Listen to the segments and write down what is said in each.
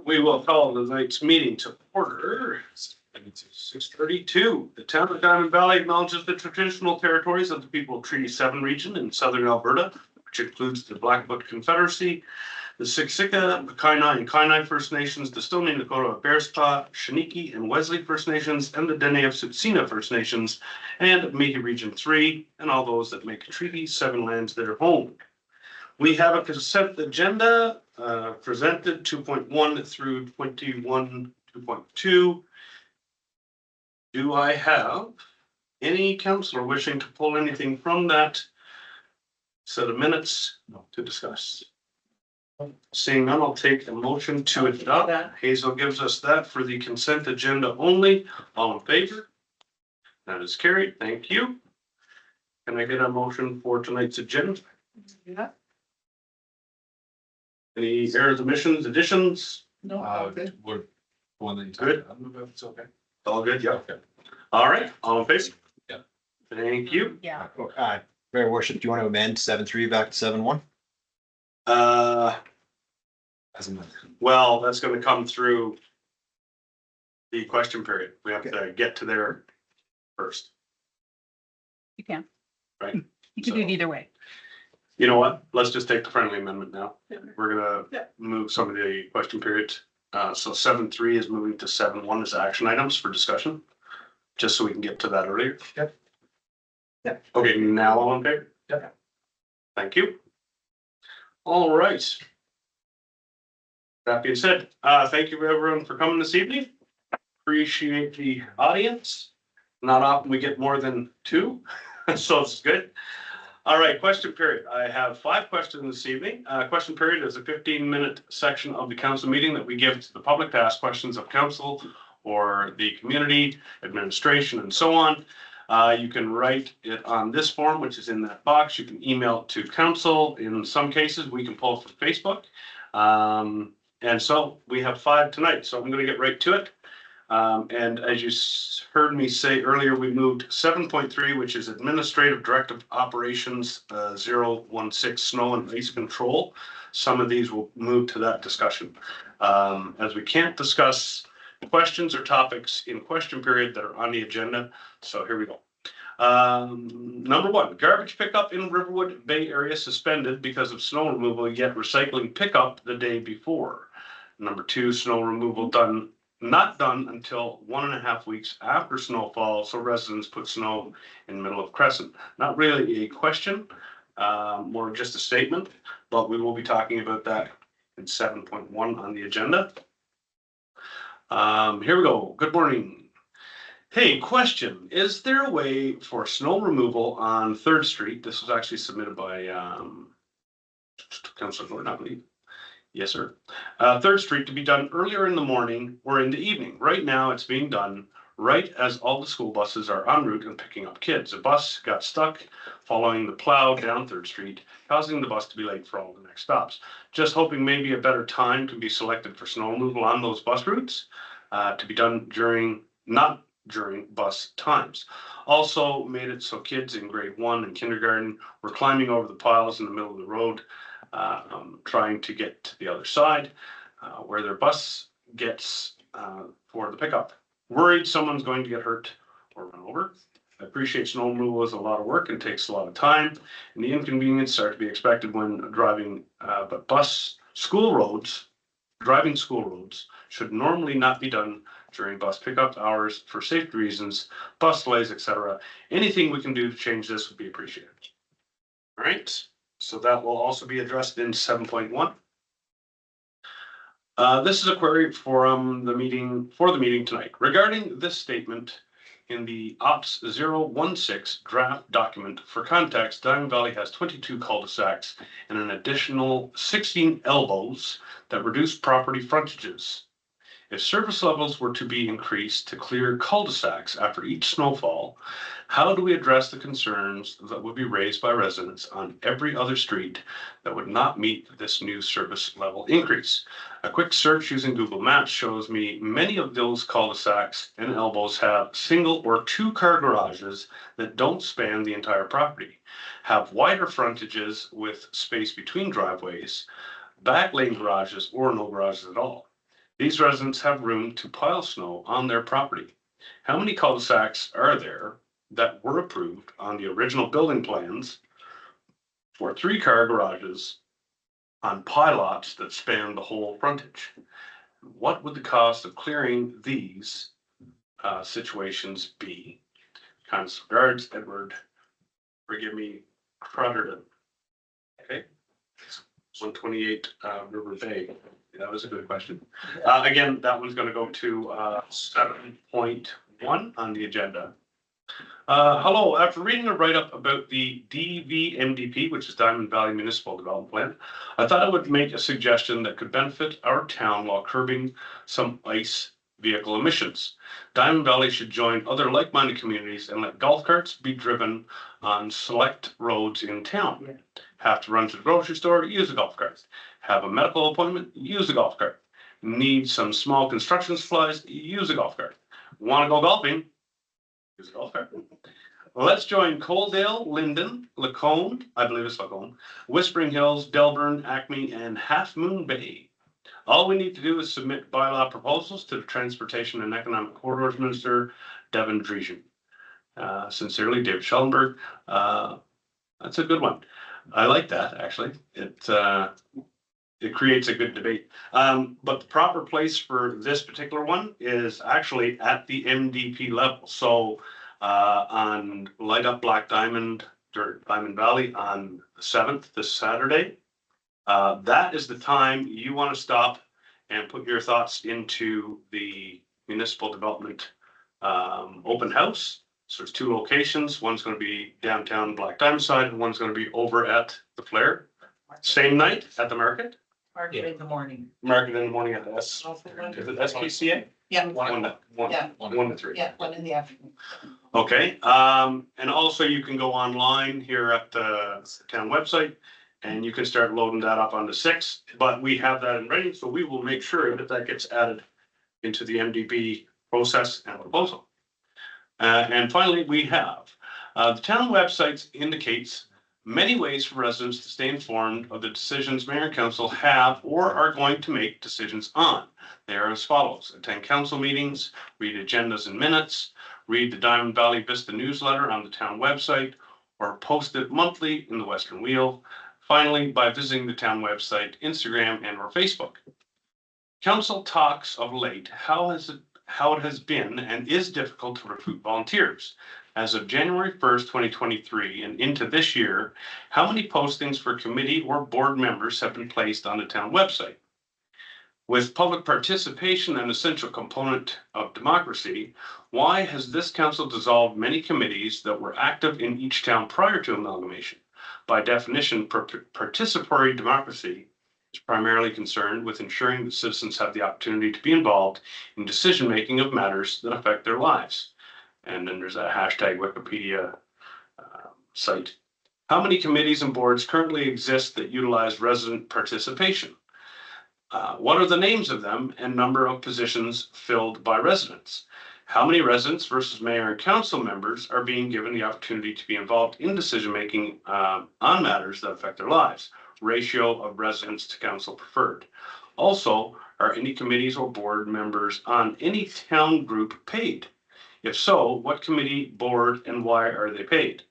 We will call the night's meeting to order. It's 6:32. The town of Diamond Valley acknowledges the traditional territories of the people of Treaty 7 region in southern Alberta, which includes the Blackfoot Confederacy, the Siksika, the Kainai and Kainai First Nations, the Stoney Nakoda, Bearspaw, Shiniki and Wesley First Nations, and the Dene of Tsuut'ina First Nations, and Métis Region 3, and all those that make Treaty 7 lands their home. We have a consent agenda presented 2.1 through 21, 2.2. Do I have any councillor wishing to pull anything from that set of minutes to discuss? Seeing none, I'll take a motion to adopt. Hazel gives us that for the consent agenda only. All in favor? That is carried. Thank you. Can I get a motion for tonight's agenda? Yeah. Any errors, omissions, additions? No, okay. We're one that you Good. talked about. It's okay. All good? Yeah. Okay. All right. All in favor? Yeah. Thank you. Yeah. Mayor Worship, do you want to amend 7.3 back to 7.1? As a matter. Well, that's gonna come through the question period. We have to get to there first. You can. Right. You can do it either way. You know what? Let's just take the friendly amendment now. Yeah. We're gonna Yeah. move some of the question periods. So 7.3 is moving to 7.1 as action items for discussion, just so we can get to that earlier. Yep. Yep. Okay, now all in favor? Yep. Thank you. All right. That being said, thank you everyone for coming this evening. Appreciate the audience. Not often we get more than 2, so it's good. All right, question period. I have 5 questions this evening. Question period is a 15-minute section of the council meeting that we give to the public to ask questions of council or the community, administration, and so on. You can write it on this form, which is in that box. You can email it to council. In some cases, we can pull it from Facebook. And so we have 5 tonight, so I'm going to get right to it. And as you heard me say earlier, we moved 7.3, which is Administrative Directive Operations 016 Snow and Ice Control. Some of these will move to that discussion. As we can't discuss questions or topics in question period that are on the agenda. So here we go. Number 1, garbage pickup in Riverwood Bay area suspended because of snow removal, yet recycling pickup the day before. Number 2, snow removal not done until 1.5 weeks after snowfall, so residents put snow in the middle of Crescent. Not really a question, more just a statement, but we will be talking about that in 7.1 on the agenda. Here we go. Good morning. Hey, question. Is there a way for snow removal on 3rd Street? This was actually submitted by Councilor Gordon, I believe. Yes, sir. 3rd Street to be done earlier in the morning or in the evening. Right now, it's being done right as all the school buses are en route and picking up kids. A bus got stuck following the plow down 3rd Street, causing the bus to be late for all the next stops. Just hoping maybe a better time can be selected for snow removal on those bus routes to be done not during bus times. Also made it so kids in grade 1 and kindergarten were climbing over the piles in the middle of the road, trying to get to the other side where their bus gets for the pickup. Worried someone's going to get hurt or run over. I appreciate snow removal is a lot of work and takes a lot of time, and the inconvenience are to be expected when driving, but driving school roads should normally not be done during bus pickup hours for safety reasons, bus delays, etc. Anything we can do to change this would be appreciated. All right. So that will also be addressed in 7.1. This is a query from the meeting tonight regarding this statement in the Ops 016 draft document. For context, Diamond Valley has 22 cul-de-sacs and an additional 16 elbows that reduce property frontages. If service levels were to be increased to clear cul-de-sacs after each snowfall, how do we address the concerns that would be raised by residents on every other street that would not meet this new service level increase? A quick search using Google Maps shows me many of those cul-de-sacs and elbows have single or 2-car garages that don't span the entire property, have wider frontages with space between driveways, back lane garages, or no garages at all. These residents have room to pile snow on their property. How many cul-de-sacs are there that were approved on the original building plans for 3-car garages on pilots that span the whole frontage? What would the cost of clearing these situations be? Council Guards, Edward, forgive me, Crotterton. Okay. 128 River Bay. That was a good question. Again, that one's gonna go to 7.1 on the agenda. Hello, after reading a write-up about the DVMDP, which is Diamond Valley Municipal Development Plan, I thought I would make a suggestion that could benefit our town while curbing some ICE vehicle emissions. Diamond Valley should join other like-minded communities and let golf carts be driven on select roads in town. Have to run to the grocery store, use a golf cart. Have a medical appointment, use a golf cart. Need some small construction supplies, use a golf cart. Want to go golfing? Use a golf cart. Let's join Coaldale, Linden, Lacombe, I believe it's Lacombe, Whispering Hills, Delburn, Acme, and Half Moon Bay. All we need to do is submit bylaw proposals to the Transportation and Economic Corridors Minister, Devin Dreesen. Sincerely, David Schellenberg. That's a good one. I like that, actually. It creates a good debate. But the proper place for this particular one is actually at the MDP level. So on Light Up Black Diamond, or Diamond Valley on the 7th, this Saturday, that is the time you want to stop and put your thoughts into the municipal development open house. So there's 2 locations. One's going to be downtown Black Diamond side, and one's going to be over at the Flair. Same night at the market. Market in the morning. Market in the morning at the is it SPCA? Yeah, One Yeah. to 3. yeah, 1 in the afternoon. Okay, and also you can go online here at the town website and you can start loading that up on the 6th, but we have that in ready, so we will make sure that that gets added into the MDP process and proposal. And finally, we have, the town website indicates many ways for residents to stay informed of the decisions mayor and council have or are going to make decisions on. They are as follows: attend council meetings, read agendas and minutes, read the Diamond Valley Vista newsletter on the town website, or post it monthly in the Western Wheel. Finally, by visiting the town website, Instagram, and or Facebook. Council talks of late how it has been and is difficult to recruit volunteers. As of January 1st, 2023 and into this year, how many postings for committee or board members have been placed on the town website? With public participation an essential component of democracy, why has this council dissolved many committees that were active in each town prior to amalgamation? By definition, participatory democracy is primarily concerned with ensuring that citizens have the opportunity to be involved in decision-making of matters that affect their lives. And then there's a hashtag Wikipedia site. How many committees and boards currently exist that utilize resident participation? What are the names of them and number of positions filled by residents? How many residents versus mayor and council members are being given the opportunity to be involved in decision-making on matters that affect their lives? Ratio of residents to council preferred. Also, are any committees or board members on any town group paid? If so, what committee, board, and why are they paid?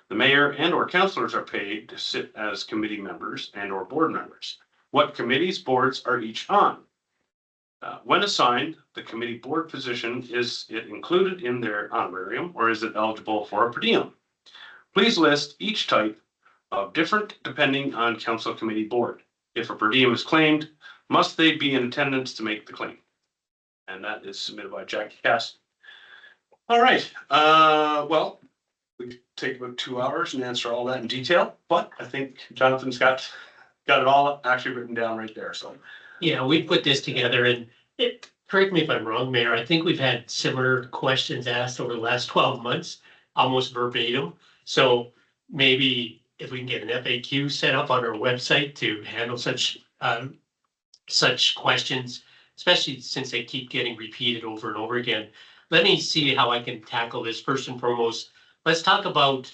The mayor and or councilors are paid to sit as committee members and or board members. What committees, boards are each on? When assigned the committee board position, is it included in their honorarium or is it eligible for a per diem? Please list each type of different depending on council committee board. If a per diem is claimed, must they be in attendance to make the claim? And that is submitted by Jackie Cass. All right, well, we take about 2 hours and answer all that in detail, but I think Jonathan's got it all actually written down right there, so. Yeah, we put this together and correct me if I'm wrong, Mayor, I think we've had similar questions asked over the last 12 months, almost verbatim. So maybe if we can get an FAQ set up on our website to handle such questions, especially since they keep getting repeated over and over again. Let me see how I can tackle this. First and foremost, let's talk about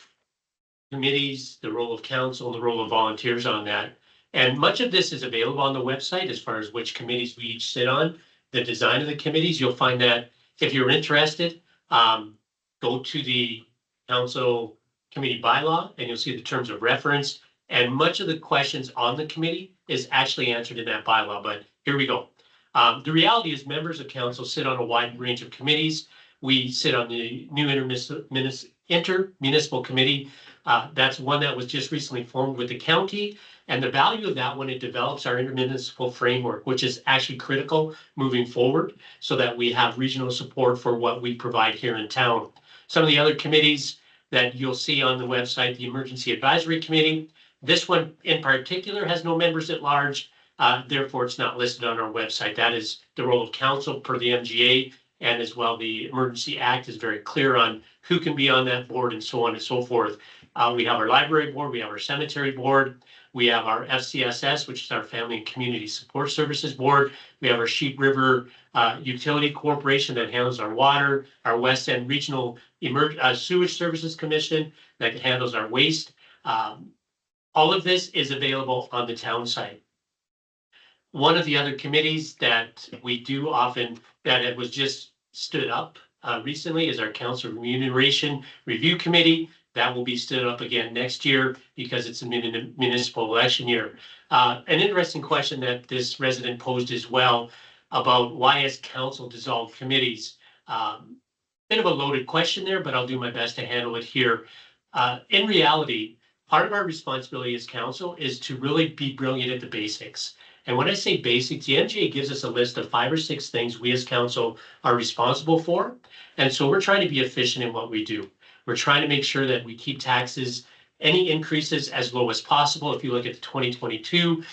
committees, the role of council, the role of volunteers on that. And much of this is available on the website as far as which committees we each sit on. the design of the committees. You'll find that if you're interested, go to the council committee bylaw and you'll see the terms of reference. And much of the questions on the committee is actually answered in that bylaw, but here we go. The reality is members of council sit on a wide range of committees. We sit on the new intermunicipal committee. That's one that was just recently formed with the county. And the value of that when it develops our intermunicipal framework, which is actually critical moving forward so that we have regional support for what we provide here in town. Some of the other committees that you'll see on the website, the Emergency Advisory Committee. This one in particular has no members at large. Therefore, it's not listed on our website. That is the role of council per the MGA, and as well, the Emergency Act is very clear on who can be on that board and so on and so forth. We have our library board, we have our cemetery board, we have our FCSS, which is our Family and Community Support Services Board. We have our Sheep River Utility Corporation that handles our water, our West End Regional Sewage Services Commission that handles our waste. All of this is available on the town site. One of the other committees that we do often, that it was just stood up recently, is our Council Remuneration Review Committee. That will be stood up again next year because it's a municipal election year. An interesting question that this resident posed as well about why has council dissolved committees? Bit of a loaded question there, but I'll do my best to handle it here. In reality, part of our responsibility as council is to really be brilliant at the basics. And when I say basics, the MGA gives us a list of 5 or 6 things we as council are responsible for. And so we're trying to be efficient in what we do. We're trying to make sure that we keep taxes, any increases as low as possible. If you look at the 2022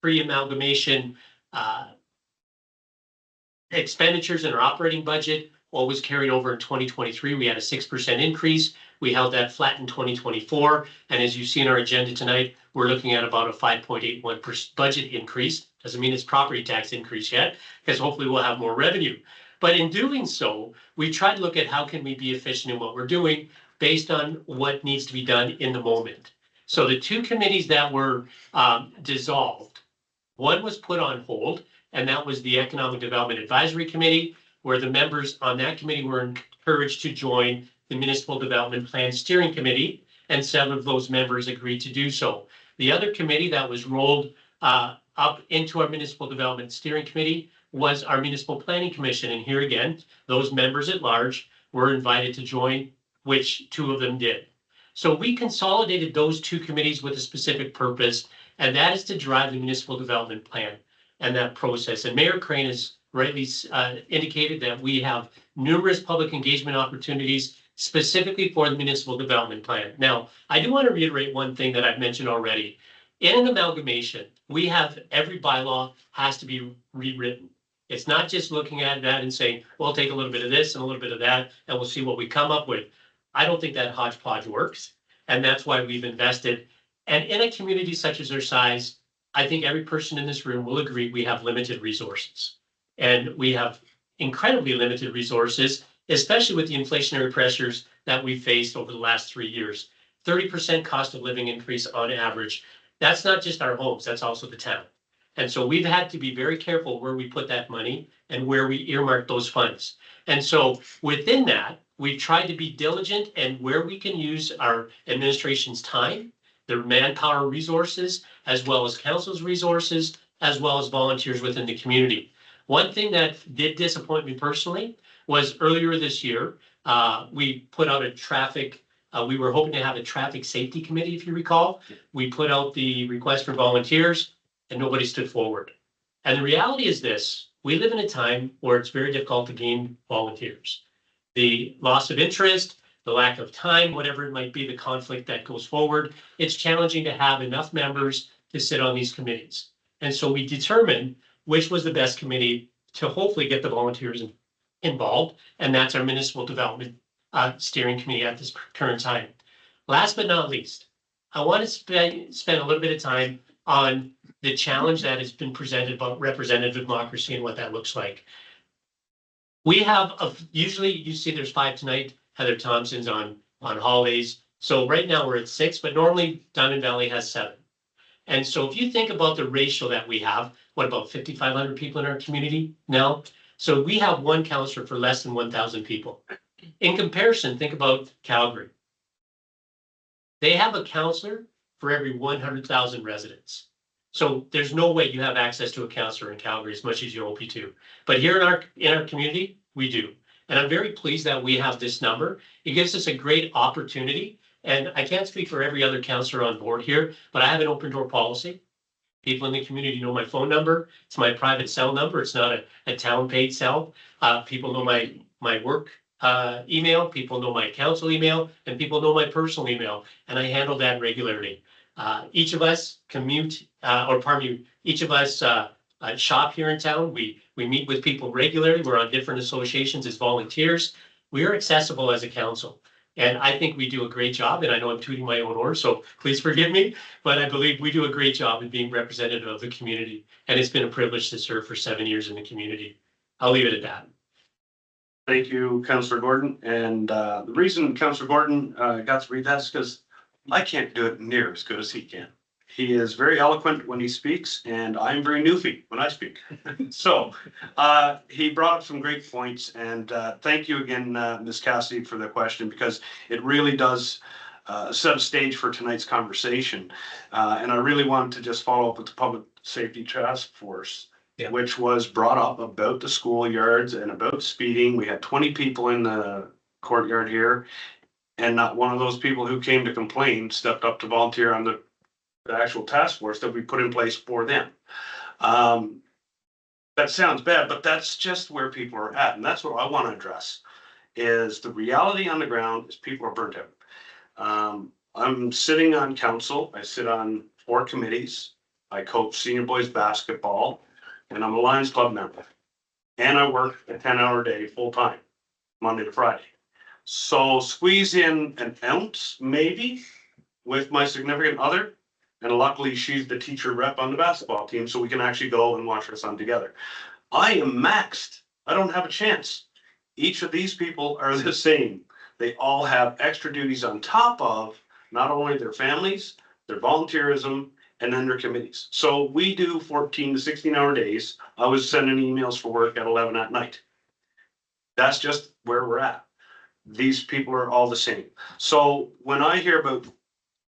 pre-amalgamation expenditures in our operating budget, what was carried over in 2023, we had a 6% increase. We held that flat in 2024. And as you see in our agenda tonight, we're looking at about a 5.81% budget increase. Doesn't mean it's property tax increase yet, because hopefully we'll have more revenue. But in doing so, we try to look at how can we be efficient in what we're doing based on what needs to be done in the moment. So the 2 committees that were dissolved, one was put on hold, and that was the Economic Development Advisory Committee, where the members on that committee were encouraged to join the Municipal Development Plan Steering Committee, and 7 of those members agreed to do so. The other committee that was rolled up into our Municipal Development Steering Committee was our Municipal Planning Commission. And here again, those members at large were invited to join, which 2 of them did. So we consolidated those 2 committees with a specific purpose, and that is to drive the municipal development plan and that process. And Mayor Crane has rightly indicated that we have numerous public engagement opportunities specifically for the municipal development plan. Now, I do want to reiterate one thing that I've mentioned already. In an amalgamation, we have every bylaw has to be rewritten. It's not just looking at that and saying, well, take a little bit of this and a little bit of that, and we'll see what we come up with. I don't think that hodgepodge works. And that's why we've invested. And in a community such as our size, I think every person in this room will agree we have limited resources. And we have incredibly limited resources, especially with the inflationary pressures that we've faced over the last 3 years. 30% cost of living increase on average. That's not just our homes, that's also the town. And so we've had to be very careful where we put that money and where we earmark those funds. And so within that, we've tried to be diligent and where we can use our administration's time, their manpower resources, as well as council's resources, as well as volunteers within the community. One thing that did disappoint me personally was earlier this year, we put out a traffic, we were hoping to have a traffic safety committee, if you recall. We put out the request for volunteers and nobody stood forward. And the reality is this, we live in a time where it's very difficult to gain volunteers. The loss of interest, the lack of time, whatever it might be, the conflict that goes forward, it's challenging to have enough members to sit on these committees. And so we determined which was the best committee to hopefully get the volunteers involved, and that's our Municipal Development Steering Committee at this current time. Last but not least, I want to spend a little bit of time on the challenge that has been presented about representative democracy and what that looks like. We have, usually you see there's 5 tonight, Heather Thompson's on holidays. So right now we're at 6, but normally Diamond Valley has 7. And so if you think about the ratio that we have, what about 5,500 people in our community now? So we have one counselor for less than 1,000 people. In comparison, think about Calgary. They have a counselor for every 100,000 residents. So there's no way you have access to a counselor in Calgary as much as you OP2. But here in our community, we do. And I'm very pleased that we have this number. It gives us a great opportunity. And I can't speak for every other counselor on board here, but I have an open door policy. People in the community know my phone number. It's my private cell number. It's not a town paid cell. People know my work email, people know my council email, and people know my personal email. And I handle that regularly. Each of us commute, each of us shop here in town. We meet with people regularly. We're on different associations as volunteers. We are accessible as a council. And I think we do a great job, and I know I'm tooting my own horn, so please forgive me, but I believe we do a great job in being representative of the community. And it's been a privilege to serve for 7 years in the community. I'll leave it at that. Thank you, Councillor Gordon. And the reason Councillor Gordon got to read that is because I can't do it near as good as he can. He is very eloquent when he speaks, and I'm very newfie when I speak. So he brought up some great points, and thank you again, Ms. Cassidy, for the question, because it really does set a stage for tonight's conversation. And I really wanted to just follow up with the Public Safety Task Force, which was brought up about the schoolyards and about speeding. We had 20 people in the courtyard here, and not one of those people who came to complain stepped up to volunteer on the actual task force that we put in place for them. That sounds bad, but that's just where people are at. And that's what I want to address is the reality on the ground is people are burnt out. I'm sitting on council. I sit on 4 committees. I coach senior boys basketball, and I'm a Lions Club member. And I work a 10-hour day full time, Monday to Friday. So squeeze in an ounce maybe with my significant other. And luckily she's the teacher rep on the basketball team, so we can actually go and watch our son together. I am maxed. I don't have a chance. Each of these people are the same. They all have extra duties on top of not only their families, their volunteerism, and then their committees. So we do 14 to 16-hour days. I was sending emails for work at 11 at night. That's just where we're at. These people are all the same. So when I hear about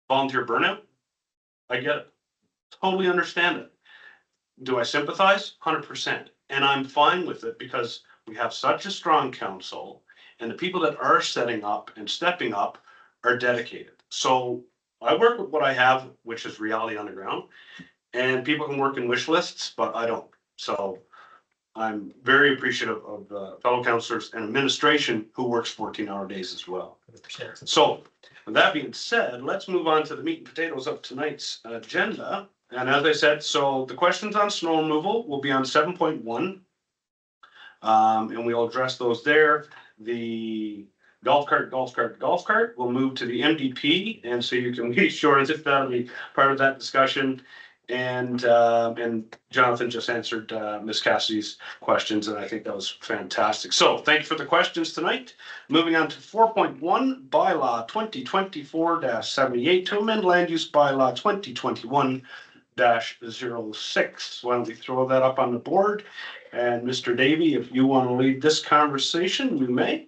volunteer burnout, I get it. Totally understand it. Do I sympathize? 100%. And I'm fine with it because we have such a strong council and the people that are setting up and stepping up are dedicated. So I work with what I have, which is reality on the ground, and people can work in wish lists, but I don't. So I'm very appreciative of the fellow councillors and administration who works 14-hour days as well. 100%. So with that being said, let's move on to the meat and potatoes of tonight's agenda. And as I said, so the questions on snow removal will be on 7.1. And we'll address those there. The golf cart will move to the MDP. And so you can be sure that that'll be part of that discussion. And Jonathan just answered Ms. Cassidy's questions, and I think that was fantastic. So thank you for the questions tonight. Moving on to 4.1, bylaw 2024-78 to amend land use bylaw 2021-06. Why don't we throw that up on the board? And Mr. Davey, if you want to lead this conversation, you may.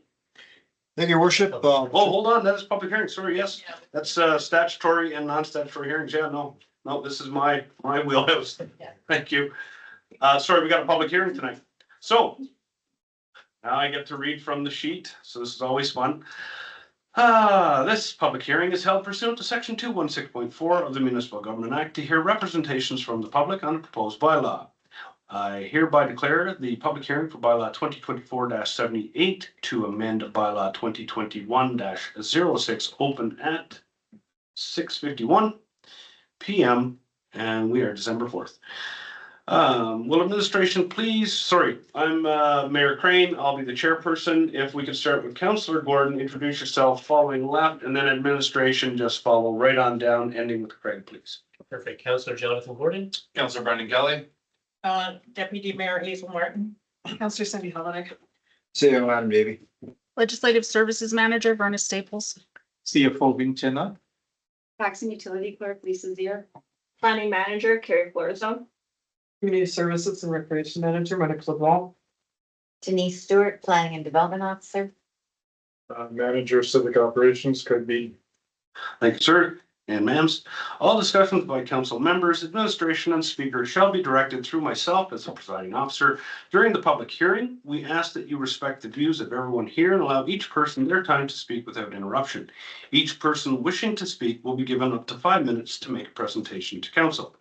Thank you, your worship. Oh, hold on, that is public hearing. Sorry, yes, that's statutory and non-statutory hearings. Yeah, no, this is my wheelhouse. Yeah. Thank you. Sorry, we got a public hearing tonight. So now I get to read from the sheet. So this is always fun. This public hearing is held pursuant to section 216.4 of the Municipal Government Act to hear representations from the public on a proposed bylaw. I hereby declare the public hearing for bylaw 2024-78 to amend bylaw 2021-06 open at 6:51 p.m. and we are December 4th. Will administration please, sorry, I'm Mayor Crane. I'll be the chairperson. If we could start with Councillor Gordon, introduce yourself following left, and then administration just follow right on down, ending with Craig, please. Perfect. Councillor Jonathan Gordon. Councillor Brendan Kelly. Deputy Mayor Hazel Martin. Counselor Cindy Holiday. CEO Adam Davey. Legislative Services Manager Verna Staples. CFO Vin Chenna. Tax and Utility Clerk Lisa Zier. Planning Manager, Carrie Florizone. Community Services and Recreation Manager, Monica LeBlanc. Denise Stewart, Planning and Development Officer. Manager of Civic Operations, Craig Beatty. Thank you, sir and ma'ams. All discussions by council members, administration, and speakers shall be directed through myself as the presiding officer. During the public hearing, we ask that you respect the views of everyone here and allow each person their time to speak without interruption. Each person wishing to speak will be given up to 5 minutes to make a presentation to council.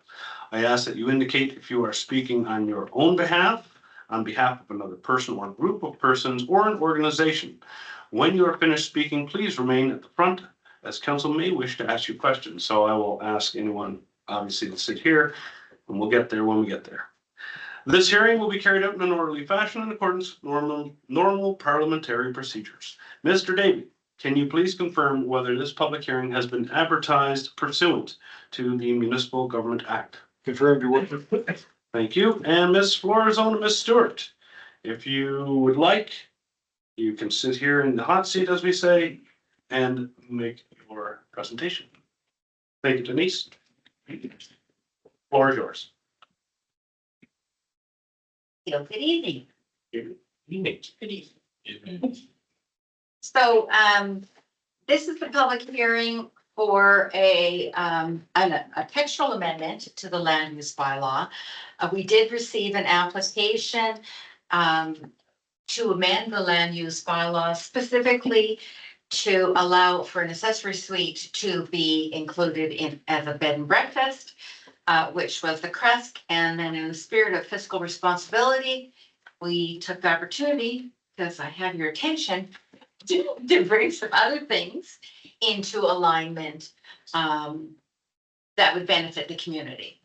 I ask that you indicate if you are speaking on your own behalf, on behalf of another person or group of persons, or an organization. When you are finished speaking, please remain at the front, as council may wish to ask you questions. So I will ask anyone, obviously, to sit here, and we'll get there when we get there. This hearing will be carried out in an orderly fashion in accordance with normal parliamentary procedures. Mr. Davey, can you please confirm whether this public hearing has been advertised pursuant to the Municipal Government Act? Confirmed, your worship. Thank you. And Ms. Florizone and Ms. Stewart, if you would like, you can sit here in the hot seat, as we say, and make your presentation. Thank you, Denise. Floor is yours. Good evening. Good So, this is the public hearing for a textual amendment to the land use bylaw. We did receive an application, to amend the land use bylaw specifically to allow for an accessory suite to be included in as a bed and breakfast, which was the Kresk. And then in the spirit of fiscal responsibility, we took the opportunity, because I have your attention, to bring some other things into alignment that would benefit the community.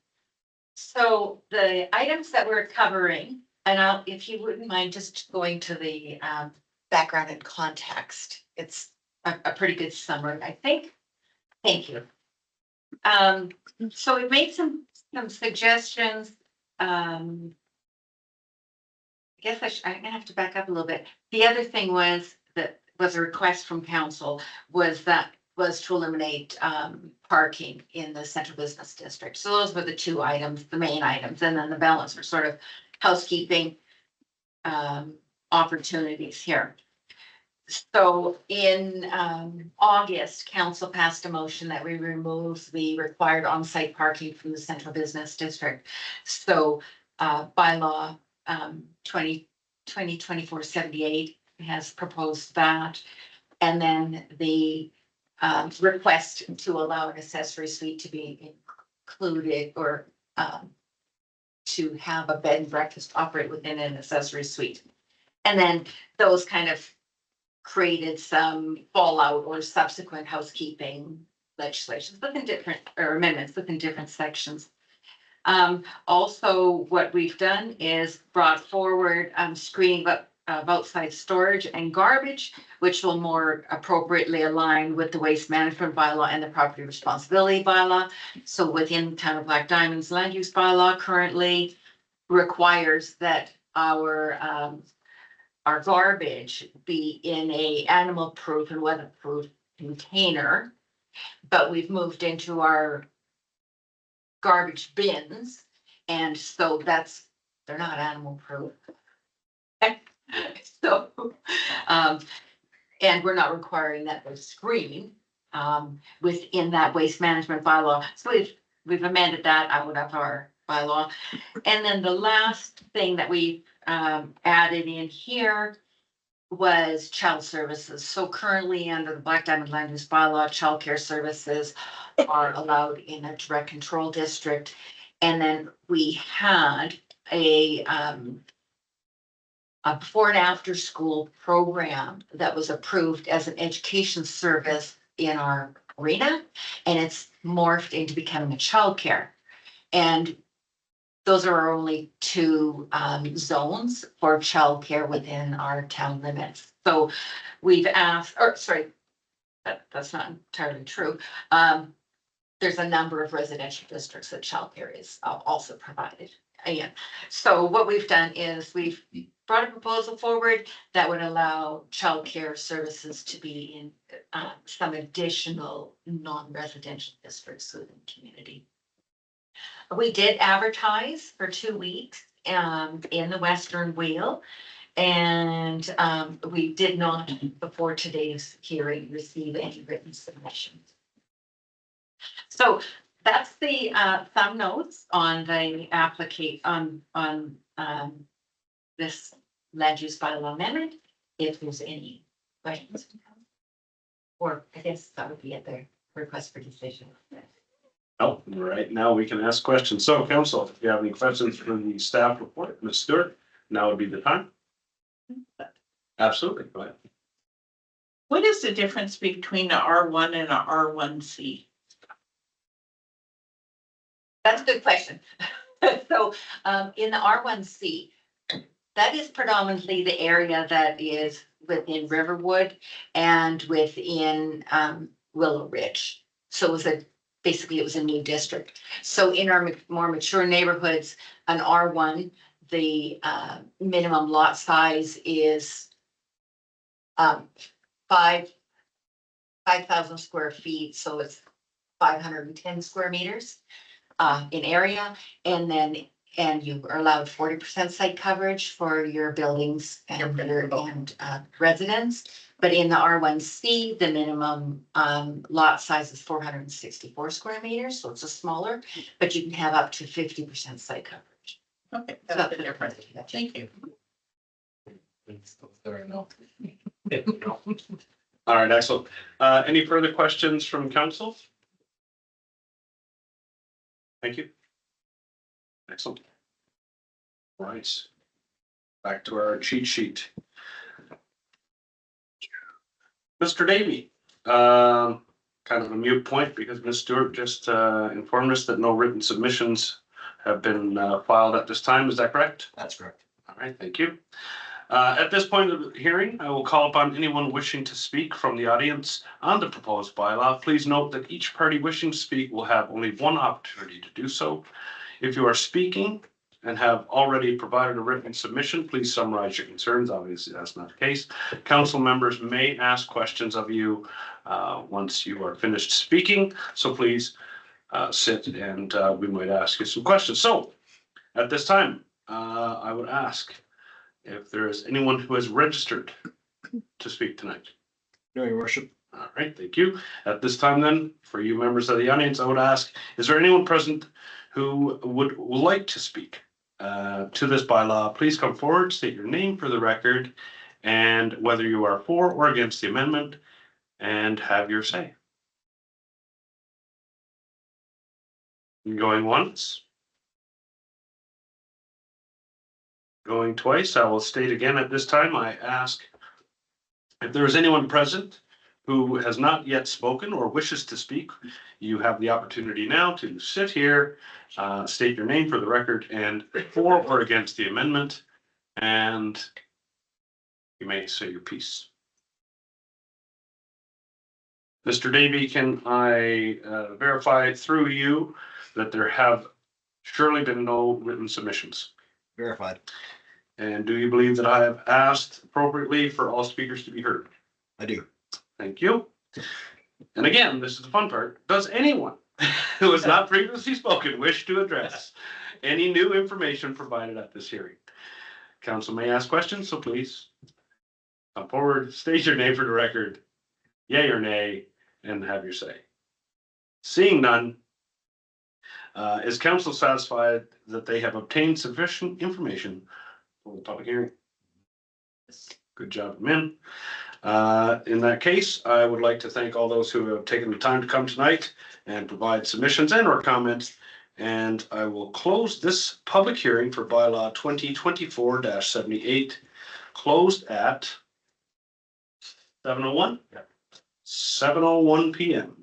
So the items that we're covering, and if you wouldn't mind just going to the background and context, it's a pretty good summary, I think. Thank you. So we've made some suggestions. I guess I'm gonna have to back up a little bit. The other thing was a request from council was to eliminate parking in the central business district. So those were the two items, the main items, and then the balance were sort of housekeeping opportunities here. So in August, council passed a motion that we remove the required on-site parking from the central business district. So bylaw 2024-78 has proposed that. And then the request to allow an accessory suite to be included, or to have a bed and breakfast operate within an accessory suite. And then those kind of created some fallout or subsequent housekeeping legislations within different, or amendments within different sections. Also, what we've done is brought forward screening of outside storage and garbage, which will more appropriately align with the waste management bylaw and the property responsibility bylaw. So within Town of Black Diamond's land use bylaw currently requires that our garbage be in a animal-proof and weather-proof container. But we've moved into our garbage bins, and so they're not animal-proof. So, and we're not requiring that they're screened within that waste management bylaw. So we've amended that out of our bylaw. And then the last thing that we added in here was child services. So currently under the Black Diamond Land Use bylaw, child care services are allowed in a direct control district. And then we had a before and after school program that was approved as an education service in our arena, and it's morphed into becoming a childcare. And those are our only two zones for childcare within our town limits. So we've asked, or sorry, that's not entirely true. There's a number of residential districts that childcare is also provided. And so what we've done is we've brought a proposal forward that would allow childcare services to be in some additional non-residential districts within the community. We did advertise for 2 weeks, in the Western Wheel. And, we did not, before today's hearing, receive any written submissions. So that's the, thumb notes on the this land use bylaw amendment, if there's any questions. Or I guess that would be at the request for decision. Oh, right now we can ask questions. So council, if you have any questions for the staff report, Ms. Stewart, now would be the time. Absolutely, go ahead. What is the difference between a R1 and a R1C? That's a good question. So, in the R1C, that is predominantly the area that is within Riverwood and within, Willow Ridge. So it was basically it was a new district. So in our more mature neighborhoods, an R1, the, minimum lot size is, 5,000 square feet, so it's 510 square meters in area, and you are allowed 40% site coverage for your buildings and residents. But in the R1C, the minimum lot size is 464 square meters, so it's a smaller, but you can have up to 50% site coverage. Okay, So that's the difference. Thank you. There, no. All right, excellent. Any further questions from council? Thank you. Excellent. Right. Back to our cheat sheet. Mr. Davy, kind of a mute point because Ms. Stewart just informed us that no written submissions have been filed at this time. Is that correct? That's correct. All right, thank you. At this point of the hearing, I will call upon anyone wishing to speak from the audience on the proposed bylaw. Please note that each party wishing to speak will have only one opportunity to do so. If you are speaking and have already provided a written submission, please summarize your concerns. Obviously, that's not the case. Council members may ask questions of you once you are finished speaking. So please sit and we might ask you some questions. So at this time, I would ask if there is anyone who has registered to speak tonight. No, your worship. All right, thank you. At this time then, for you members of the audience, I would ask, is there anyone present who would like to speak to this bylaw? Please come forward, state your name for the record, and whether you are for or against the amendment, and have your say. Going once. Going twice. I will state again at this time, I ask if there is anyone present who has not yet spoken or wishes to speak, you have the opportunity now to sit here, state your name for the record, and for or against the amendment, and you may say your piece. Mr. Davy, can I verify through you that there have surely been no written submissions? Verified. And do you believe that I have asked appropriately for all speakers to be heard? I do. Thank you. And again, this is the fun part. Does anyone who has not previously spoken wish to address any new information provided at this hearing? Council may ask questions, so please come forward, state your name for the record, yay or nay, and have your say. Seeing none, is council satisfied that they have obtained sufficient information for the public hearing? Good job, Min. In that case, I would like to thank all those who have taken the time to come tonight and provide submissions and or comments. And I will close this public hearing for bylaw 2024-78, closed at 7:01? Yeah. 7:01 p.m.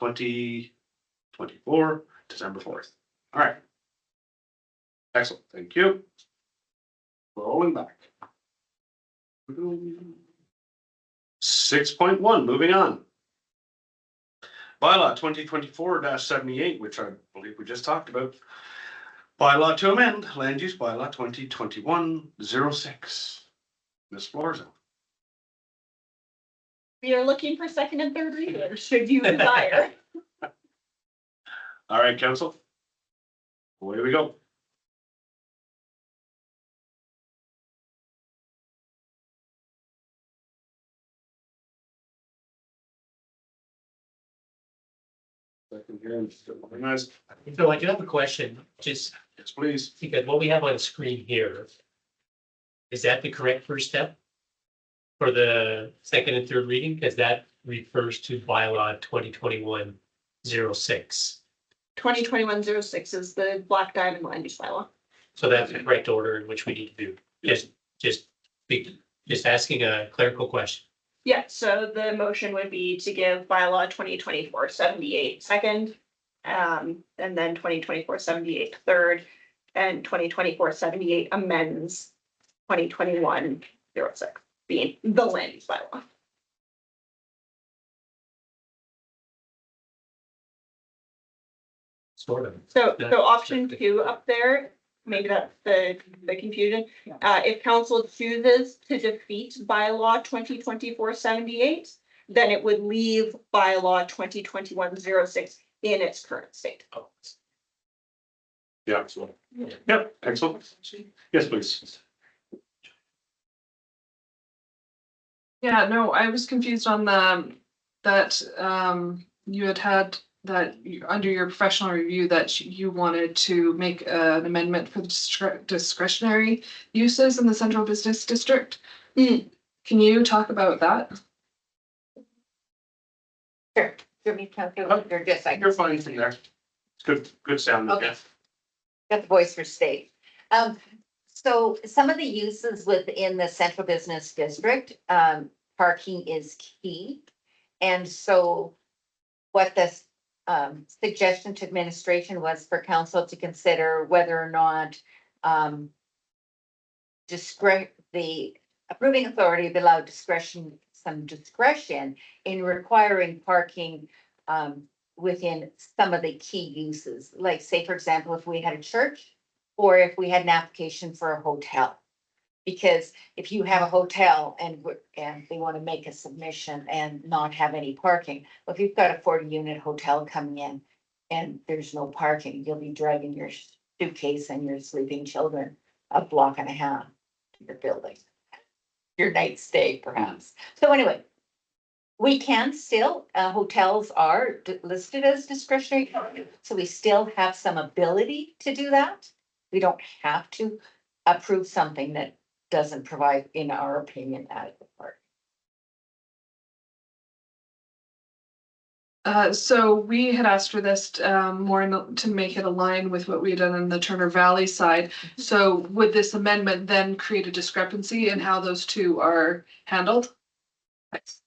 2024, December 4th. All right. Excellent. Thank you. Rolling back. 6.1, moving on. Bylaw 2024-78, which I believe we just talked about. Bylaw to amend land use bylaw 2021-06. Ms. Florzo. We are looking for second and third readers, should you desire. All right, council. Away we go. Second here, just organized. So I do have a question, just Yes, please. because what we have on screen here, is that the correct first step? For the second and third reading, because that refers to bylaw 2021-06. 2021-06 is the Black Diamond land use bylaw. So that's the correct order in which we need to do. Just asking a clerical question. Yeah, so the motion would be to give bylaw 2024-78 second, and then 2024-78 third, and 2024-78 amends 2021-06, being the land use bylaw. Sort of. So option 2 up there, maybe that's the confusion. If council chooses to defeat bylaw 2024-78, then it would leave bylaw 2021-06 in its current state. Oh, Yeah. Yep, excellent. Yes, please. Yeah, no, I was confused on that you had that under your professional review that you wanted to make an amendment for the discretionary uses in the central business district. Can you talk about that? Sure. Give me council, or just like. You're fine from there. It's good sound. Okay. Got the voice for state. So some of the uses within the central business district, parking is key. And so what this suggestion to administration was for council to consider whether or not the approving authority be allowed some discretion in requiring parking within some of the key uses, like say, for example, if we had a church or if we had an application for a hotel. Because if you have a hotel and they want to make a submission and not have any parking, well, if you've got a 40-unit hotel coming in and there's no parking, you'll be dragging your suitcase and your sleeping children a block and a half to your building, your night stay perhaps. So anyway, we can still, hotels are listed as discretionary, so we still have some ability to do that. We don't have to approve something that doesn't provide, in our opinion, adequate parking. So we had asked for this more to make it align with what we had done on the Turner Valley side. So would this amendment then create a discrepancy in how those two are handled? Thanks.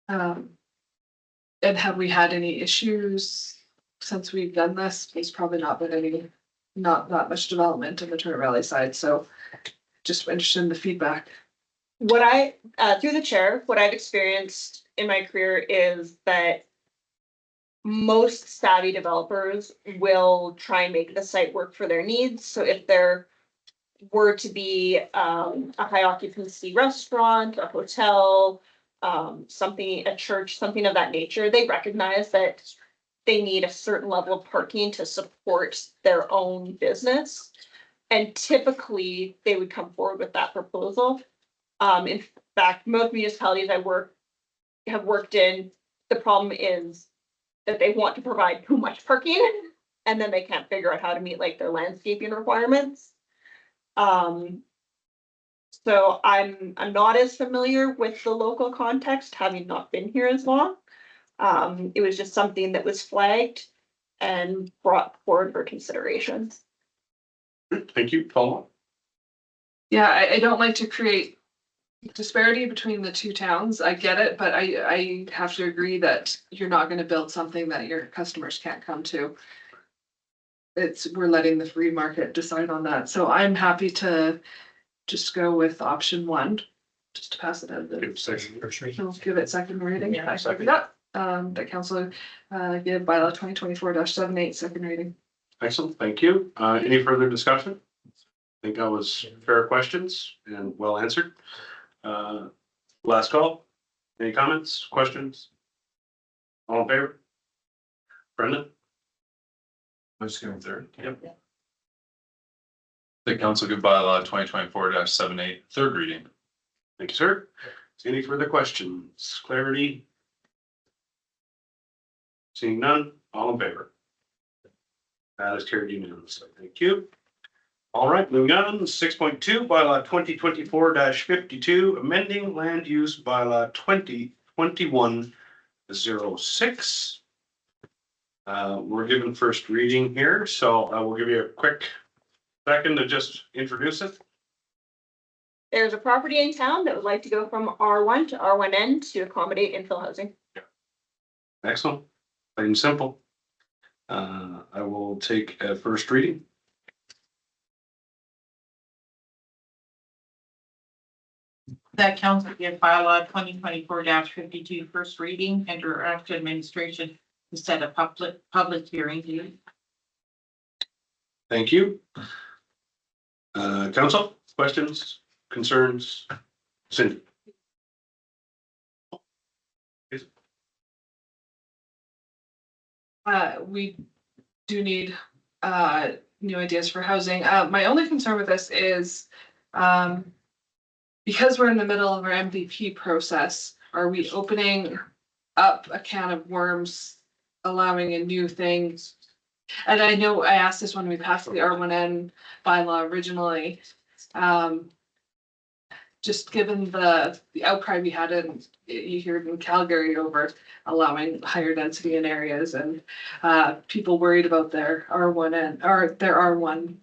And have we had any issues since we've done this? There's probably not been not that much development in the Turner Valley side, so just interested in the feedback. What through the chair, what I've experienced in my career is that most savvy developers will try and make the site work for their needs. So if there were to be a high occupancy restaurant, a hotel, a church, something of that nature, they recognize that they need a certain level of parking to support their own business. And typically they would come forward with that proposal. In fact, most municipalities have worked in, the problem is that they want to provide too much parking and then they can't figure out how to meet like their landscaping requirements. So I'm not as familiar with the local context, having not been here as long. It was just something that was flagged and brought forward for consideration. Thank you. Follow up. Yeah, I don't like to create disparity between the two towns. I get it, but I have to agree that you're not going to build something that your customers can't come to. We're letting the free market decide on that. So I'm happy to just go with option 1, just to pass it out. I'll give it second reading. Yeah, second. That council give bylaw 2024-78 second reading. Excellent, thank you. Any further discussion? I think that was fair questions and well answered. Last call. Any comments, questions? All in favor? Brendan? I'm just going third. Yep. The council give bylaw 2024-78 third reading. Thank you, sir. Any further questions? Clarity? Seeing none, all in favor? That is carried unanimously. Thank you. All right, moving on, 6.2, bylaw 2024-52, amending land use bylaw 2021-06. We're given first reading here, so I will give you a quick second to just introduce it. There's a property in town that would like to go from R1 to R1N to accommodate infill housing. Excellent, plain and simple. I will take a first reading. That council give bylaw 2024-52 first reading and direct administration to set a public hearing date. Thank you. Council, questions, concerns? Cindy? We do need, new ideas for housing. My only concern with this is, because we're in the middle of our MVP process, are we opening up a can of worms, allowing in new things? And I know I asked this when we passed the R1N bylaw originally. Just given the outcry we had you hear in Calgary over allowing higher density in areas and people worried about their R1N or their R1,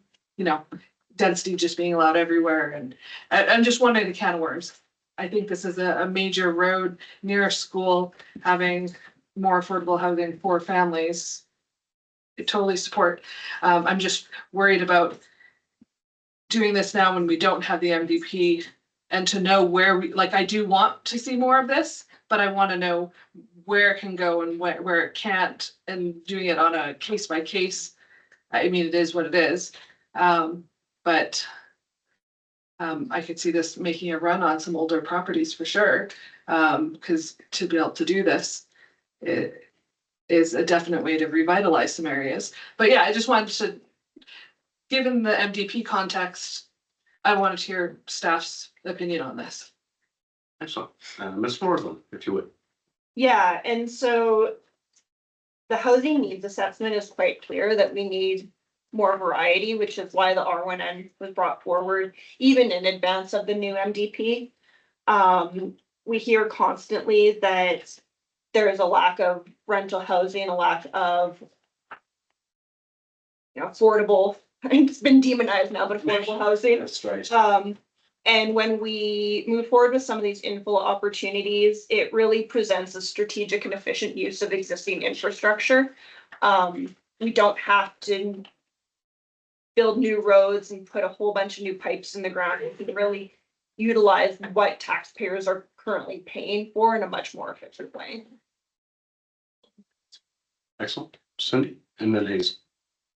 density just being allowed everywhere. And I'm just wondering the can of worms. I think this is a major road near a school, having more affordable housing for families. I totally support. I'm just worried about doing this now when we don't have the MDP, and to know where I do want to see more of this, but I want to know where it can go and where it can't, and doing it on a case by case. I mean, it is what it is. But I could see this making a run on some older properties for sure. Because to be able to do this, it is a definite way to revitalize some areas. But yeah, I just wanted to, given the MDP context, I wanted to hear staff's opinion on this. Excellent. Ms. Forsland, if you would. Yeah, and so the housing needs assessment is quite clear that we need more variety, which is why the R1N was brought forward, even in advance of the new MDP. We hear constantly that there is a lack of rental housing, a lack of affordable, it's been demonized now, but affordable housing. That's right. And when we move forward with some of these infill opportunities, it really presents a strategic and efficient use of existing infrastructure. We don't have to build new roads and put a whole bunch of new pipes in the ground. We can really utilize what taxpayers are currently paying for in a much more efficient way. Excellent. Cindy, and then Hazel.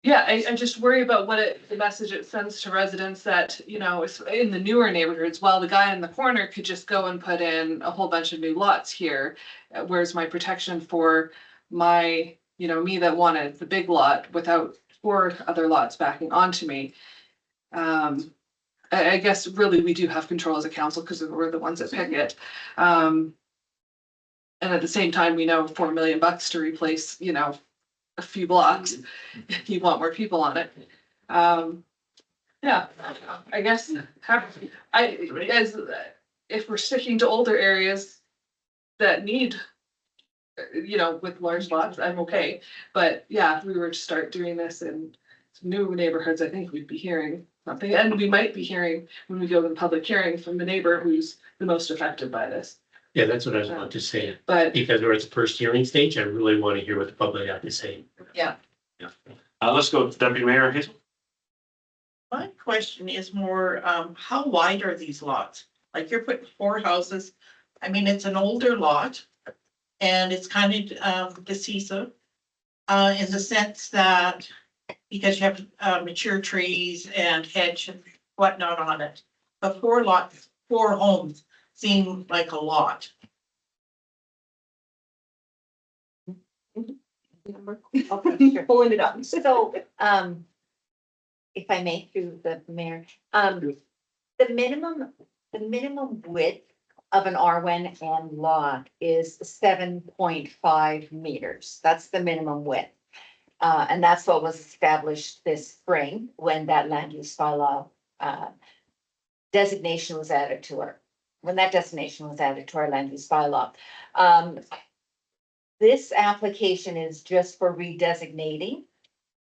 Yeah, I just worry about the message it sends to residents that, it's in the newer neighborhoods, while the guy in the corner could just go and put in a whole bunch of new lots here. Where's my protection for my, me that wanted the big lot without 4 other lots backing onto me? I guess really we do have control as a council because we're the ones that pick it. And at the same time, we know $4 million to replace, a few blocks. You want more people on it. Yeah, I guess if we're sticking to older areas that need, with large lots, I'm okay. But yeah, if we were to start doing this in new neighborhoods, I think we'd be hearing something, and we might be hearing when we go to the public hearing from the neighbor who's the most affected by this. Yeah, that's what I was about to say. But Because we're at the first hearing stage, I really want to hear what the public have to say. Yeah. Let's go to Deputy Mayor Hazel. My question is more, how wide are these lots? Like you're putting 4 houses. I mean, it's an older lot and it's kind of decisive in the sense that because you have mature trees and hedge and whatnot on it. But 4 homes seem like a lot. number. Okay, sure. Pulling it up. So, if I may, through the mayor, the minimum width of an R1 lot is 7.5 meters. That's the minimum width. And that's what was established this spring when that land use bylaw, designation was added to our, when that designation was added to our land use bylaw. This application is just for redesignating.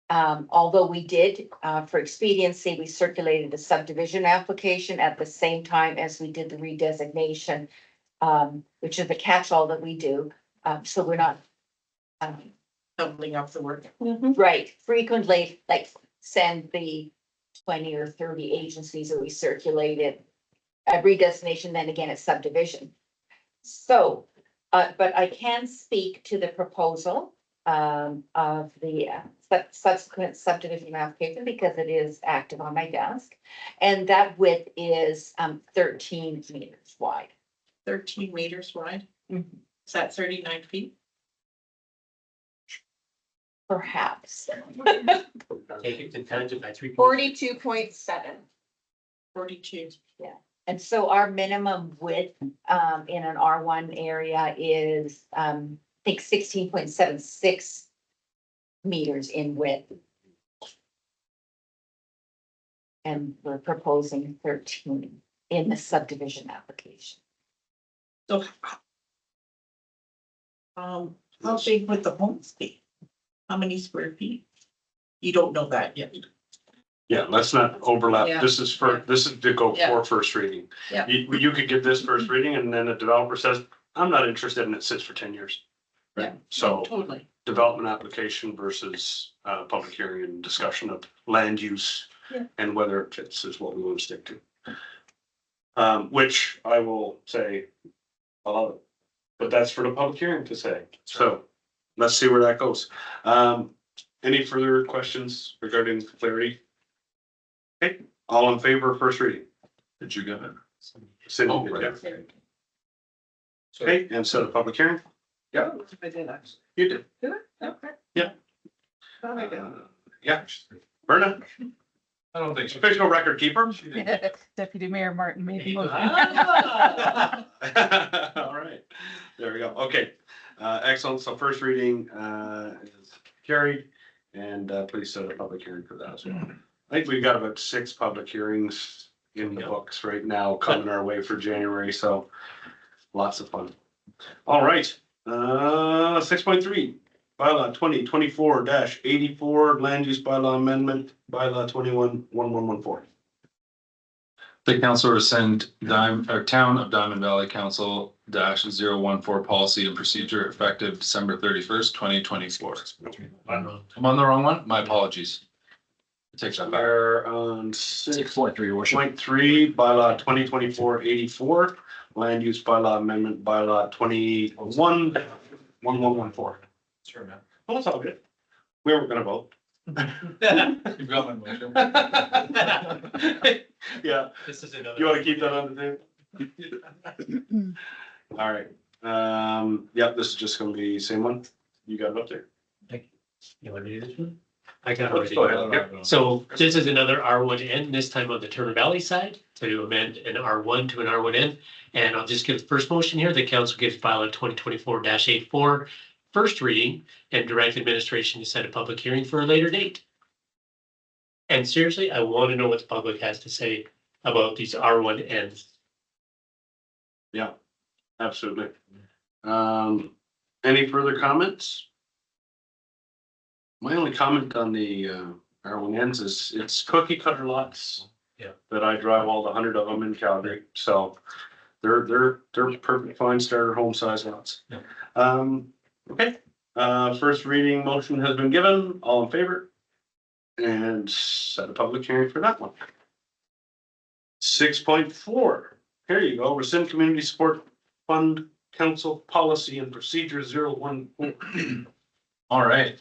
Although we did, for expediency, we circulated a subdivision application at the same time as we did the redesignation, which is the catch-all that we do. So we're not, Doubling up the work. right, frequently, like, send the 20 or 30 agencies that we circulated a redesignation, then again, it's subdivision. So, but I can speak to the proposal of the subsequent subdivision application because it is active on my desk. And that width is 13 meters wide. 13 meters wide. Mhm. Is that 39 feet? Perhaps. Take it to tangent by 3. 42.7. 42. And so our minimum width in an R1 area is I think 16.76 meters in width. And we're proposing 13 in the subdivision application. So how big would the homes be? How many square feet? You don't know that yet. Yeah, let's not overlap. Yeah. This is to go Yeah. for first reading. Yeah. You could get this first reading and then a developer says, I'm not interested and it sits for 10 years. Right? Yeah. So Totally. development application versus public hearing and discussion of land use. Yeah. And whether it fits is what we want to stick to. Which I will say, I love it. But that's for the public hearing to say. So let's see where that goes. Any further questions regarding clarity? Okay, all in favor of first reading? Did you get it? Cindy, Oh, did right. you? Okay, and set a public hearing? Yeah, I did actually. you did. Did I? Okay. Yeah. Thought I did. Yeah, Berna, I don't think so. official record keeper. Deputy Mayor Martin made the motion. All right, there we go. Okay, excellent. So first reading is carried and please set a public hearing for that as well. I think we've got about 6 public hearings in the books right now coming our way for January, so lots of fun. All right, 6.3, bylaw 2024-84, land use bylaw amendment, bylaw 21-1114. The council to send Town of Diamond Valley Council -014 policy and procedure effective December 31st, 2024. I'm on the wrong one. My apologies. Take that back. We're on 6.3, your worship. 6.3, bylaw 2024-84, land use bylaw amendment, bylaw 21-1114. Sure, man. Well, that's all good. We weren't gonna vote. You've got my motion. Yeah, This is another. you wanna keep that on the table? All right, yep, this is just gonna be same one. You got it up there? You want to do this one? I got Let's it. go ahead. Yep. So this is another R1N, this time on the Turner Valley side, to amend an R1 to an R1N. And I'll just give the first motion here. The council gives bylaw 2024-84 first reading and direct administration to set a public hearing for a later date. And seriously, I want to know what the public has to say about these R1Ns. Yeah, absolutely. Any further comments? My only comment on the R1Ns is it's cookie cutter lots. Yeah. That I drive all the 100 of them in Calgary, so they're perfect fine starter home size lots. Yeah. Okay, first reading motion has been given, all in favor? And set a public hearing for that one. 6.4, here you go, rescind community support fund council policy and procedure 014. All right.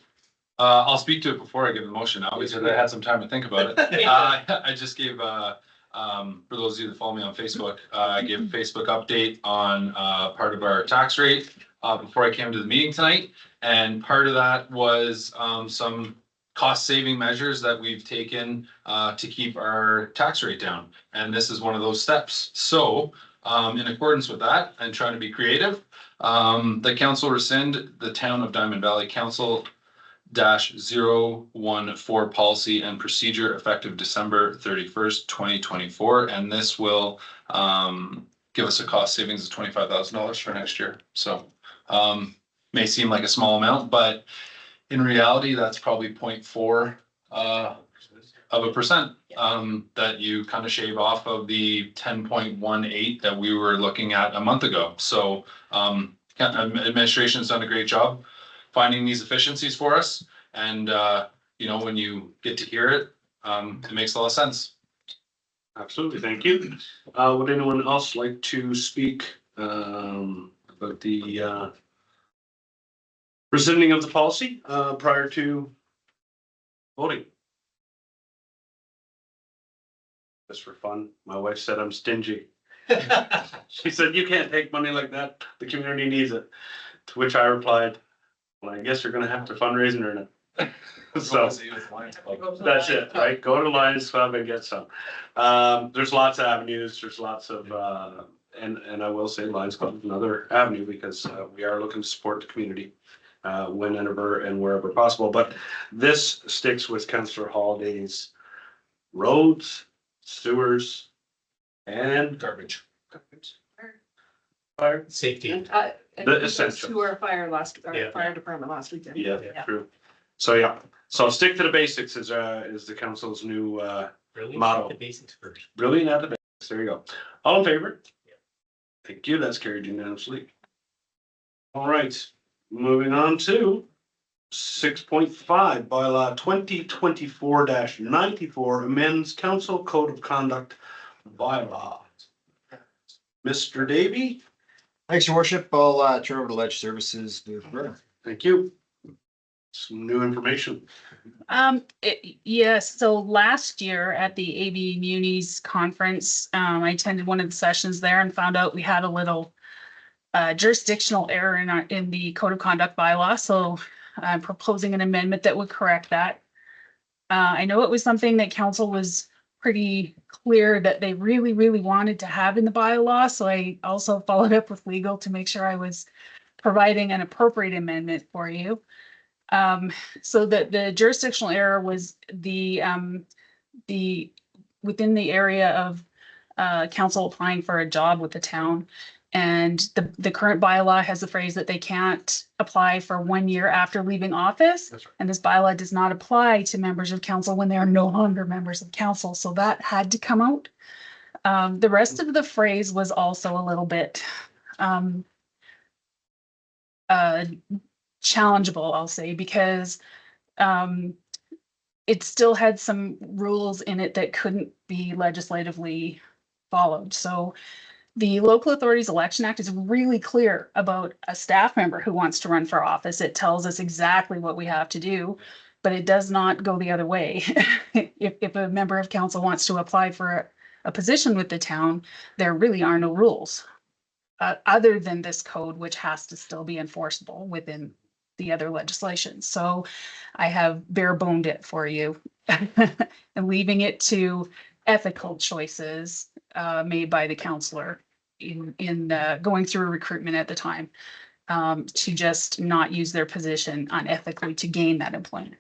I'll speak to it before I give the motion out because I had some time to think about it. I just gave, for those of you that follow me on Facebook, I gave a Facebook update on part of our tax rate. before I came to the meeting tonight. And part of that was, some cost saving measures that we've taken, to keep our tax rate down. And this is one of those steps. So, in accordance with that and trying to be creative, the council rescind the Town of Diamond Valley Council -014 policy and procedure effective December 31st, 2024. And this will give us a cost savings of $25,000 for next year. So may seem like a small amount, but in reality, that's probably 0.4 of a percent that you kind of shave off of the 10.18 that we were looking at a month ago. So administration's done a great job finding these efficiencies for us. And, you know, when you get to hear it, it makes a lot of sense. Absolutely, thank you. Would anyone else like to speak about the rescinding of the policy prior to voting? Just for fun, my wife said I'm stingy. She said, "You can't take money like that. The community needs it." To which I replied, "Well, I guess you're gonna have to fundraise and earn it." So that's it, right? Go to Lions Club and get some. There's lots of avenues. There's lots of, and I will say Lions Club is another avenue because we are looking to support the community whenever and wherever possible. But this sticks with Councillor Holliday's roads, sewers, and Garbage. fire. Safety. And The essentials. To our fire Yeah. fire department last weekend. Yeah, true. So, yeah, so stick to the basics is the council's new, Really? Model. The basics first. brilliant at the basics. There you go. All in favor? Thank you. That's carried unanimously. All right, moving on to 6.5 bylaw 2024-94 amends council code of conduct bylaw. Mr. Davy, Thanks, your worship. I'll turn over to Ledge Services. thank you. Some new information. Yes, so last year at the AB Munis conference, I attended one of the sessions there and found out we had a little jurisdictional error in the code of conduct bylaw, so I'm proposing an amendment that would correct that. I know it was something that council was pretty clear that they really, really wanted to have in the bylaw, so I also followed up with legal to make sure I was providing an appropriate amendment for you. So the jurisdictional error was the within the area of council applying for a job with the town. And the current bylaw has the phrase that they can't apply for 1 year after leaving office. That's right. And this bylaw does not apply to members of council when they are no longer members of council. So that had to come out. The rest of the phrase was also a little bit challengeable, I'll say, because it still had some rules in it that couldn't be legislatively followed. So the Local Authorities Election Act is really clear about a staff member who wants to run for office. It tells us exactly what we have to do, but it does not go the other way. If a member of council wants to apply for a position with the town, there really are no rules other than this code, which has to still be enforceable within the other legislation. So I have bare boned it for you and leaving it to ethical choices made by the counselor in going through recruitment at the time to just not use their position unethically to gain that employment.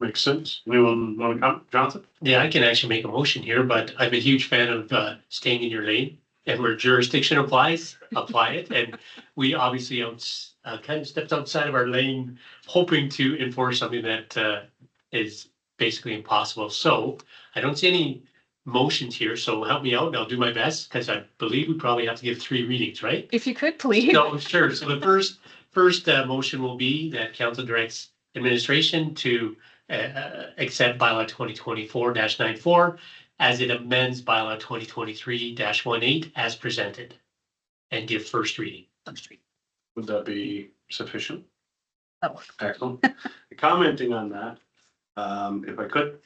Makes sense. Anyone want to come? Johnson? Yeah, I can actually make a motion here, but I'm a huge fan of staying in your lane. And where jurisdiction applies, apply it. And we obviously kind of stepped outside of our lane, hoping to enforce something that is basically impossible. So I don't see any motions here, so help me out and I'll do my best, because I believe we probably have to give 3 readings, right? If you could, please. No, sure. So the first motion will be that council directs administration to accept bylaw 2024-94 as it amends bylaw 2023-18 as presented and give first reading. Would that be sufficient? That'll work. Excellent. Commenting on that, if I could.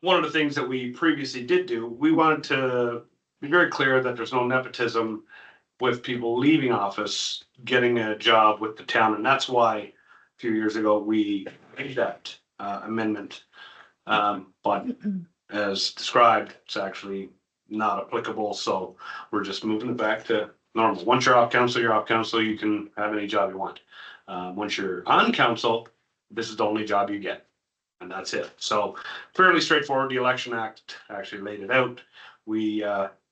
one of the things that we previously did do, we wanted to be very clear that there's no nepotism with people leaving office, getting a job with the town, and that's why a few years ago, we made that amendment. But as described, it's actually not applicable, so we're just moving it back to normal. Once you're off council, you're off council, you can have any job you want. Once you're on council, this is the only job you get, and that's it. So fairly straightforward. The Election Act actually laid it out. We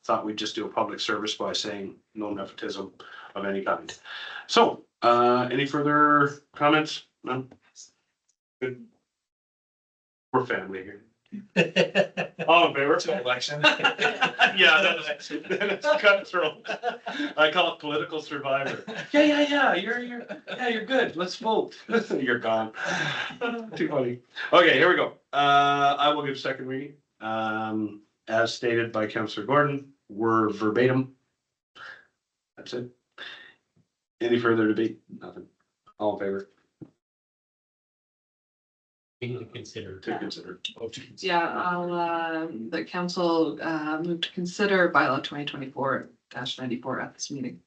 thought we'd just do a public service by saying no nepotism of any kind. So, any further comments? None? Good. We're family here. All in favor? Election. Yeah, that's cutthroat. I call it political survivor. Yeah, you're good. Let's vote. You're gone. Too funny. Okay, here we go. I will give second reading. As stated by Councillor Gordon, we're verbatim. That's it. Any further debate? Nothing. All in favor? We need to consider. To consider. Yeah, I'll, the council, move to consider bylaw 2024-94 at this meeting.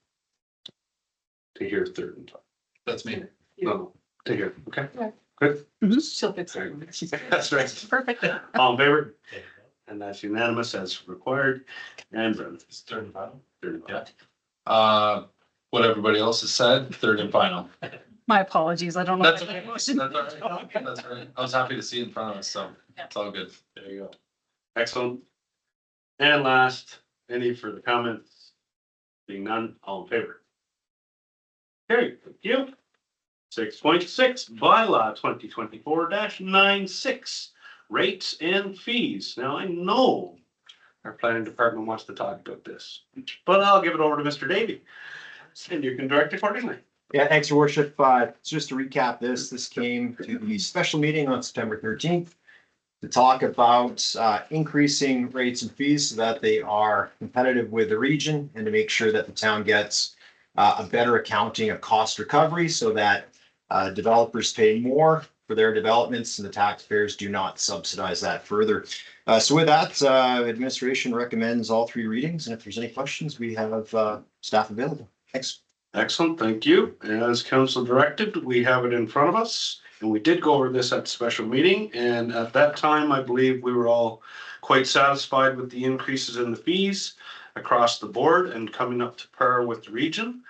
To hear third and final. That's me. No, to hear. Okay. Yeah. Good. She'll fix it. That's right. Perfect. All in favor? And that's unanimous as required. And Brendan. It's third and final. Third and final. What everybody else has said, third and final. My apologies. I don't know. That's if I okay. made a motion. That's all right. That's all right. I was happy to see it in front of us, so it's all good. There you go. Excellent. And last, any further comments? Being none, all in favor? Okay, thank you. 6.6 bylaw 2024-96 rates and fees. Now I know our planning department wants to talk about this, but I'll give it over to Mr. Davy. And you can direct accordingly. Yeah, thanks, your worship. Just to recap this came to the special meeting on September 13th to talk about increasing rates and fees so that they are competitive with the region and to make sure that the town gets a better accounting of cost recovery so that developers pay more for their developments and the taxpayers do not subsidize that further. So with that, administration recommends all three readings, and if there's any questions, we have staff available. Thanks. Excellent, thank you. As council directed, we have it in front of us. And we did go over this at the special meeting. And at that time, I believe we were all quite satisfied with the increases in the fees across the board and coming up to par with the region.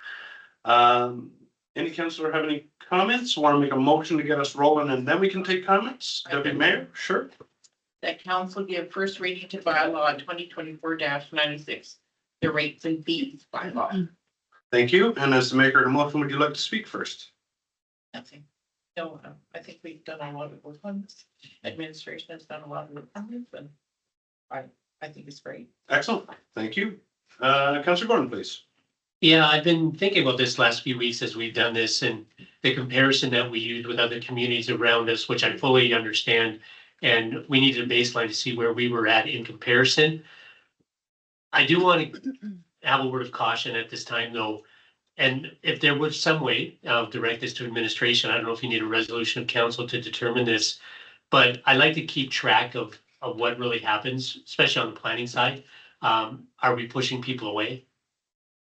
Any councillor have any comments? Want to make a motion to get us rolling and then we can take comments? Deputy Mayor, sure. That council give first reading to bylaw 2024-96, the rates and fees bylaw. Thank you. And as the maker of the motion, would you like to speak first? Nothing. No, I think we've done a lot of work on this. Administration has done a lot of work on this, and I think it's great. Excellent, thank you. Councillor Gordon, please. Yeah, I've been thinking about this last few weeks as we've done this and the comparison that we use with other communities around us, which I fully understand. And we needed a baseline to see where we were at in comparison. I do want to have a word of caution at this time, though. And if there was some way, I'll direct this to administration. I don't know if you need a resolution of council to determine this, but I like to keep track of what really happens, especially on the planning side. Are we pushing people away?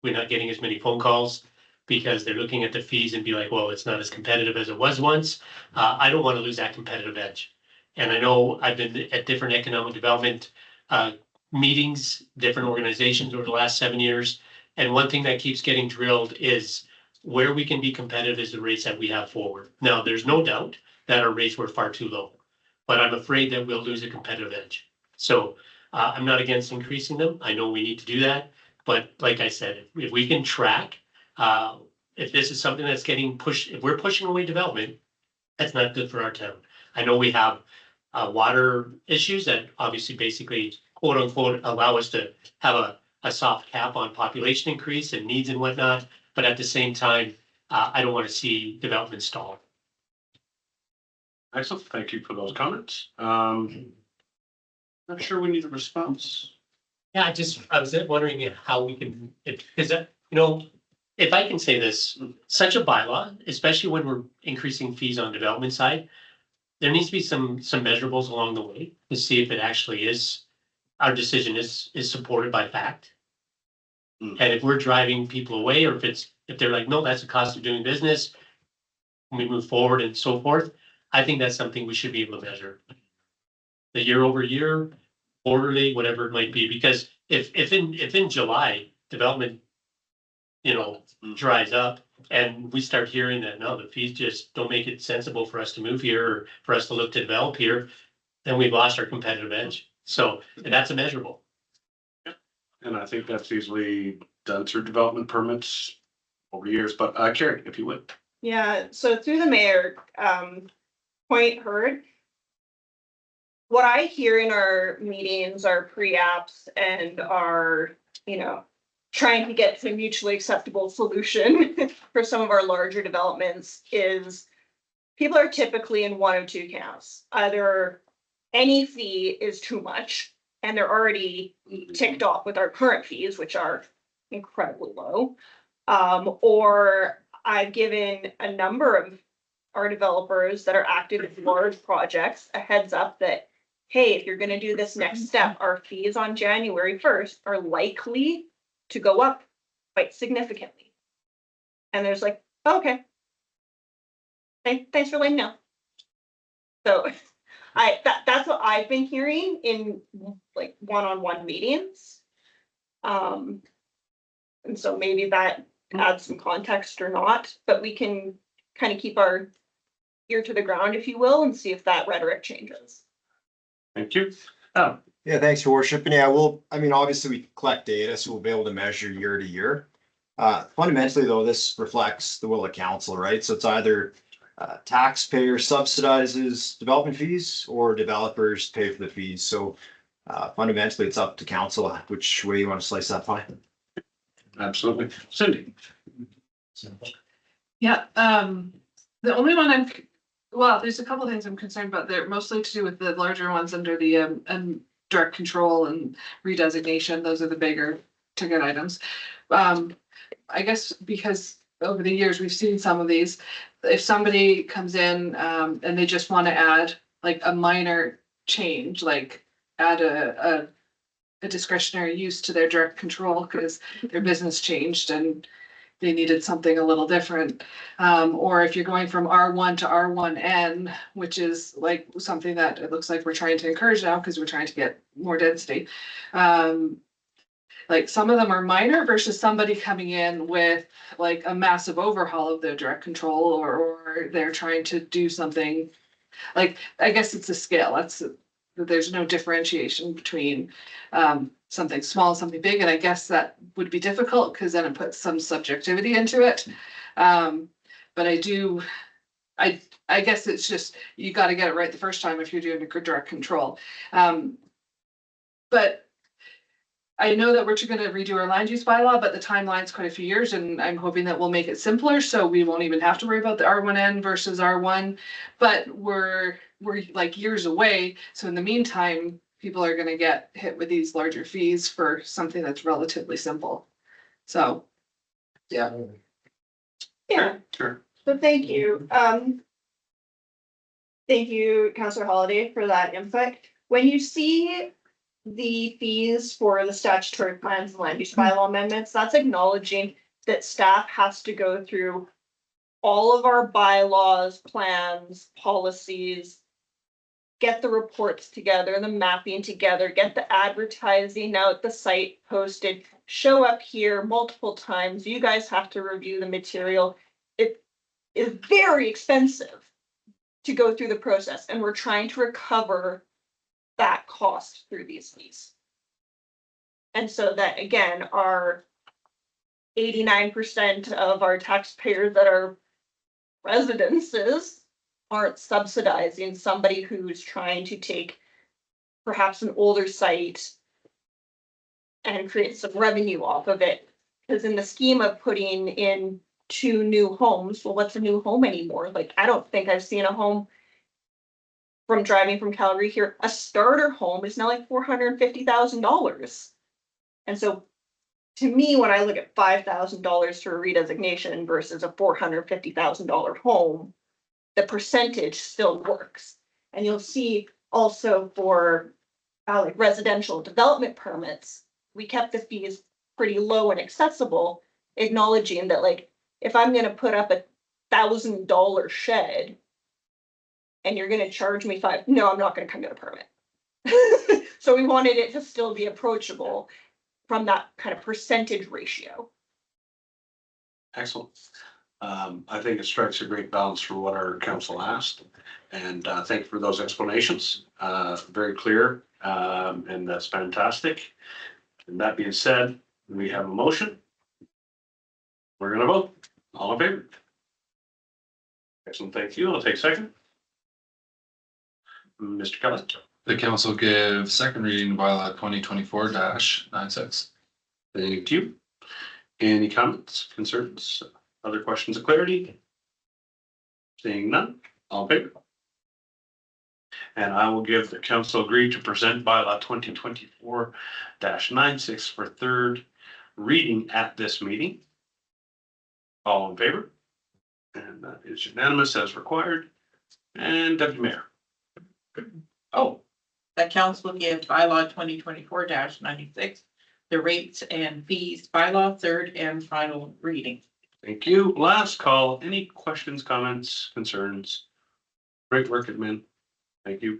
We're not getting as many phone calls because they're looking at the fees and be like, well, it's not as competitive as it was once. I don't want to lose that competitive edge. And I know I've been at different economic development meetings, different organizations over the last 7 years. And one thing that keeps getting drilled is where we can be competitive is the rates that we have forward. Now, there's no doubt that our rates were far too low, but I'm afraid that we'll lose a competitive edge. So I'm not against increasing them. I know we need to do that. But like I said, if we can track, if this is something that's getting pushed, if we're pushing away development, that's not good for our town. I know we have water issues that obviously basically quote unquote allow us to have a soft cap on population increase and needs and whatnot. But at the same time, I don't want to see development stall. Excellent, thank you for those comments. Not sure we need a response. Yeah, I was wondering how we can, because if I can say this, such a bylaw, especially when we're increasing fees on development side, there needs to be some measurables along the way to see if it actually is, our decision is supported by fact. Mm. And if we're driving people away, or if they're like, no, that's the cost of doing business, we move forward and so forth, I think that's something we should be able to measure. The year over year, quarterly, whatever it might be, because if in July, development, dries up, and we start hearing that, no, the fees just don't make it sensible for us to move here, or for us to look to develop here, then we've lost our competitive edge. So, and that's a measurable. And I think that's usually done through development permits over years, but Carrie, if you would. Yeah, so through the mayor, point heard. What I hear in our meetings, our pre-apps and our, trying to get to a mutually acceptable solution for some of our larger developments is people are typically in one of two camps. Either any fee is too much and they're already ticked off with our current fees, which are incredibly low. Or I've given a number of our developers that are active in large projects a heads up that, hey, if you're gonna do this next step, our fees on January 1st are likely to go up quite significantly. And there's like, oh, okay. Thanks for letting me know. So that's what I've been hearing in like one-on-one meetings. And so maybe that adds some context or not, but we can kind of keep our ear to the ground, if you will, and see if that rhetoric changes. Thank you. Yeah, thanks, your worship. And yeah, obviously we collect data, so we'll be able to measure year to year. Fundamentally though, this reflects the will of council, right? So it's either taxpayer subsidizes development fees or developers pay for the fees. So fundamentally it's up to council which way you want to slice that pie. Absolutely. Cindy. Yeah, the only one there's a couple of things I'm concerned about. They're mostly to do with the larger ones under the direct control and redesignation. Those are the bigger ticket items. I guess because over the years we've seen some of these. If somebody comes in and they just want to add like a minor change, like add a discretionary use to their direct control because their business changed and they needed something a little different. Or if you're going from R1 to R1N, which is like something that it looks like we're trying to encourage now because we're trying to get more density. Like some of them are minor versus somebody coming in with like a massive overhaul of their direct control or they're trying to do something like, I guess it's a scale. There's no differentiation between something small and something big. And I guess that would be difficult because then it puts some subjectivity into it. But I guess it's just, you got to get it right the first time if you're doing a direct control. But I know that we're going to redo our land use bylaw, but the timeline's quite a few years and I'm hoping that we'll make it simpler. So we won't even have to worry about the R1N versus R1, but we're like years away. So in the meantime, people are going to get hit with these larger fees for something that's relatively simple. So, yeah. Yeah, Sure. so thank you. Thank you, Councillor Holiday, for that input. When you see the fees for the statutory plans and land use bylaw amendments, that's acknowledging that staff has to go through all of our bylaws, plans, policies, get the reports together, the mapping together, get the advertising out, the site posted, show up here multiple times. You guys have to review the material. It is very expensive to go through the process, and we're trying to recover that cost through these fees. And so that, again, our 89% of our taxpayers that are residences aren't subsidizing somebody who's trying to take perhaps an older site and create some revenue off of it. Because in the scheme of putting in 2 new homes, well, what's a new home anymore? Like, I don't think I've seen a home from driving from Calgary here. A starter home is now like $450,000. And so to me, when I look at $5,000 for a redesignation versus a $450,000 home, the percentage still works. And you'll see also for like residential development permits, we kept the fees pretty low and accessible, acknowledging that like, if I'm gonna put up $1,000 shed and you're gonna charge me $5, no, I'm not gonna come get a permit. So we wanted it to still be approachable from that kind of percentage ratio. Excellent. I think it strikes a great balance for what our council asked. And thank you for those explanations. Very clear, and that's fantastic. And that being said, we have a motion. We're gonna vote. All in favor? Excellent, thank you. I'll take second. Mr. Kelly. The council give second reading bylaw 2024-96. Thank you. Any comments, concerns, other questions of clarity? Seeing none, all in favor? And I will give the council agree to present bylaw 2024-96 for third reading at this meeting. All in favor? And that is unanimous as required. And Deputy Mayor. Oh, that council give bylaw 2024-96, the rates and fees bylaw third and final reading. Thank you. Last call. Any questions, comments, concerns? Great work, admin. Thank you.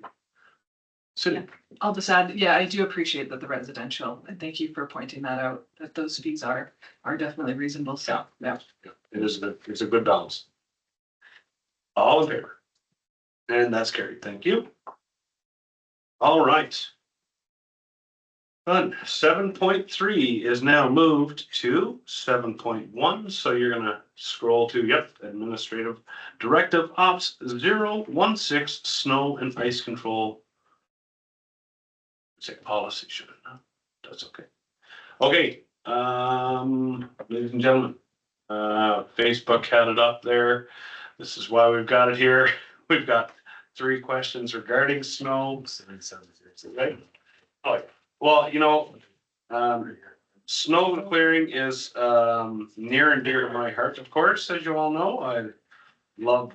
Cindy. I'll just add, yeah, I do appreciate that the residential, and thank you for pointing that out, that those fees are definitely reasonable, so, yeah. It's a good balance. All in favor? And that's carried. Thank you. All right. Fun. 7.3 is now moved to 7.1. So you're gonna scroll to, yep, Administrative Directive Ops 016 Snow and Ice Control. Say policy, should it not? That's okay. Okay, ladies and gentlemen, Facebook had it up there. This is why we've got it here. We've got 3 questions regarding snow. Right? Oh, yeah. Well, you know, snow clearing is near and dear to my heart, of course, as you all know. I love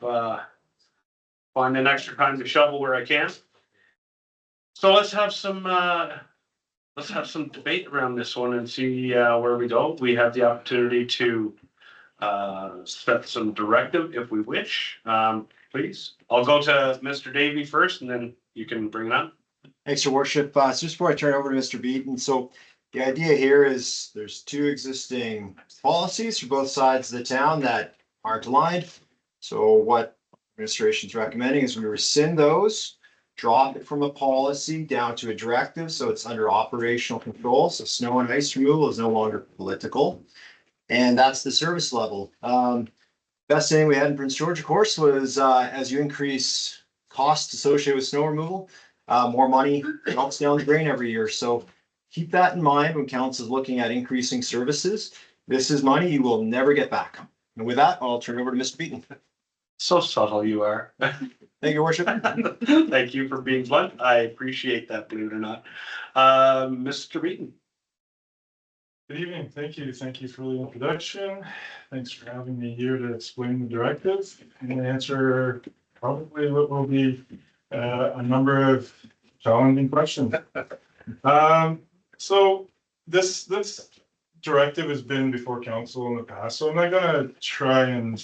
finding extra time to shovel where I can. So let's have some debate around this one and see where we go. We have the opportunity to set some directive if we wish. Please, I'll go to Mr. Davey first, and then you can bring it up. Thanks, Your Worship. So just before I turn it over to Mr. Beaton, so the idea here is there's 2 existing policies for both sides of the town that aren't aligned. So what administration's recommending is we rescind those, drop it from a policy down to a directive, so it's under operational control. So snow and ice removal is no longer political. And that's the service level. Best thing we had in Prince George, of course, was as you increase costs associated with snow removal, more money melts down the drain every year. So keep that in mind when council is looking at increasing services. This is money you will never get back. And with that, I'll turn it over to Mr. Beaton. So subtle you are. Thank you, Your Worship. Thank you for being blunt. I appreciate that, believe it or not. Mr. Beaton. Good evening. Thank you. Thank you for the introduction. Thanks for having me here to explain the directive and answer probably what will be a number of challenging questions. So this directive has been before council in the past, so I'm not gonna try and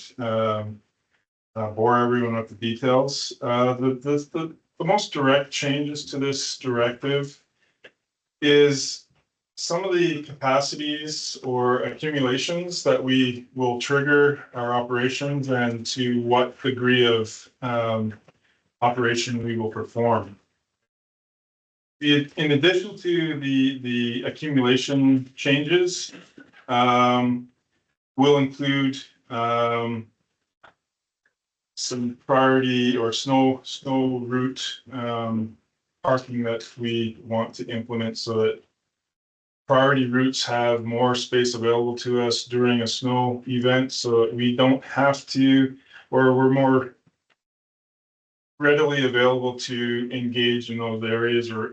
bore everyone with the details. The most direct changes to this directive is some of the capacities or accumulations that we will trigger our operations and to what degree of operation we will perform. In addition to the accumulation changes, will include some priority or snow route parking that we want to implement so that priority routes have more space available to us during a snow event, so that we don't have to, or we're more readily available to engage in those areas or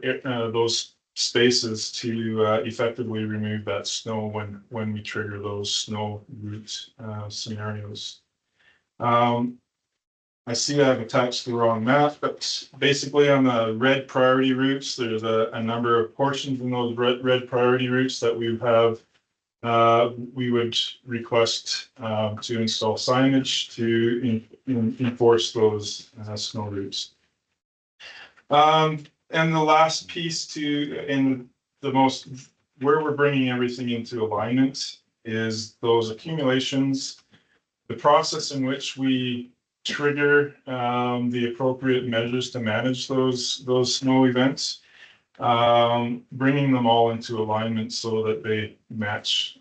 those spaces to effectively remove that snow when we trigger those snow route scenarios. I see I've attached the wrong map, but basically on the red priority routes, there's a number of portions in those red priority routes that we have. We would request to install signage to enforce those snow routes. And the last piece where we're bringing everything into alignment is those accumulations, the process in which we trigger the appropriate measures to manage those snow events, bringing them all into alignment so that they match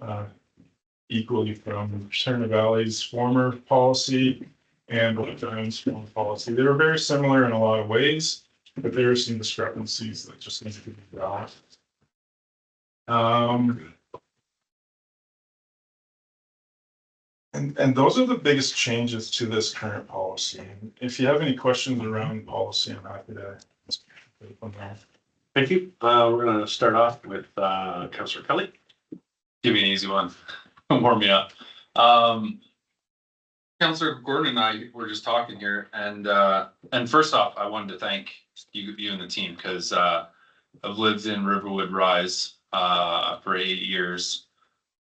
equally from Turner Valley's former policy and Black Diamond's former policy. They were very similar in a lot of ways, but there are some discrepancies that just need to be balanced. And those are the biggest changes to this current policy. If you have any questions around policy, I'm happy to. Thank you. We're gonna start off with Councillor Kelly. Give me an easy one. Warm me up. Councillor Gordon and I were just talking here, and first off, I wanted to thank you and the team, because I've lived in Riverwood Rise for 8 years.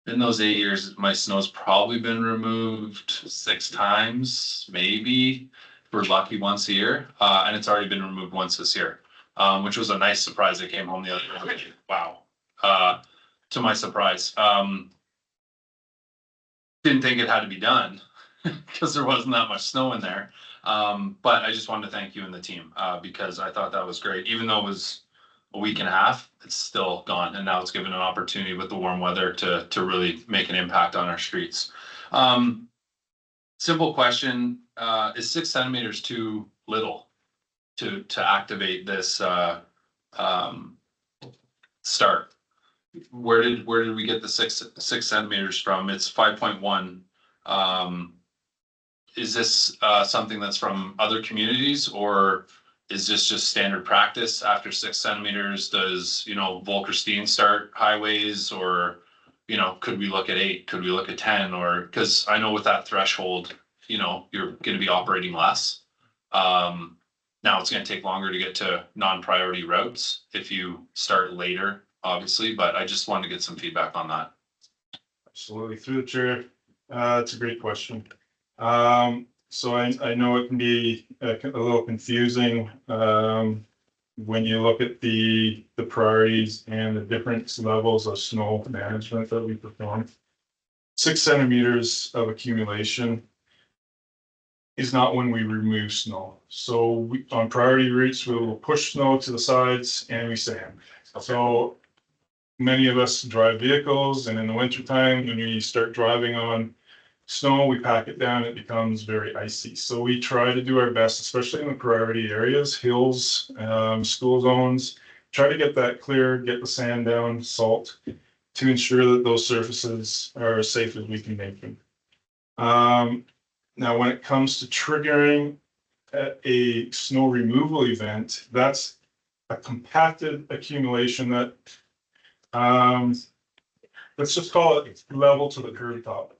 In those 8 years, my snow's probably been removed 6 times, maybe. We're lucky once a year, and it's already been removed once this year, which was a nice surprise. I came home the other day. Wow. To my surprise. Didn't think it had to be done because there wasn't that much snow in there. But I just wanted to thank you and the team because I thought that was great. Even though it was a week and a half, it's still gone. And now it's given an opportunity with the warm weather to really make an impact on our streets. Simple question, is 6 centimeters too little to activate this start? Where did we get the six centimeters from? It's 5.1. Is this something that's from other communities, or is this just standard practice? After 6 centimeters, does, Volker Steen start highways, or, could we look at 8? Could we look at 10? Or, because I know with that threshold, you're going to be operating less. Now it's going to take longer to get to non-priority routes if you start later, obviously, but I just wanted to get some feedback on that. Absolutely, through the chair. It's a great question. So I know it can be a little confusing when you look at the priorities and the different levels of snow management that we perform. 6 centimeters of accumulation is not when we remove snow. So on priority routes, we will push snow to the sides and we sand. So many of us drive vehicles, and in the wintertime, when we start driving on snow, we pack it down, it becomes very icy. So we try to do our best, especially in the priority areas, hills, school zones, try to get that clear, get the sand down, salt, to ensure that those surfaces are as safe as we can make them. Now, when it comes to triggering a snow removal event, that's a compacted accumulation that, let's just call it level to the curb top.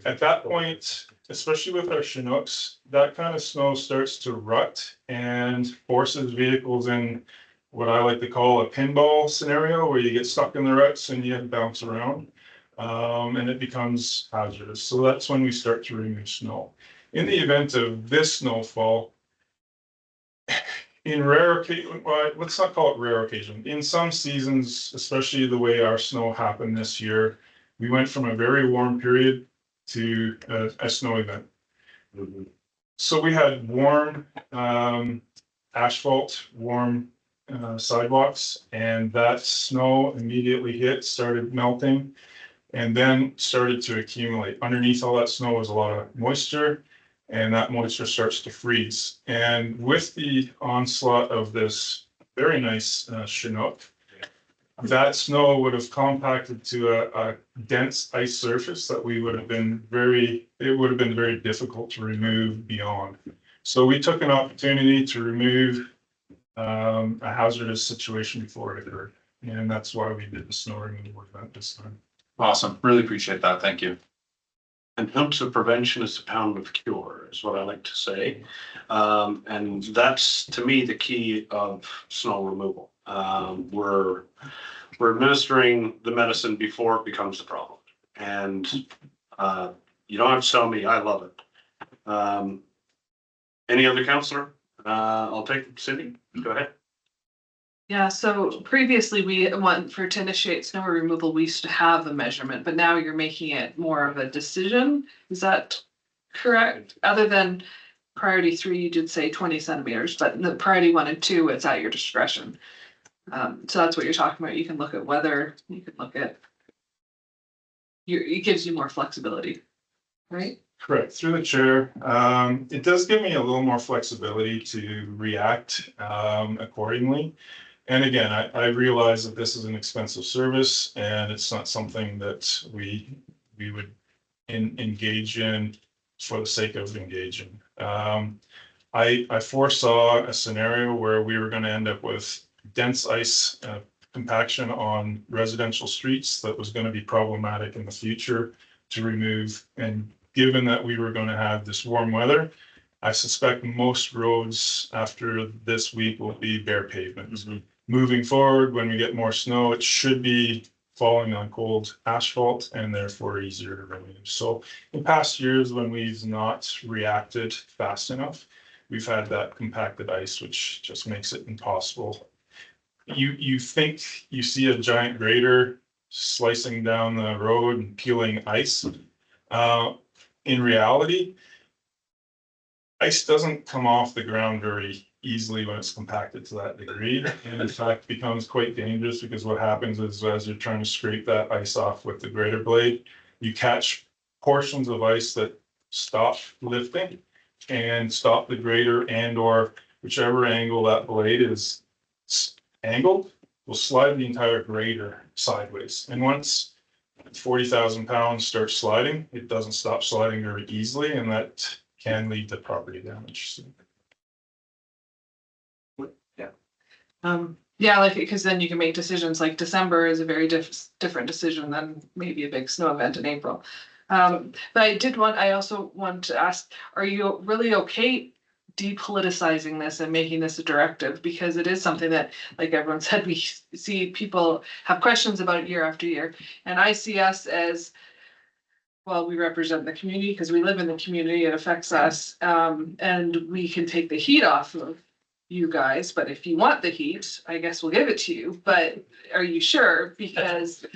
At that point, especially with our Chinooks, that kind of snow starts to rut and forces vehicles in what I like to call a pinball scenario, where you get stuck in the ruts and you bounce around, and it becomes hazardous. So that's when we start to remove snow. In the event of this snowfall, in rare occasion, well, let's not call it rare occasion. In some seasons, especially the way our snow happened this year, we went from a very warm period to a snow event. So we had warm asphalt, warm sidewalks, and that snow immediately started melting, and then started to accumulate. Underneath all that snow was a lot of moisture, and that moisture starts to freeze. And with the onslaught of this very nice Chinook, that snow would have compacted to a dense ice surface that it would have been very difficult to remove beyond. So we took an opportunity to remove a hazardous situation before it occurred. And that's why we did the snow removal event this time. Awesome. Really appreciate that. Thank you. an ounce of prevention is a pound of cure, is what I like to say. And that's, to me, the key of snow removal. We're administering the medicine before it becomes a problem. And you don't have to tell me, I love it. Any other counselor? I'll take Cindy, go ahead. Yeah, so previously to initiate snow removal, we used to have a measurement, but now you're making it more of a decision. Is that correct? Other than priority 3, you did say 20 centimeters, but the priority 1 and 2, it's at your discretion. So that's what you're talking about. You can look at weather, you can look at. It gives you more flexibility, right? Correct, through the chair. It does give me a little more flexibility to react accordingly. And again, I realize that this is an expensive service and it's not something that we would engage in for the sake of engaging. I foresaw a scenario where we were going to end up with dense ice compaction on residential streets that was going to be problematic in the future to remove. And given that we were going to have this warm weather, I suspect most roads after this week will be bare pavement. Mm-hmm. Moving forward, when we get more snow, it should be falling on cold asphalt and therefore easier to remove. So in past years, when we've not reacted fast enough, we've had that compacted ice, which just makes it impossible. You think you see a giant grader slicing down the road and peeling ice. In reality, ice doesn't come off the ground very easily when it's compacted to that degree, and in fact becomes quite dangerous because what happens is as you're trying to scrape that ice off with the grater blade, you catch portions of ice that stop lifting and stop the grater, and or whichever angle that blade is angled will slide the entire grater sideways. And once 40,000 pounds starts sliding, it doesn't stop sliding very easily, and that can lead to property damage. Yeah, like, because then you can make decisions, like December is a very different decision than maybe a big snow event in April. But I also want to ask, are you really okay depoliticizing this and making this a directive? Because it is something that, like everyone said, we see people have questions about year after year. And I see us as, well, we represent the community because we live in the community, it affects us. And we can take the heat off of you guys, but if you want the heat, I guess we'll give it to you. But are you sure? Because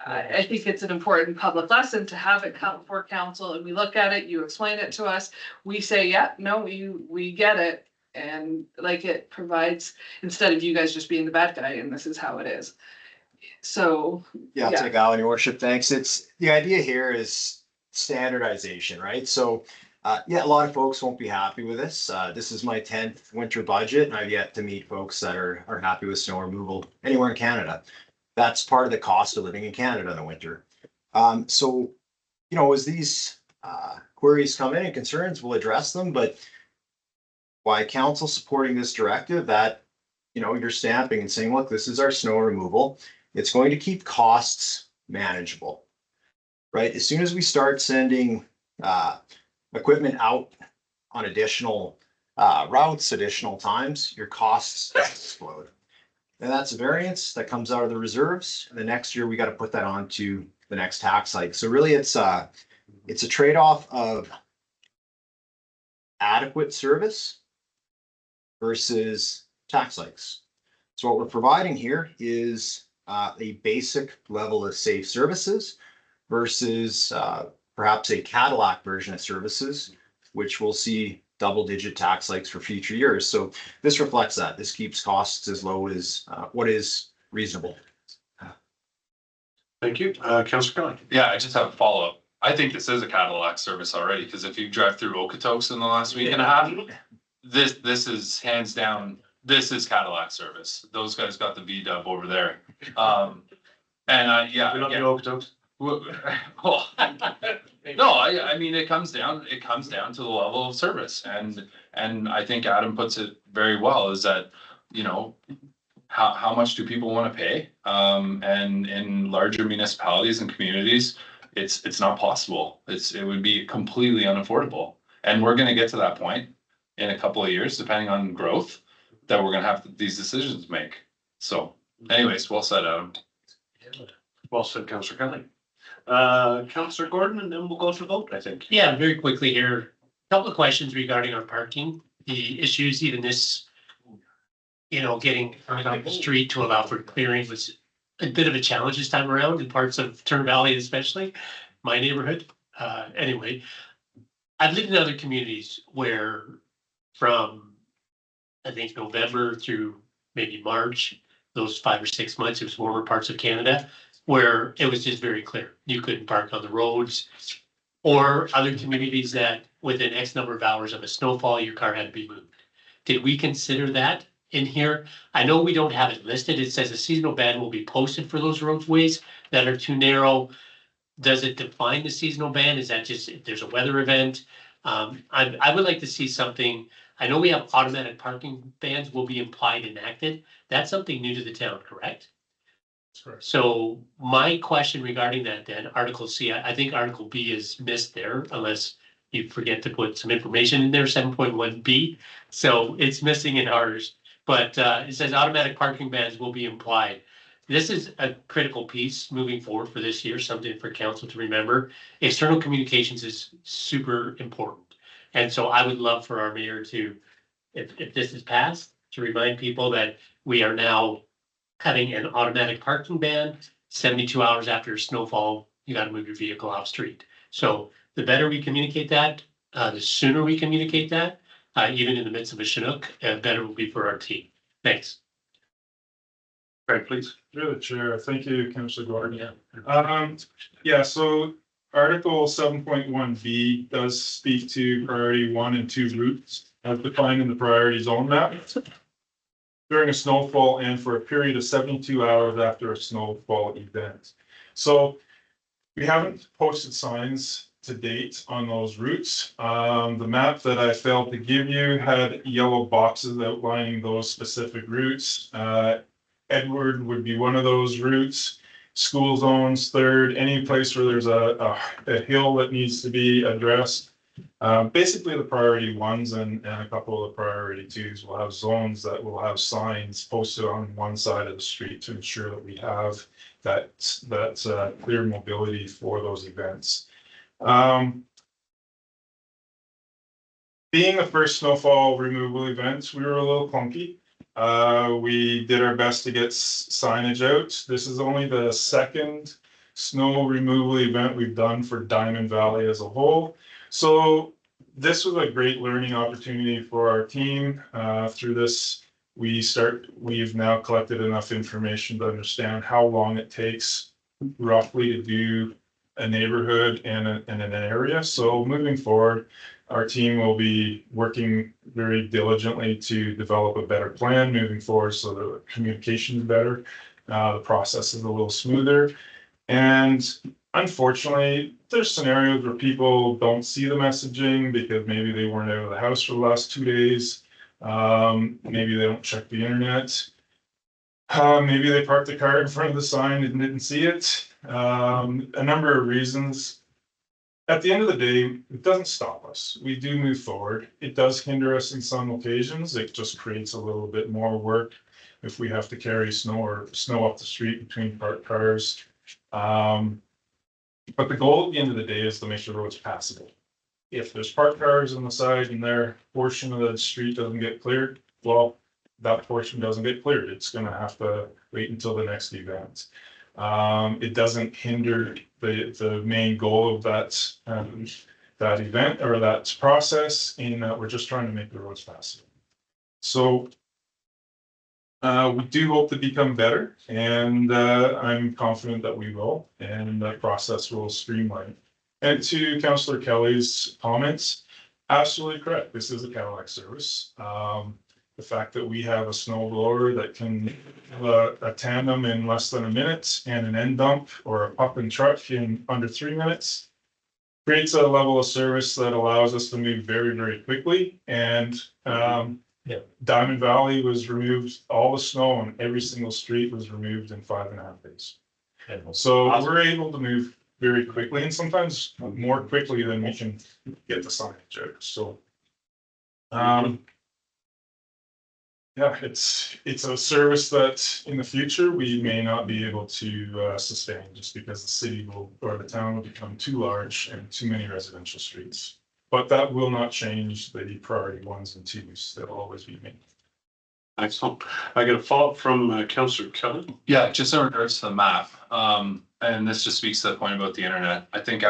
I think it's an important public lesson to have it come before council, and we look at it, you explain it to us, we say, yeah, no, we get it. And like, it provides, instead of you guys just being the bad guy, and this is how it is. So. Yeah, yeah. take Alan, your worship, thanks. It's, the idea here is standardization, right? So yeah, a lot of folks won't be happy with this. This is my 10th winter budget, and I've yet to meet folks that are happy with snow removal anywhere in Canada. That's part of the cost of living in Canada in the winter. So, you know, as these queries come in and concerns, we'll address them, but why council supporting this directive, that, you know, you're stamping and saying, look, this is our snow removal. It's going to keep costs manageable, right? As soon as we start sending equipment out on additional routes, additional times, your costs explode. And that's a variance that comes out of the reserves. And the next year we got to put that on to the next tax cycle. So really it's a trade-off of adequate service versus tax hikes. So what we're providing here is a basic level of safe services versus perhaps a Cadillac version of services, which will see double-digit tax hikes for future years. So this reflects that. This keeps costs as low as what is reasonable. Thank you. Councillor Kelly. Yeah, I just have a follow-up. I think this is a Cadillac service already, because if you drive through Okotoks in the last week and a half, this is hands down, this is Cadillac service. Those guys got the V-dub over there. And yeah. We love the Okotoks. Well, no, I mean, it comes down to the level of service, and I think Adam puts it very well, is that, you know, how much do people want to pay? And in larger municipalities and communities, it's not possible. It would be completely unaffordable. And we're gonna get to that point in a couple of years, depending on growth, that we're gonna have these decisions to make. So anyways, well said, Adam. Well said, Councillor Kelly. Councillor Gordon, and then we'll go to vote, I think. Yeah, very quickly here, couple of questions regarding our parking, the issues, even this, getting on the street to allow for clearing was a bit of a challenge this time around in parts of Turner Valley, especially my neighborhood. Anyway, I've lived in other communities where from, I think, November through maybe March, those 5 or 6 months, it was warmer parts of Canada, where it was just very clear. You couldn't park on the roads. Or other communities that within X number of hours of a snowfall, your car had to be moved. Did we consider that in here? I know we don't have it listed. It says a seasonal ban will be posted for those roadways that are too narrow. Does it define the seasonal ban? Is that just if there's a weather event? I would like to see something. I know we have automatic parking bans will be implied enacted. That's something new to the town, correct? So my question regarding that then, Article C, I think Article B is missed there unless you forget to put some information in there, 7.1B. So it's missing in ours, but it says automatic parking bans will be implied. This is a critical piece moving forward for this year, something for council to remember. External communications is super important. And so I would love for our mayor to, if this is passed, to remind people that we are now having an automatic parking ban, 72 hours after snowfall, you gotta move your vehicle off street. So the better we communicate that, the sooner we communicate that, even in the midst of a Chinook, better will be for our team. Thanks. Right, please. Through the chair, thank you, Councillor Gordon. Yeah, so Article 7.1B does speak to priority 1 and 2 routes as defined in the priority zone map during a snowfall and for a period of 72 hours after a snowfall event. So we haven't posted signs to date on those routes. The map that I failed to give you had yellow boxes outlining those specific routes. Edward would be one of those routes. School zones, third, any place where there's a hill that needs to be addressed. Basically the priority 1s and a couple of the priority 2s will have zones that will have signs posted on one side of the street to ensure that we have that clear mobility for those events. Being the first snowfall removal event, we were a little clunky. We did our best to get signage out. This is only the second snow removal event we've done for Diamond Valley as a whole. So this was a great learning opportunity for our team. Through this, we've now collected enough information to understand how long it takes roughly to do a neighborhood and an area. So moving forward, our team will be working very diligently to develop a better plan moving forward so the communication is better, the process is a little smoother. And unfortunately, there's scenarios where people don't see the messaging because maybe they weren't out of the house for the last 2 days. Maybe they don't check the internet. Maybe they parked the car in front of the sign and didn't see it. A number of reasons. At the end of the day, it doesn't stop us. We do move forward. It does hinder us in some occasions. It just creates a little bit more work if we have to carry snow up the street between parked cars. But the goal at the end of the day is to make sure the road's passable. If there's parked cars on the side and their portion of the street doesn't get cleared, well, that portion doesn't get cleared. It's gonna have to wait until the next event. It doesn't hinder the main goal of that event or that process in that we're just trying to make the roads passable. So we do hope to become better, and I'm confident that we will, and that process will streamline. And to Councillor Kelly's comments, absolutely correct. This is a Cadillac service. The fact that we have a snow blower that can a tandem in less than a minute and an end dump or a pup and truck in under 3 minutes creates a level of service that allows us to move very, very quickly. And Diamond Valley was removed, all the snow on every single street was removed in 5.5 days. So we're able to move very quickly and sometimes more quickly than we can get the signage out, so. Yeah, it's a service that in the future, we may not be able to sustain just because the city will, or the town will become too large and too many residential streets. But that will not change the priority 1s and 2s. They'll always be made. Excellent. I get a follow-up from Councillor Kelly. Yeah, just in regards to the map, and this just speaks to the point about the internet. I think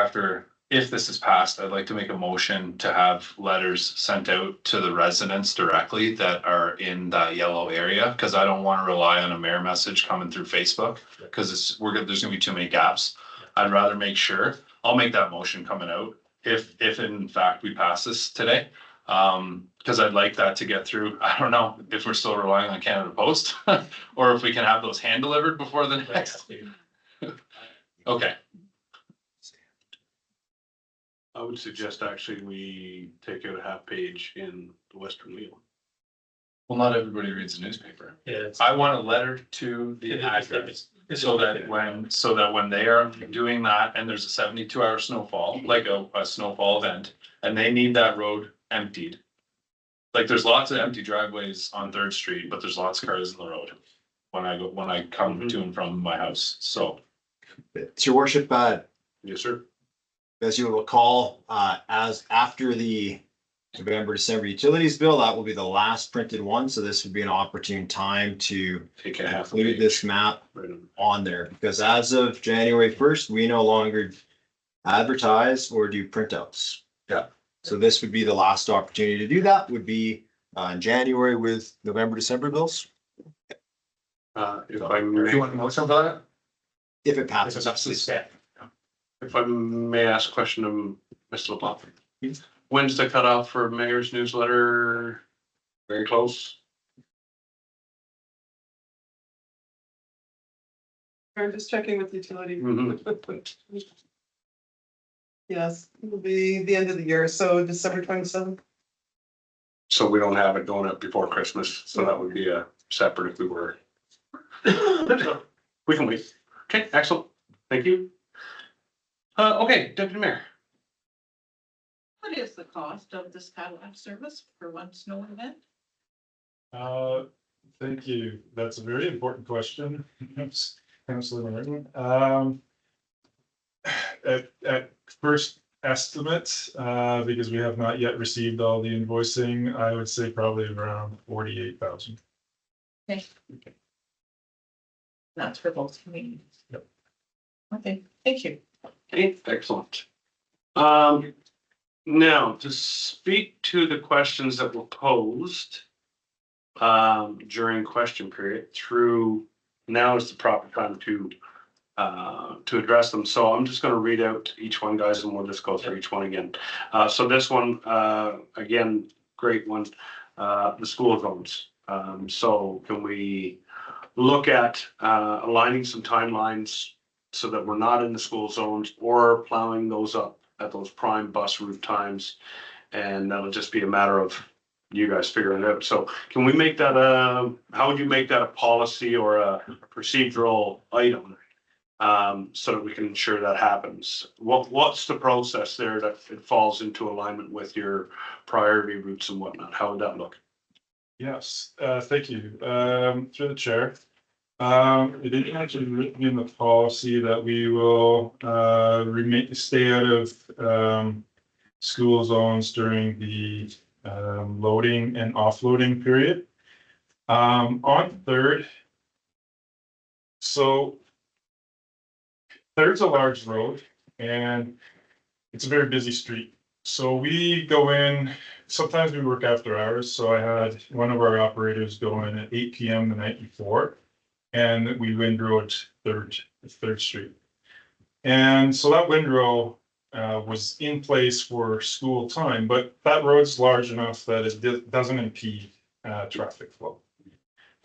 if this is passed, I'd like to make a motion to have letters sent out to the residents directly that are in that yellow area, because I don't want to rely on a mayor message coming through Facebook, because there's gonna be too many gaps. I'd rather make sure, I'll make that motion coming out if in fact we pass this today. Because I'd like that to get through. I don't know if we're still relying on Canada Post or if we can have those hand delivered before the next. Okay, I would suggest actually we take out a half page in the Western Wheel. well, not everybody reads the newspaper. Yeah. I want a letter to the address so that when they are doing that and there's a 72-hour snowfall, like a snowfall event, and they need that road emptied. Like there's lots of empty driveways on 3rd Street, but there's lots of cars in the road when I come to and from my house. So, It's your worship, Yes, sir. as you will recall, as after the November, December utilities bill, that will be the last printed one. So this would be an opportune time to Take a half a include page. this map Right on. on there, because as of January 1st, we no longer advertise or do printouts. Yeah. So this would be the last opportunity to do that, would be in January with November, December bills, If I do may, you want a motion for that? if it passes. if I may ask a question of Mr. LeBlanc. Yes. When's the cutoff for mayor's newsletter? Very close. I'm just checking with utility. Mhm. Yes, it'll be the end of the year, so December 27th. So we don't have it going up before Christmas, so that would be a separate if we were. We can wait. Okay, excellent. Thank you. Okay, Deputy Mayor. What is the cost of this Cadillac service for one snow event? Thank you. That's a very important question. Councilor Martin. At first estimate, because we have not yet received all the invoicing, I would say probably around 48,000. That's for both communities. Yep. Okay, thank you. Okay, excellent. Now, to speak to the questions that were posed during question period through, now is the proper time to address them. So I'm just gonna read out each one, guys, and we'll just go through each one again. So this one, again, great one, the school zones. So can we look at aligning some timelines so that we're not in the school zones or plowing those up at those prime bus route times? And that'll just be a matter of you guys figuring it out. So can we make that how would you make that a policy or a procedural item? So that we can ensure that happens. What's the process there that it falls into alignment with your priority routes and whatnot? How would that look? Yes, thank you. Through the chair. It is actually written in the policy that we will stay out of school zones during the loading and offloading period. On 3rd, so 3rd's a large road and it's a very busy street. So we go in, sometimes we work after hours. So I had one of our operators go in at 8 PM the night before and we windrow 3rd Street. And so that windrow was in place for school time, but that road's large enough that it doesn't impede traffic flow.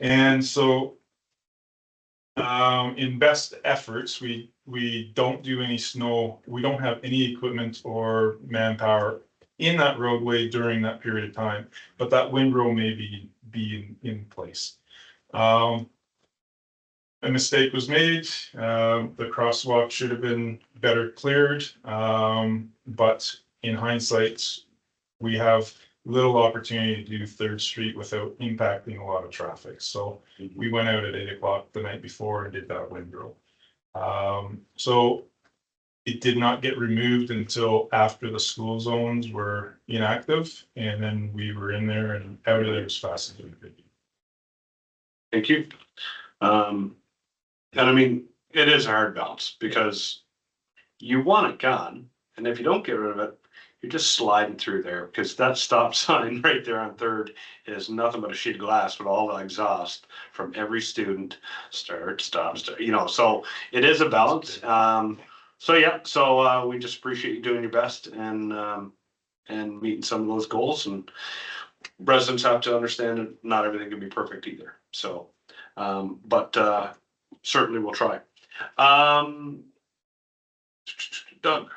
And so in best efforts, we don't do any snow, we don't have any equipment or manpower in that roadway during that period of time, but that windrow may be in place. a mistake was made. The crosswalk should have been better cleared. But in hindsight, we have little opportunity to do Third Street without impacting a lot of traffic. So we went out at 8 o'clock the night before and did that windrow. So it did not get removed until after the school zones were inactive, and then we were in there and out of there as fast as we could. Thank you. And I mean, it is a hard balance because you want it gone, and if you don't get rid of it, you're just sliding through there because that stop sign right there on Third is nothing but a sheet of glass with all the exhaust from every student. Start, stop, start, you know, so it is a balance. So yeah, so we just appreciate you doing your best and meeting some of those goals, and residents have to understand that not everything can be perfect either. So, but certainly we'll try. Doug,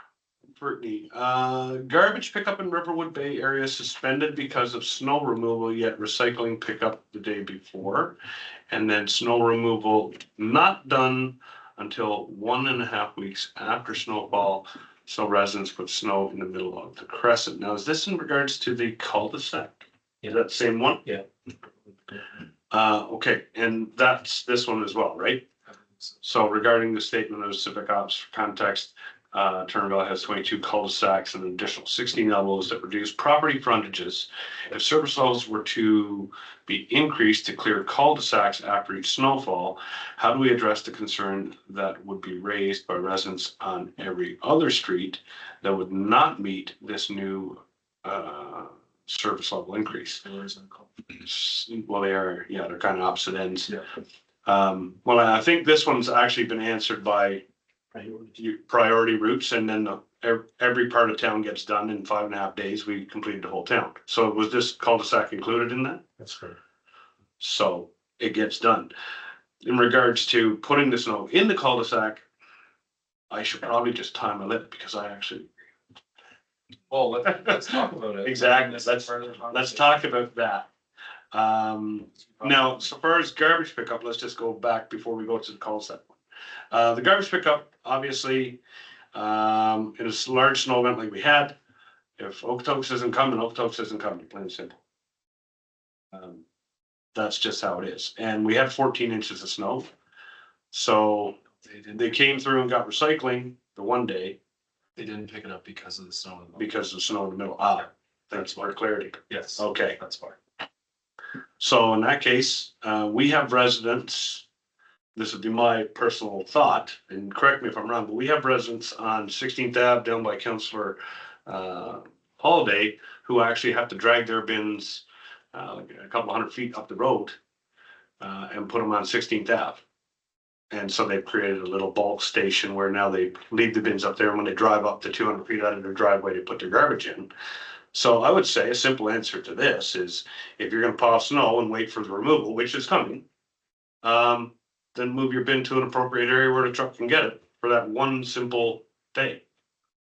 Brittany, garbage pickup in Riverwood Bay area suspended because of snow removal, yet recycling pickup the day before. And then snow removal not done until 1.5 weeks after snowfall. So residents put snow in the middle of the crescent. Now, is this in regards to the cul-de-sac? Is that the same one? Yeah. Okay, and that's this one as well, right? So regarding the statement of civic ops for context, Turnville has 22 cul-de-sacs and an additional 16 elbows that reduce property frontages. If service levels were to be increased to clear cul-de-sacs after each snowfall, how do we address the concern that would be raised by residents on every other street that would not meet this new service level increase? Well, they are, yeah, they're kind of opposite ends. Yeah. Well, I think this one's actually been answered by priority routes, and then every part of town gets done in 5.5 days. We completed the whole town. So was this cul-de-sac included in that? That's correct. So it gets done. In regards to putting the snow in the cul-de-sac, I should probably just tie my lip because I actually. Well, let's talk about it. Exactly. Let's talk about that. Now, so far as garbage pickup, let's just go back before we go to the cul-de-sac. The garbage pickup, obviously, in a large snow event like we had, if Okotoks isn't coming, Okotoks isn't coming, plain and simple. That's just how it is. And we had 14 inches of snow. So they came through and got recycling the one day. They didn't pick it up because of the snow. Because of snow in the middle. Thanks for clarity. Yes. Okay. That's fine. So in that case, we have residents. This would be my personal thought, and correct me if I'm wrong, but we have residents on 16th Ave down by Councillor Holiday who actually have to drag their bins like a couple hundred feet up the road and put them on 16th Ave. And so they've created a little bulk station where now they leave the bins up there, and when they drive up to 200 feet out of their driveway, they put their garbage in. So I would say a simple answer to this is if you're gonna pile snow and wait for the removal, which is coming, then move your bin to an appropriate area where the truck can get it for that one simple day.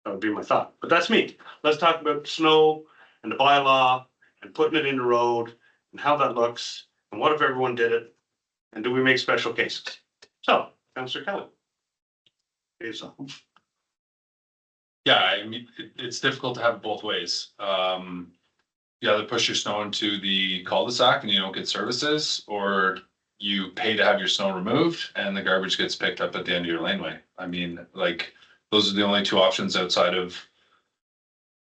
That would be my thought, but that's me. Let's talk about snow and the bylaw and putting it in the road and how that looks, and what if everyone did it? And do we make special cases? So, Councillor Kelly. Yeah, I mean, it's difficult to have it both ways. You either push your snow into the cul-de-sac and you don't get services, or you pay to have your snow removed and the garbage gets picked up at the end of your laneway. I mean, like, those are the only two options outside of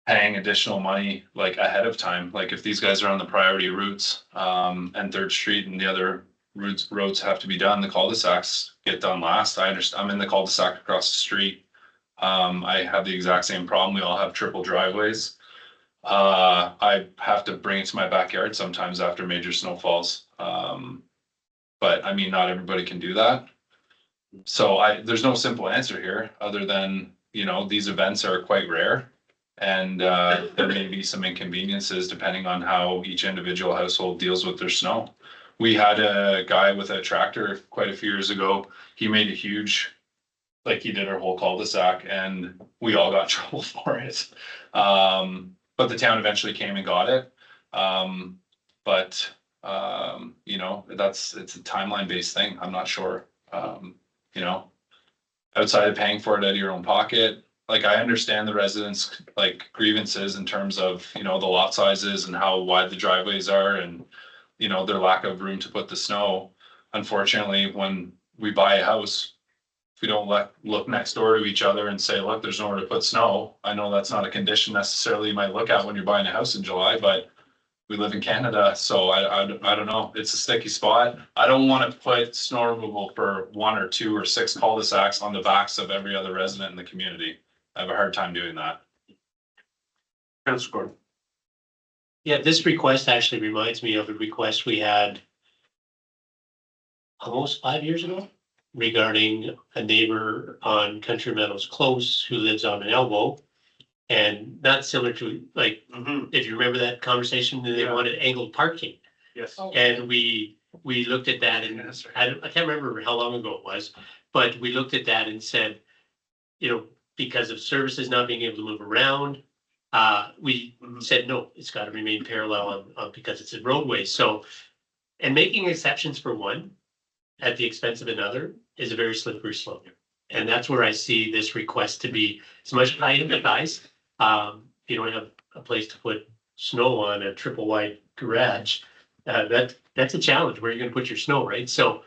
paying additional money like ahead of time. Like if these guys are on the priority routes, and Third Street and the other roads have to be done, the cul-de-sacs get done last. I understand, I'm in the cul-de-sac across the street. I have the exact same problem. We all have triple driveways. I have to bring it to my backyard sometimes after major snowfalls. But I mean, not everybody can do that. So there's no simple answer here other than, you know, these events are quite rare. And there may be some inconveniences depending on how each individual household deals with their snow. We had a guy with a tractor quite a few years ago. He made a huge, like he did our whole cul-de-sac, and we all got in trouble for it. But the town eventually came and got it. You know, it's a timeline based thing. I'm not sure You know, outside of paying for it out of your own pocket, like I understand the residents' like grievances in terms of, you know, the lot sizes and how wide the driveways are and, you know, their lack of room to put the snow. Unfortunately, when we buy a house, if we don't look next door to each other and say, look, there's nowhere to put snow. I know that's not a condition necessarily you might look at when you're buying a house in July, but we live in Canada, so I don't know. It's a sticky spot. I don't want to put snow removal for 1 or 2 or 6 cul-de-sacs on the backs of every other resident in the community. I have a hard time doing that. Councilor Gordon. Yeah, this request actually reminds me of a request we had almost 5 years ago regarding a neighbor on Country Meadows Close who lives on an elbow. And not similar to, like, if you remember that conversation, they Yeah. wanted angled parking. Yes. And we looked at that and That's right. I can't remember how long ago it was, but we looked at that and said, you know, because of services not being able to move around, we said, no, it's got to remain parallel on because it's a roadway. So, and making exceptions for one at the expense of another is a very slippery slope. And that's where I see this request to be, as much as I empathize, if you don't have a place to put snow on a triple wide garage, that's a challenge. Where are you gonna put your snow, right? So,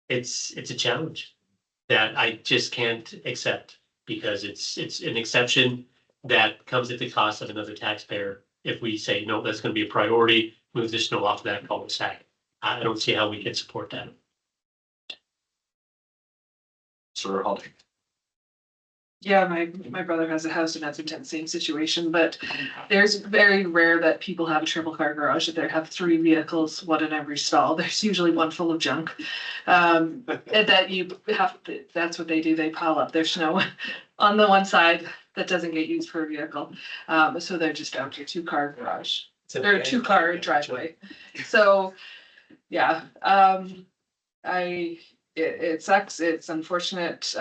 it's a challenge that I just can't accept because it's an exception that comes at the cost of another taxpayer. If we say, no, that's gonna be a priority, move the snow off that cul-de-sac. I don't see how we can support that. Sir Holly. Yeah, my brother has a house in Edmonton, same situation, but there's very rare that people have a triple car garage, that they have 3 vehicles, one in every stall. There's usually one full of junk. And that you have, that's what they do, they pile up their snow on the one side that doesn't get used per vehicle. So they're just down to a 2-car garage, or a 2-car driveway. So, yeah, it sucks, it's unfortunate,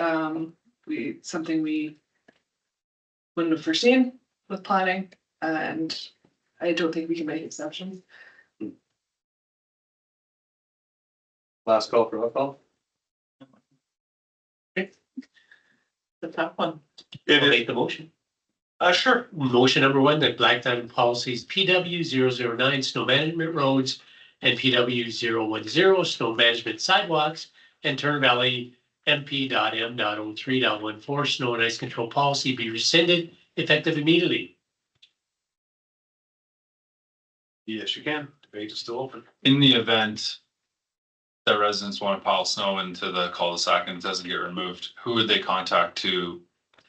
something we wouldn't have foreseen with planning, and I don't think we can make exceptions. Last call for roll call. The top one. I'll make the motion. Sure. Motion number 1, that Black Diamond Policies PW 009 snow management roads and PW 010 snow management sidewalks and Turner Valley MP.M.03.14 snow and ice control policy be rescinded effective immediately. Yes, you can. Debate is still open. In the event that residents want to pile snow into the cul-de-sac and it doesn't get removed, who would they contact to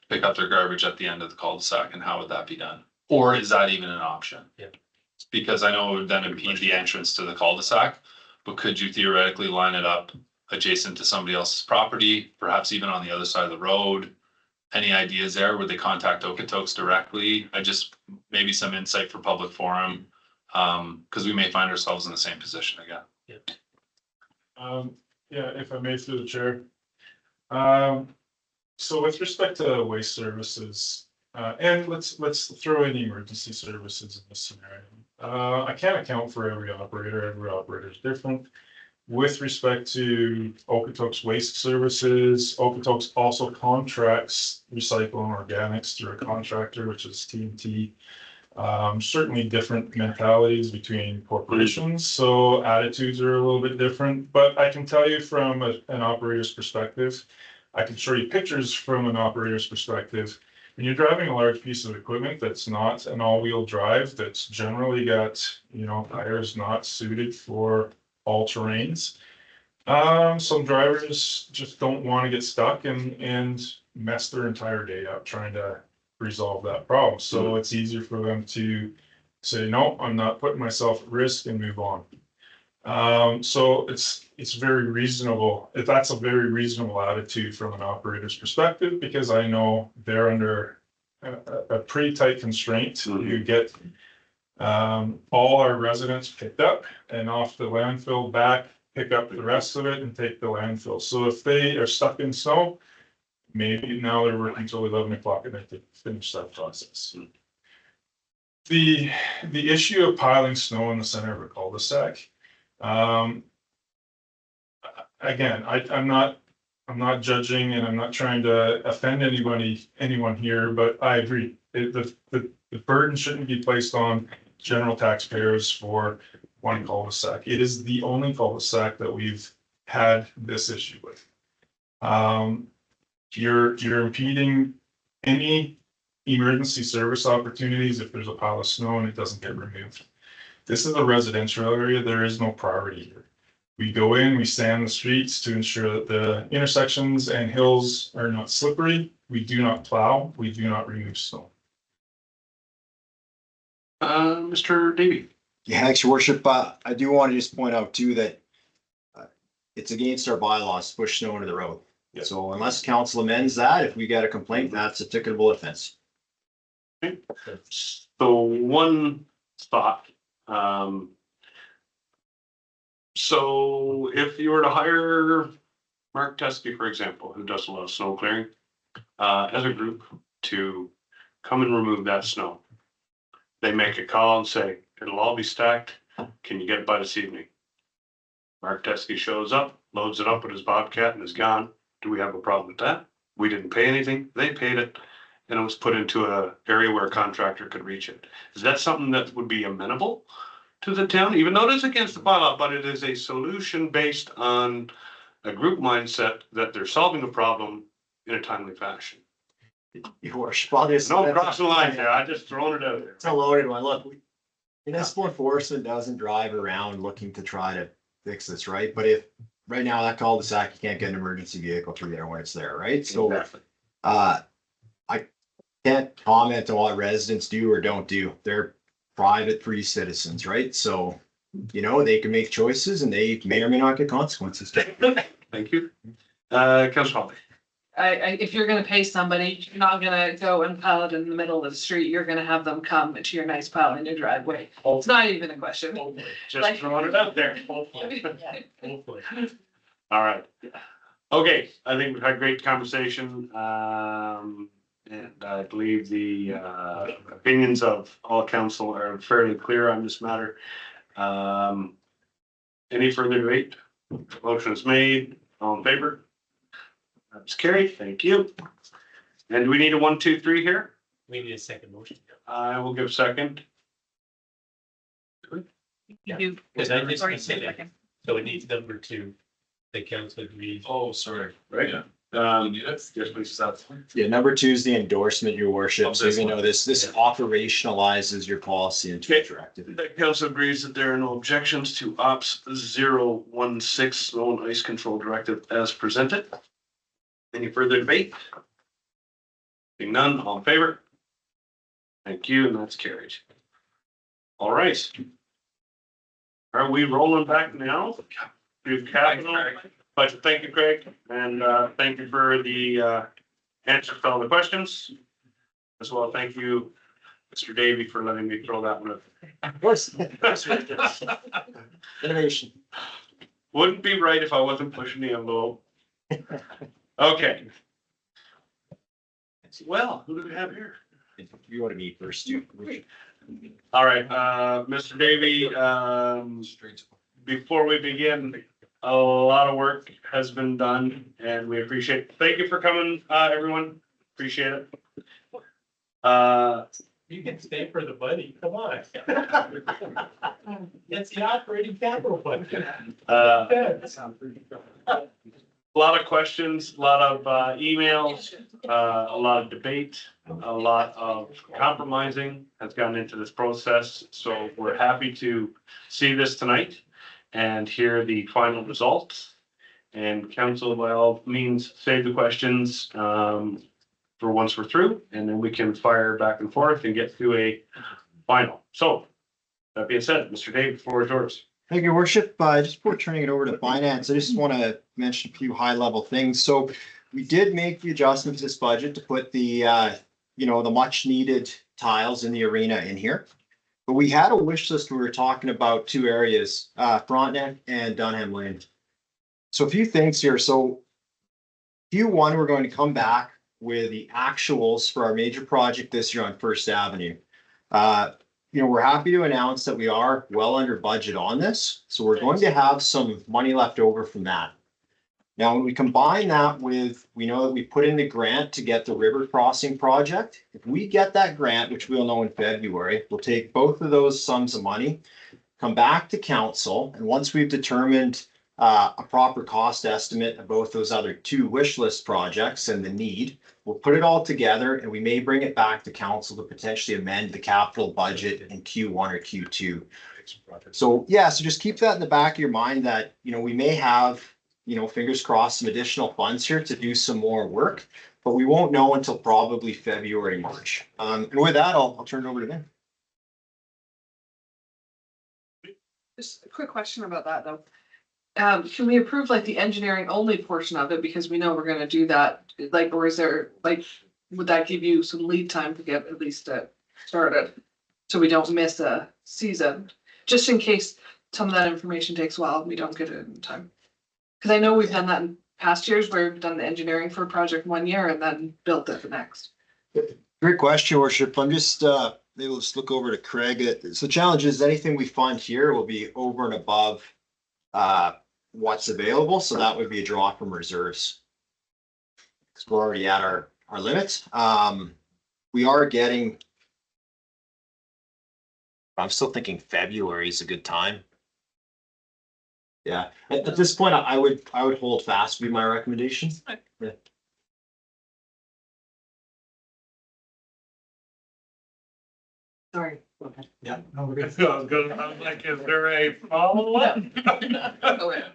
pick up their garbage at the end of the cul-de-sac, and how would that be done? Or is that even an option? Yeah. Because I know it would then impede the entrance to the cul-de-sac, but could you theoretically line it up adjacent to somebody else's property, perhaps even on the other side of the road? Any ideas there? Would they contact Okotoks directly? Maybe some insight for public forum, because we may find ourselves in the same position again. Yeah, if I may through the chair. So with respect to waste services, and let's throw in emergency services in this scenario. I can't account for every operator is different. With respect to Okotoks waste services, Okotoks also contracts recycle and organics through a contractor, which is TNT. Certainly different mentalities between corporations, so attitudes are a little bit different, but I can tell you from an operator's perspective, I can show you pictures from an operator's perspective. When you're driving a large piece of equipment that's not an all-wheel drive, that's generally got, you know, tires not suited for all terrains. Some drivers just don't want to get stuck and mess their entire day up trying to resolve that problem. So it's easier for them to say, no, I'm not putting myself at risk, and move on. So it's very reasonable. That's a very reasonable attitude from an operator's perspective, because I know they're under a pretty tight constraint. You get all our residents picked up and off the landfill back, pick up the rest of it and take the landfill. So if they are stuck in snow, maybe now they're working until 11 o'clock at night to finish that process. The issue of piling snow in the center of a cul-de-sac, again, I'm not judging and I'm not trying to offend anyone here, but I agree. The burden shouldn't be placed on general taxpayers for one cul-de-sac. It is the only cul-de-sac that we've had this issue with. You're impeding any emergency service opportunities if there's a pile of snow and it doesn't get removed. This is a residential area. There is no priority here. We go in, we sand the streets to ensure that the intersections and hills are not slippery. We do not plow. We do not remove snow. Mr. Davy. Yeah, thanks, your worship. I do want to just point out too that it's against our bylaws to push snow into the road. Yep. So unless council amends that, if we get a complaint, that's a ticketable offense. So one thought, so if you were to hire Mark Teskey, for example, who does a lot of snow clearing, as a group to come and remove that snow, they make a call and say, it'll all be stacked. Can you get it by this evening? Mark Teskey shows up, loads it up with his Bobcat and is gone. Do we have a problem with that? We didn't pay anything. They paid it. And it was put into a area where a contractor could reach it. Is that something that would be amenable to the town, even though it is against the bylaw, but it is a solution based on a group mindset that they're solving a problem in a timely fashion? Your worship, obviously. No crossing the line there. I just throwing it out there. It's a loaded one. Look, municipal enforcement doesn't drive around looking to try to fix this, right? But if right now that cul-de-sac, you can't get an emergency vehicle through there when it's there, right? So, Exactly. I can't comment on what residents do or don't do. They're private, free citizens, right? So, they can make choices and they may or may not get consequences. Thank you. Councilor Holly. If you're gonna pay somebody, you're not gonna go and pile it in the middle of the street. You're gonna have them come to your nice pile in your driveway. It's not even a question. Just throwing it out there. Hopefully. All right. Okay, I think we've had great conversation. And I believe the opinions of all council are fairly clear on this matter. Any further debate? Motion is made. All in favor? That's carried. Thank you. And do we need a 1, 2, 3 here? We need a second motion. I will give second. You do. Because I just Sorry, gonna say that, second. so it needs number 2, the council agrees. Oh, sorry. Right. Yeah. Yes, please stop. Yeah, number 2 is the endorsement, your worship. So This you know, one. this operationalizes your policy into a directive. The council agrees that there are no objections to Ops 016 Snow and Ice Control Directive as presented. Any further debate? Being none, all in favor? Thank you, and that's carried. All right. Are we rolling back now to capital budget? Thank you, Craig, and thank you for the answer to all the questions. As well, thank you, Mr. Davy, for letting me throw that one Of course. Innovation. Wouldn't be right if I wasn't pushing the envelope. Okay. Well, who do we have here? You want to meet first, too. All right, Mr. Davy, before we begin, a lot of work has been done and we appreciate it. Thank you for coming, everyone. Appreciate it. You can stay for the money, come on. It's the operating capital budget. A lot of questions, a lot of emails, a lot of debate, a lot of compromising has gone into this process. So we're happy to see this tonight and hear the final results. And council, by all means, save the questions for once we're through, and then we can fire back and forth and get to a final. So that being said, Mr. Dave, the floor is yours. Thank you, your worship. Just before turning it over to finance, I just want to mention a few high level things. So we did make the adjustment to this budget to put the, the much needed tiles in the arena in here. But we had a wish list. We were talking about 2 areas, Frontenac and Dunham Lane. So a few things here. So Q1, we're going to come back with the actuals for our major project this year on First Avenue. We're happy to announce that we are well under budget on this. So we're going to have some money left over from that. Now, when we combine that with, we know that we put in the grant to get the river crossing project. If we get that grant, which we'll know in February, we'll take both of those sums of money, come back to council, and once we've determined a proper cost estimate of both those other two wish list projects and the need, we'll put it all together and we may bring it back to council to potentially amend the capital budget in Q1 or Q2. So yeah, so just keep that in the back of your mind that, you know, we may have, you know, fingers crossed, some additional funds here to do some more work, but we won't know until probably February, March. And with that, I'll turn it over to Vin. Just a quick question about that though. Can we approve like the engineering only portion of it because we know we're gonna do that? Like, or is there like, would that give you some lead time to get at least started? So we don't miss a season, just in case some of that information takes a while and we don't get it in time. Cause I know we've done that in past years where we've done the engineering for a project 1 year and then built it the next. Great question, Worship. I'm just, maybe we'll just look over to Craig. So the challenge is anything we fund here will be over and above what's available. So that would be a draw from reserves. Because we're already at our limits. We are getting, I'm still thinking February is a good time. Yeah, at this point, I would hold fast, would be my recommendation. Yeah. Sorry. Go ahead. Yeah, no, we're good. I was like, is there a follow-up? Go ahead.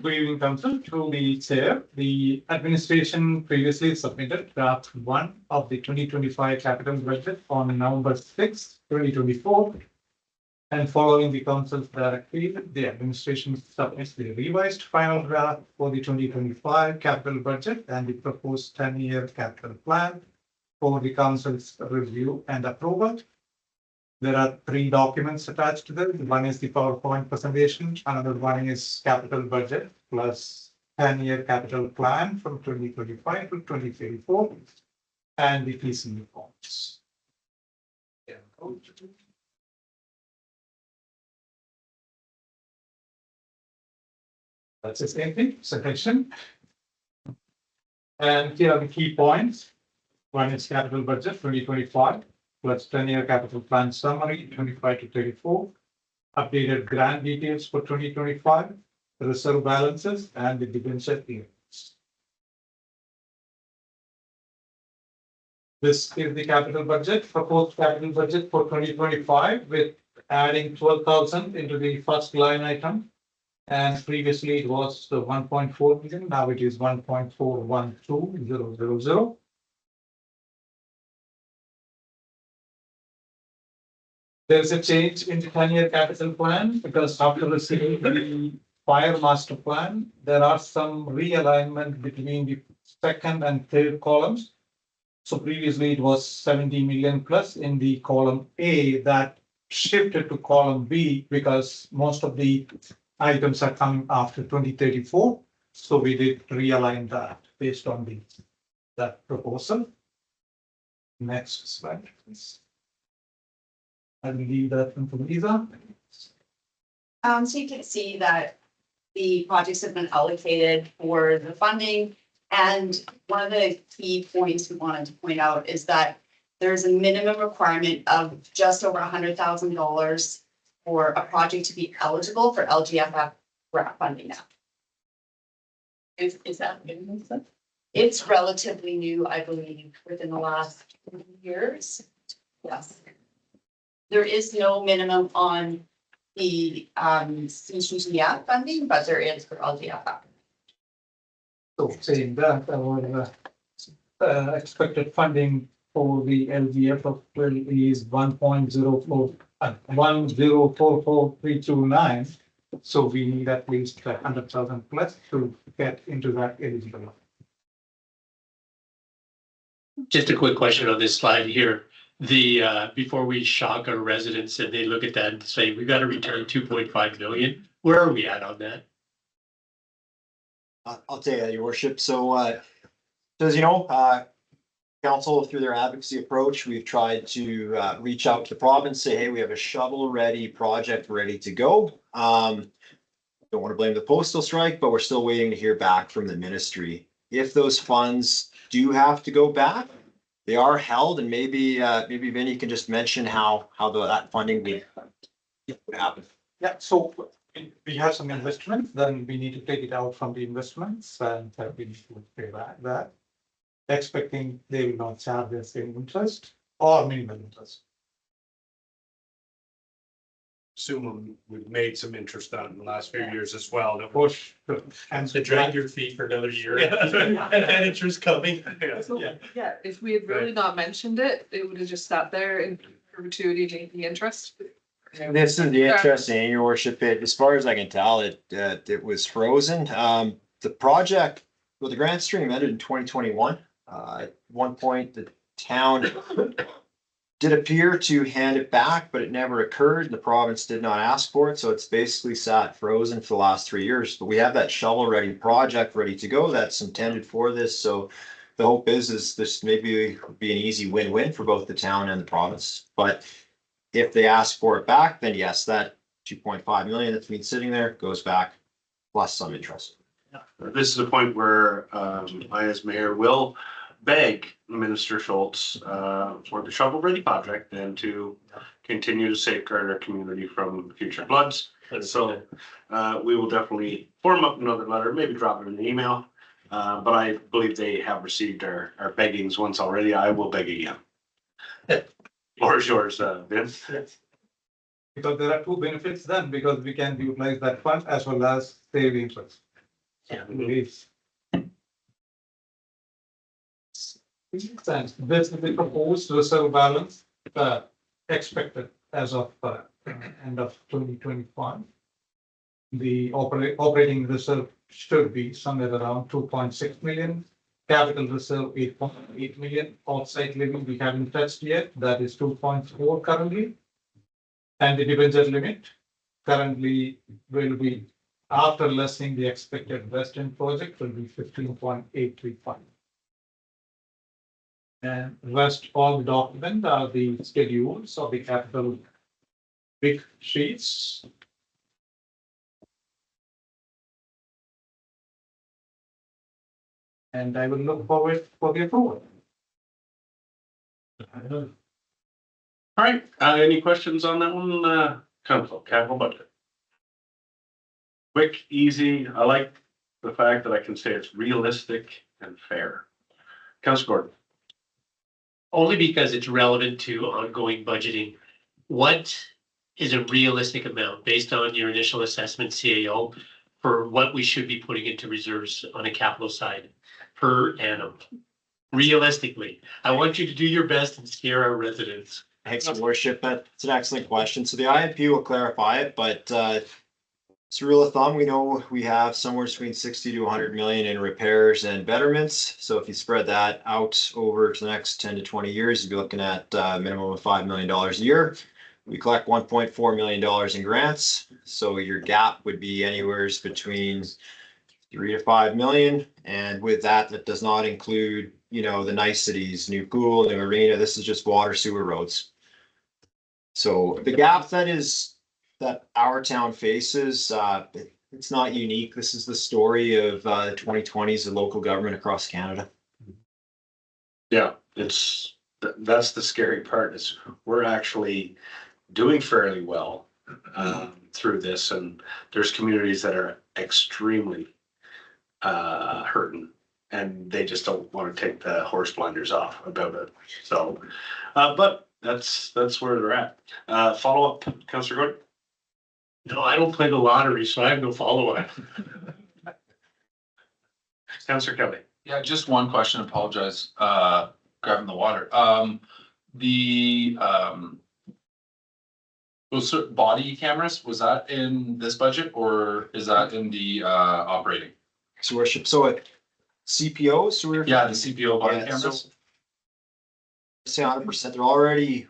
Good evening, Council. Through the chair, the administration previously submitted draft 1 of the 2025 capital budget on November 6, 2024. And following the council's directive, the administration submits the revised final draft for the 2025 capital budget and the proposed 10-year capital plan for the council's review and approval. There are 3 documents attached to them. One is the PowerPoint presentation, another one is capital budget plus 10-year capital plan from 2025 to 2034, and the TCE forms. Yeah. That's the same thing, section. And here are the key points. One is capital budget 2025. Plus 10-year capital plan summary, 25 to 34, updated grant details for 2025, the reserve balances, and the debenture payments. This is the capital budget, proposed capital budget for 2025, with adding 12,000 into the first line item. And previously it was the 1.4 million, now it is 1.412000. There's a change in the 10-year capital plan because after receiving the fire master plan, there are some realignment between the second and third columns. So previously it was 70 million plus in the column A that shifted to column B because most of the items are coming after 2034. So we did realign that based on that proposal. Next slide, please. I will leave that one to Lisa. So you can see that the projects have been allocated for the funding. And one of the key points we wanted to point out is that there's a minimum requirement of just over $100,000 for a project to be eligible for LGFF grant funding now. Is that minimum? It's relatively new, I believe, within the last 2 years. Yes. There is no minimum on the CCGF funding, but there is for LGFF. So saying that our expected funding for the LGFF is 1.044329. So we need at least 100,000 plus to get into that eligible. Just a quick question on this slide here. Before we shock our residents and they look at that and say, we got to return 2.5 million. Where are we at on that? I'll tell you, Your Worship. So, as you know, council through their advocacy approach, we've tried to reach out to the province, say, hey, we have a shovel-ready project ready to go. don't want to blame the postal strike, but we're still waiting to hear back from the ministry. If those funds do have to go back, they are held, and maybe Vinny can just mention how that funding would happen. Yeah, so if we have some investments, then we need to take it out from the investments and we need to pay back that. Expecting they will not charge the same interest or minimal interest. Assume we've made some interest on it in the last few years as well. that Push. And to drag your feet for another year. And interest coming. Yeah, if we had really not mentioned it, it would have just sat there in perpetuity, making the interest. This is the interesting, your worship, as far as I can tell, it was frozen. The project, well, the grant stream ended in 2021. At one point, the town did appear to hand it back, but it never occurred. The province did not ask for it, so it's basically sat frozen for the last 3 years. But we have that shovel-ready project ready to go that's intended for this, so the hope is this maybe would be an easy win-win for both the town and the province. But if they ask for it back, then yes, that 2.5 million that's been sitting there goes back, plus some interest. This is a point where I, as mayor, will beg Minister Schultz for the shovel-ready project and to continue to safeguard our community from future floods. So we will definitely form up another letter, maybe drop it in an email. But I believe they have received our beggings once already. I will beg again. Floor is yours, Vince. Because there are two benefits then, because we can utilize that fund as well as save interest. This is the proposed reserve balance expected as of end of 2025. The operating reserve should be somewhere around 2.6 million. Capital reserve 8.8 million. Outside levy we haven't touched yet. That is 2.4 currently. And the debenture limit currently will be, after lessening the expected Western project, will be 15.835. And rest all the document are the schedules of the capital big sheets. And I will look forward for the approval. All right, any questions on that one, council, capital budget? Quick, easy, I like the fact that I can say it's realistic and fair. Council Gordon. Only because it's relevant to ongoing budgeting. What is a realistic amount based on your initial assessment, CAO, for what we should be putting into reserves on a capital side per annum? Realistically, I want you to do your best and scare our residents. Thanks, Your Worship. That's an excellent question. So the IMP will clarify it, but it's a rule of thumb. We know we have somewhere between 60 to 100 million in repairs and betterments. So if you spread that out over to the next 10 to 20 years, you'd be looking at a minimum of $5 million a year. We collect $1.4 million in grants. So your gap would be anywhere between 3 to 5 million. And with that, that does not include, you know, the niceties, new pool, new arena. This is just water, sewer, roads. So the gap that our town faces, it's not unique. This is the story of the 2020s of local government across Canada. Yeah, that's the scary part is we're actually doing fairly well through this, and there's communities that are extremely hurting, and they just don't want to take the horse blinders off about it. So, but that's where they're at. Follow up, Councillor Gordon. No, I don't play the lottery, so I have no follow-up. Councillor Kelly. Yeah, just one question, apologize, grabbing the water. Those body cameras, was that in this budget or is that in the operating? So worship, so at CPOs, so we're. Yeah, the CPO body Yeah, cameras. Say 100%, they're already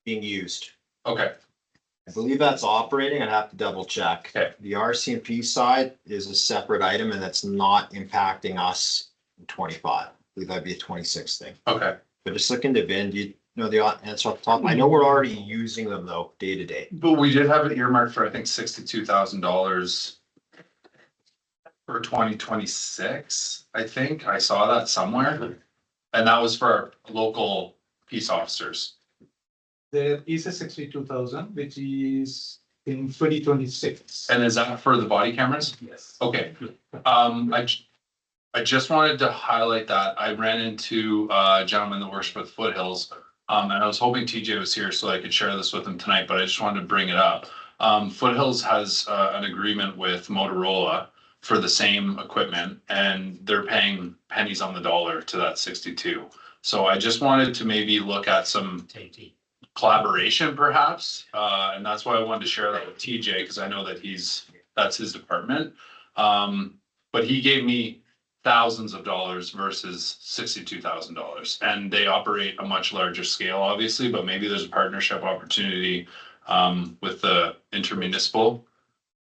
being used. Okay, I believe that's operating. I'd have to double check. Okay. The RCMP side is a separate item and that's not impacting us in 25. I believe that'd be a 26 thing. okay. But just looking to Vin, do you know the answer off the top? I know we're already using them though, day to day. But we did have it earmarked for, I think, $62,000 for 2026, I think. I saw that somewhere. And that was for our local peace officers. There is a 62,000, which is in 2026. And is that for the body cameras? Yes. Okay, I just wanted to highlight that. I ran into a gentleman that works with Foothills. And I was hoping TJ was here so I could share this with him tonight, but I just wanted to bring it up. Foothills has an agreement with Motorola for the same equipment, and they're paying pennies on the dollar to that 62. So I just wanted to maybe look at some collaboration perhaps, and that's why I wanted to share that with TJ, because I know that that's his department. But he gave me thousands of dollars versus $62,000, and they operate a much larger scale, obviously, but maybe there's a partnership opportunity with the intermunicipal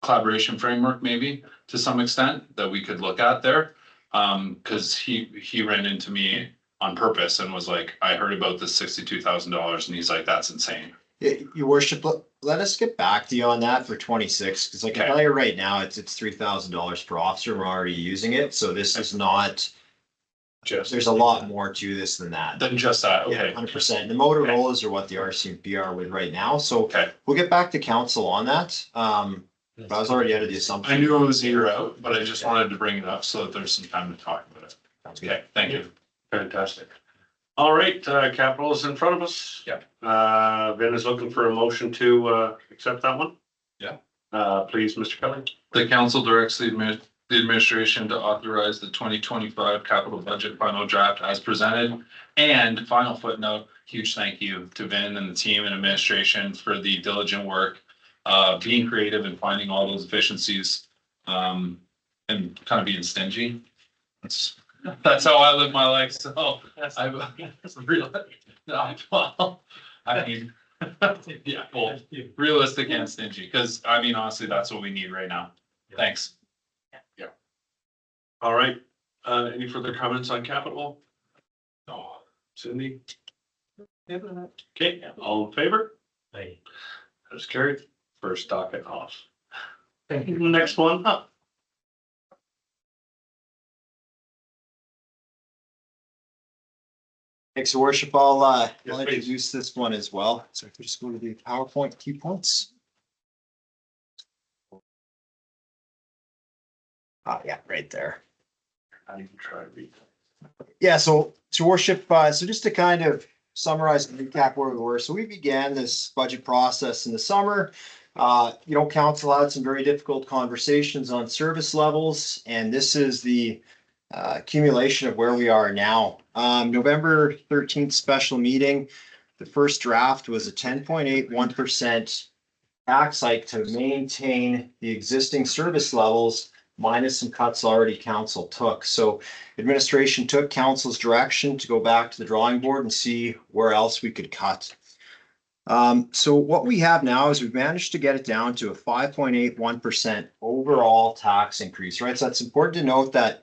collaboration framework, maybe to some extent, that we could look at there. Because he ran into me on purpose and was like, I heard about this $62,000, and he's like, that's insane. Your worship, let us get back to you on that for 26, because like I tell you right now, it's $3,000 per officer. We're already using it, so this is not. There's a lot more to this than that. Than just that, Yeah, okay. 100%. The Motorola's are what the RCMP are with right now, so we'll get back to council on that. But I was already out of the assumption. I knew it was a year out, but I just wanted to bring it up so that there's some time to talk about it. Okay, thank you. Fantastic. All right, capital is in front of us. Yeah. Ben is looking for a motion to accept that one. Yeah. Please, Mr. Kelly. The council directs the administration to authorize the 2025 capital budget final draft as presented. And final footnote, huge thank you to Vin and the team and administration for the diligent work, being creative and finding all those efficiencies, and kind of being stingy. That's how I live my life, so I mean, yeah, both realistic and stingy, because I mean, honestly, that's what we need right now. Thanks. Yeah. All right, any further comments on capital? No. Cindy? Okay, all in favor? Aye. That's carried. First docket off. Thank you. Next one up. Thanks, your worship. I'll Yes, please. introduce this one as well. So if we just go to the PowerPoint key points. Yeah, right there. I need to try to read. Yeah, so your worship, so just to kind of summarize and recap where we were. So we began this budget process in the summer. Council had some very difficult conversations on service levels, and this is the accumulation of where we are now. November 13th special meeting, the first draft was a 10.81% tax hike to maintain the existing service levels minus some cuts already council took. So administration took council's direction to go back to the drawing board and see where else we could cut. So what we have now is we've managed to get it down to a 5.81% overall tax increase, right? So that's important to note that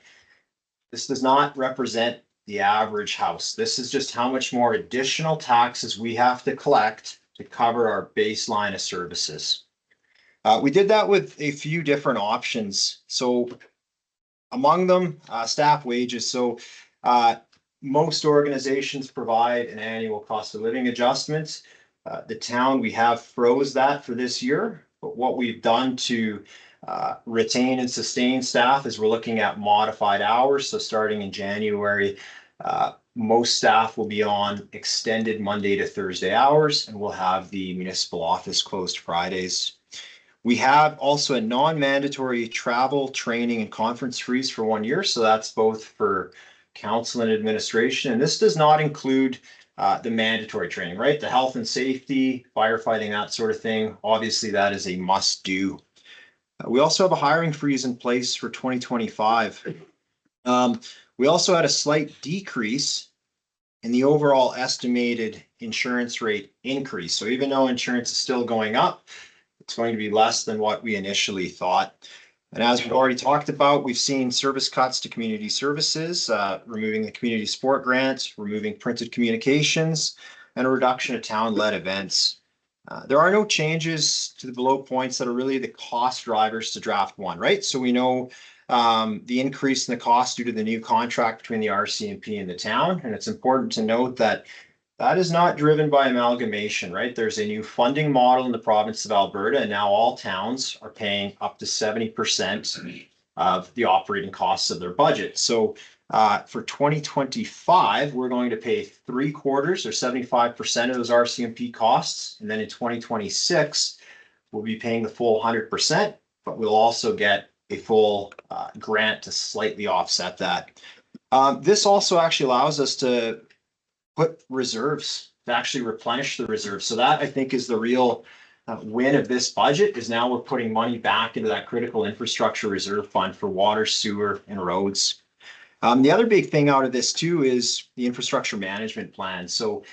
this does not represent the average house. This is just how much more additional taxes we have to collect to cover our baseline of services. We did that with a few different options. So among them, staff wages. So most organizations provide an annual cost of living adjustment. The town, we have froze that for this year, but what we've done to retain and sustain staff is we're looking at modified hours. So starting in January, most staff will be on extended Monday to Thursday hours, and we'll have the municipal office closed Fridays. We have also a non-mandatory travel, training, and conference freeze for 1 year. So that's both for council and administration. And this does not include the mandatory training, right? The health and safety, firefighting, that sort of thing. Obviously, that is a must do. We also have a hiring freeze in place for 2025. We also had a slight decrease in the overall estimated insurance rate increase. So even though insurance is still going up, it's going to be less than what we initially thought. And as we've already talked about, we've seen service cuts to community services, removing the community support grant, removing printed communications, and a reduction of town-led events. There are no changes to the below points that are really the cost drivers to draft one, right? So we know the increase in the cost due to the new contract between the RCMP and the town. And it's important to note that that is not driven by amalgamation, right? There's a new funding model in the province of Alberta, and now all towns are paying up to 70% of the operating costs of their budget. So for 2025, we're going to pay 3/4 or 75% of those RCMP costs. And then in 2026, we'll be paying the full 100%, but we'll also get a full grant to slightly offset that. This also actually allows us to put reserves, to actually replenish the reserves. So that I think is the real win of this budget, is now we're putting money back into that critical infrastructure reserve fund for water, sewer, and roads. The other big thing out of this too is the infrastructure management plan. So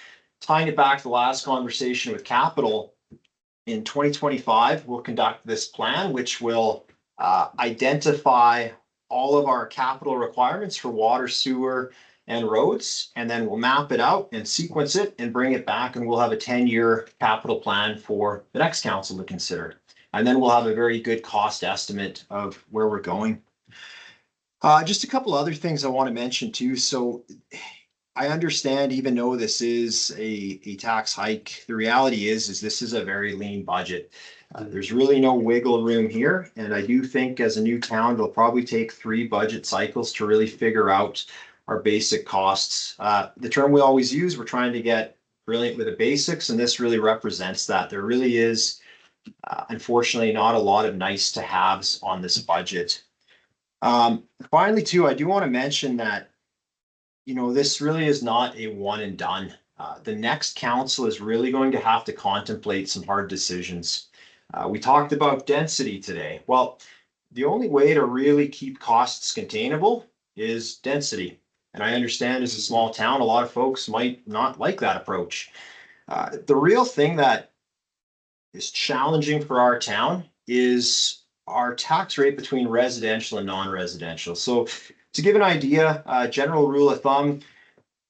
tying it back to the last conversation with capital, in 2025, we'll conduct this plan, which will identify all of our capital requirements for water, sewer, and roads, and then we'll map it out and sequence it and bring it back, and we'll have a 10-year capital plan for the next council to consider. And then we'll have a very good cost estimate of where we're going. Just a couple other things I want to mention too. So I understand, even though this is a tax hike, the reality is this is a very lean budget. There's really no wiggle room here. And I do think as a new town, it'll probably take 3 budget cycles to really figure out our basic costs. The term we always use, we're trying to get brilliant with the basics, and this really represents that. There really is, unfortunately, not a lot of nice to haves on this budget. Finally, too, I do want to mention that, you know, this really is not a one and done. The next council is really going to have to contemplate some hard decisions. We talked about density today. Well, the only way to really keep costs containable is density. And I understand as a small town, a lot of folks might not like that approach. The real thing that is challenging for our town is our tax rate between residential and non-residential. So to give an idea, general rule of thumb,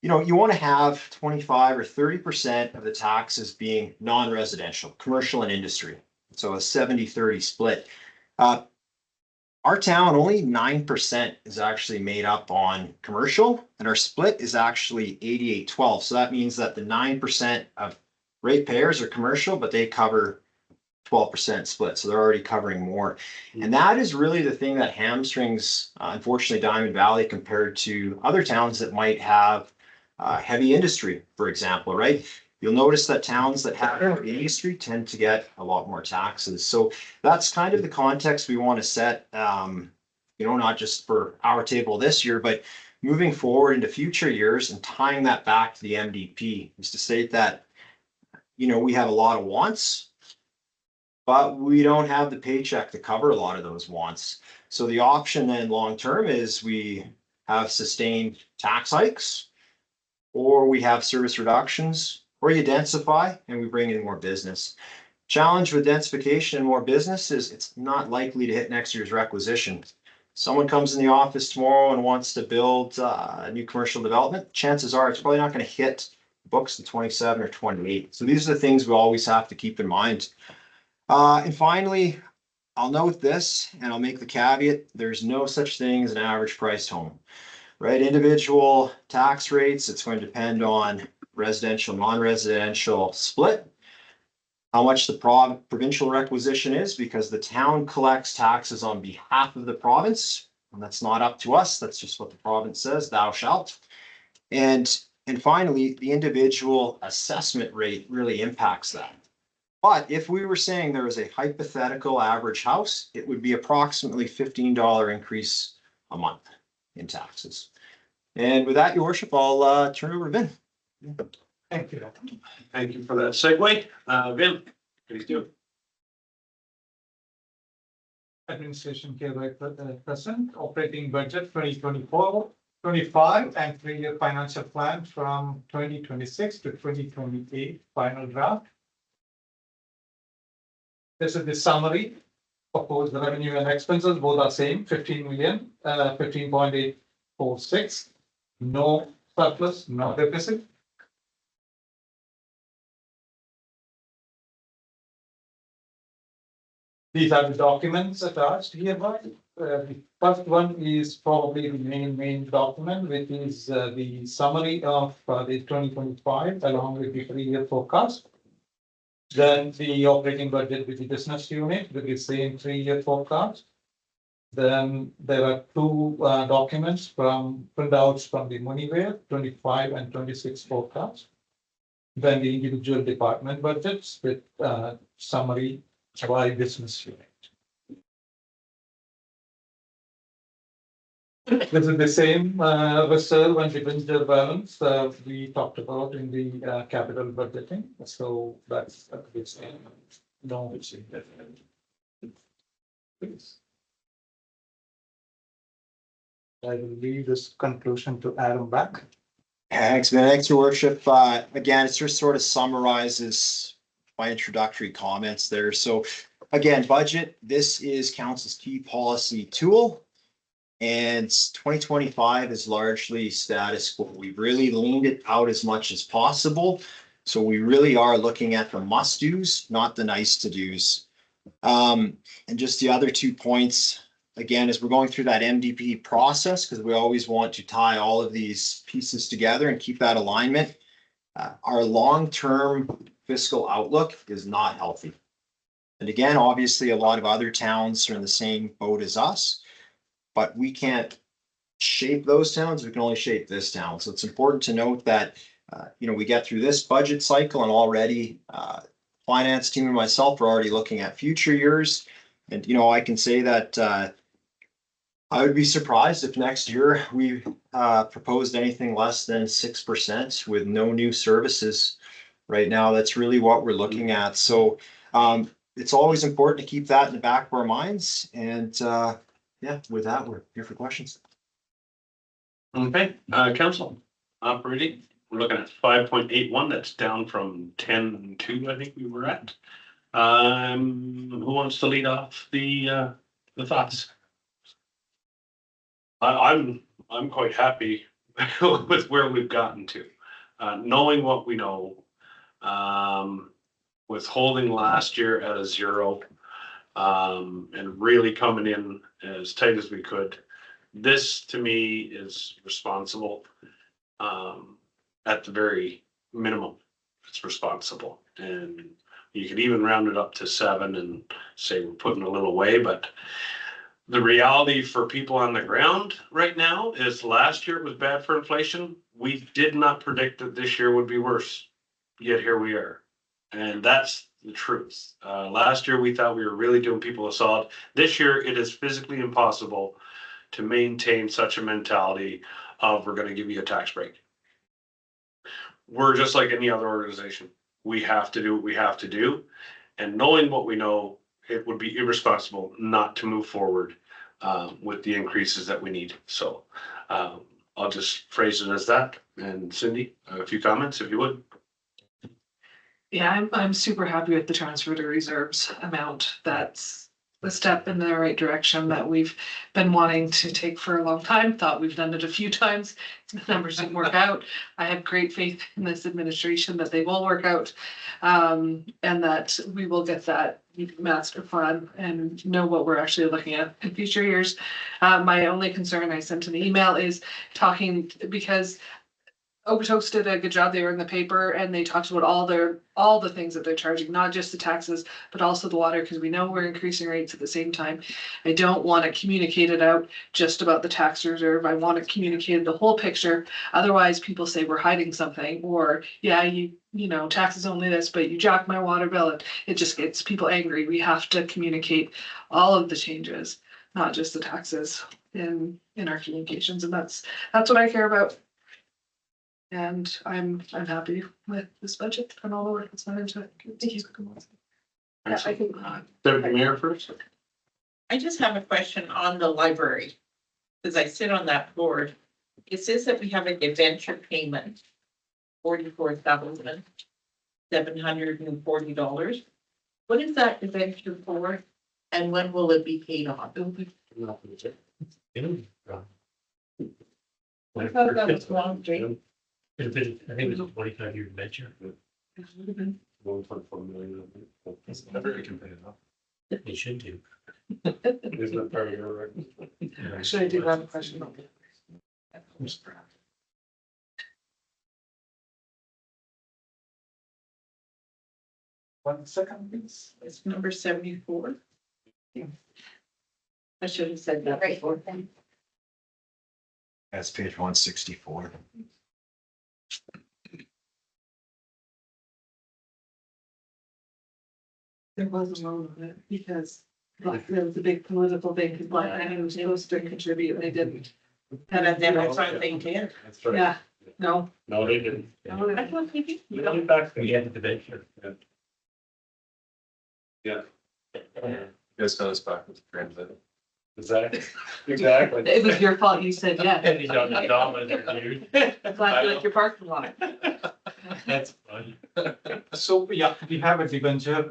you know, you want to have 25 or 30% of the taxes being non-residential, commercial and industry. So a 70-30 split. Our town, only 9% is actually made up on commercial, and our split is actually 88-12. So that means that the 9% of ratepayers are commercial, but they cover 12% split. So they're already covering more. And that is really the thing that hamstrings, unfortunately, Diamond Valley compared to other towns that might have heavy industry, for example, right? You'll notice that towns that have heavy industry tend to get a lot more taxes. So that's kind of the context we want to set, you know, not just for our table this year, but moving forward into future years, and tying that back to the MDP is to state that, you know, we have a lot of wants, but we don't have the paycheck to cover a lot of those wants. So the option then long-term is we have sustained tax hikes, or we have service reductions, or you densify and we bring in more business. Challenge with densification and more business is it's not likely to hit next year's requisition. Someone comes in the office tomorrow and wants to build a new commercial development, chances are it's probably not going to hit books in 27 or 28. So these are the things we always have to keep in mind. And finally, I'll note this, and I'll make the caveat, there's no such thing as an average priced home, right? Individual tax rates, it's going to depend on residential, non-residential split, how much the provincial requisition is, because the town collects taxes on behalf of the province, and that's not up to us. That's just what the province says, thou shalt. And finally, the individual assessment rate really impacts that. But if we were saying there was a hypothetical average house, it would be approximately $15 increase a month in taxes. And with that, your worship, I'll turn it over to Vin. Thank you. Thank you for that segue. Vin, please do. Administration care by present, operating budget 2024-25 and 3-year financial plan from 2026 to 2028, final draft. This is the summary. Proposed revenue and expenses, both are same, 15 million, 15.846. No surplus, no deficit. These are the documents attached hereby. the first one is probably the main document, which is the summary of the 2025 along with the 3-year forecast. Then the operating budget with the business unit with the same 3-year forecast. Then there are two documents from printouts from the Moneyware 25 and 26 forecast. Then the individual department budgets with summary by business unit. This is the same reserve and debenture balance we talked about in the capital budgeting. So that's the same. No, it's please. I will leave this conclusion to Adam back. Thanks, man. Thanks, your worship. Again, it just sort of summarizes my introductory comments there. So again, budget, this is council's key policy tool. And 2025 is largely status quo. We've really leaned it out as much as possible. So we really are looking at the must-dos, not the nice-to-dos. And just the other 2 points, again, as we're going through that MDP process, because we always want to tie all of these pieces together and keep that alignment, our long-term fiscal outlook is not healthy. And again, obviously, a lot of other towns are in the same boat as us. But we can't shape those towns, we can only shape this town. So it's important to note that, we get through this budget cycle and already finance team and myself are already looking at future years. And, I can say that I would be surprised if next year we proposed anything less than 6% with no new services. Right now, that's really what we're looking at. So it's always important to keep that in the back of our minds. And yeah, with that, we're here for questions. Okay, council operating, we're looking at 5.81. That's down from 10.2, I think we were at. Who wants to lead off the thoughts? I'm quite happy with where we've gotten to, knowing what we know, with holding last year at a 0. And really coming in as tight as we could. This to me is responsible. At the very minimum, it's responsible. And you could even round it up to 7 and say we're putting a little away, but the reality for people on the ground right now is last year it was bad for inflation. We did not predict that this year would be worse, yet here we are. And that's the truth. Last year, we thought we were really doing people a solid. This year, it is physically impossible to maintain such a mentality of we're going to give you a tax break. We're just like any other organization. We have to do what we have to do. And knowing what we know, it would be irresponsible not to move forward with the increases that we need. So I'll just phrase it as that. And Cindy, a few comments if you would. Yeah, I'm super happy with the transfer to reserves amount. That's a step in the right direction that we've been wanting to take for a long time. Thought we've done it a few times. The numbers didn't work out. I have great faith in this administration that they will work out. And that we will get that master plan and know what we're actually looking at in future years. My only concern, I sent an email, is talking because Okotoks did a good job. They were in the paper and they talked about all the things that they're charging, not just the taxes, but also the water, because we know we're increasing rates at the same time. I don't want to communicate it out just about the tax reserve. I want to communicate the whole picture. Otherwise, people say we're hiding something, or yeah, you know, taxes only this, but you jack my water bill. It just gets people angry. We have to communicate all of the changes, not just the taxes in our communications, and that's what I care about. And I'm happy with this budget and all the work that's went into it. Thank you. Yeah, I think. Deputy Mayor first. I just have a question on the library, because I sit on that board. It says that we have a debenture payment, $44,740. What is that debenture for, and when will it be paid off? I thought that was long, Jake. I think it was a 25-year venture. 1.4 million. It should do. Isn't it part of your record? Should I do that question? 1 second, please. It's number 74. I should have said that before. That's page 164. There was a loan on it because there was a big political thing, because Black Diamond was supposed to contribute, and they didn't. And I never thought they did. That's right. Yeah, no. No, they didn't. no, I thought they did. You know, back to the end of the day. You guys got us back with the transit. Exactly. Exactly. It was your fault, you said yes. And he's on the dominant, dude. Glad you like your parking lot. That's funny. So, yeah, we have a debenture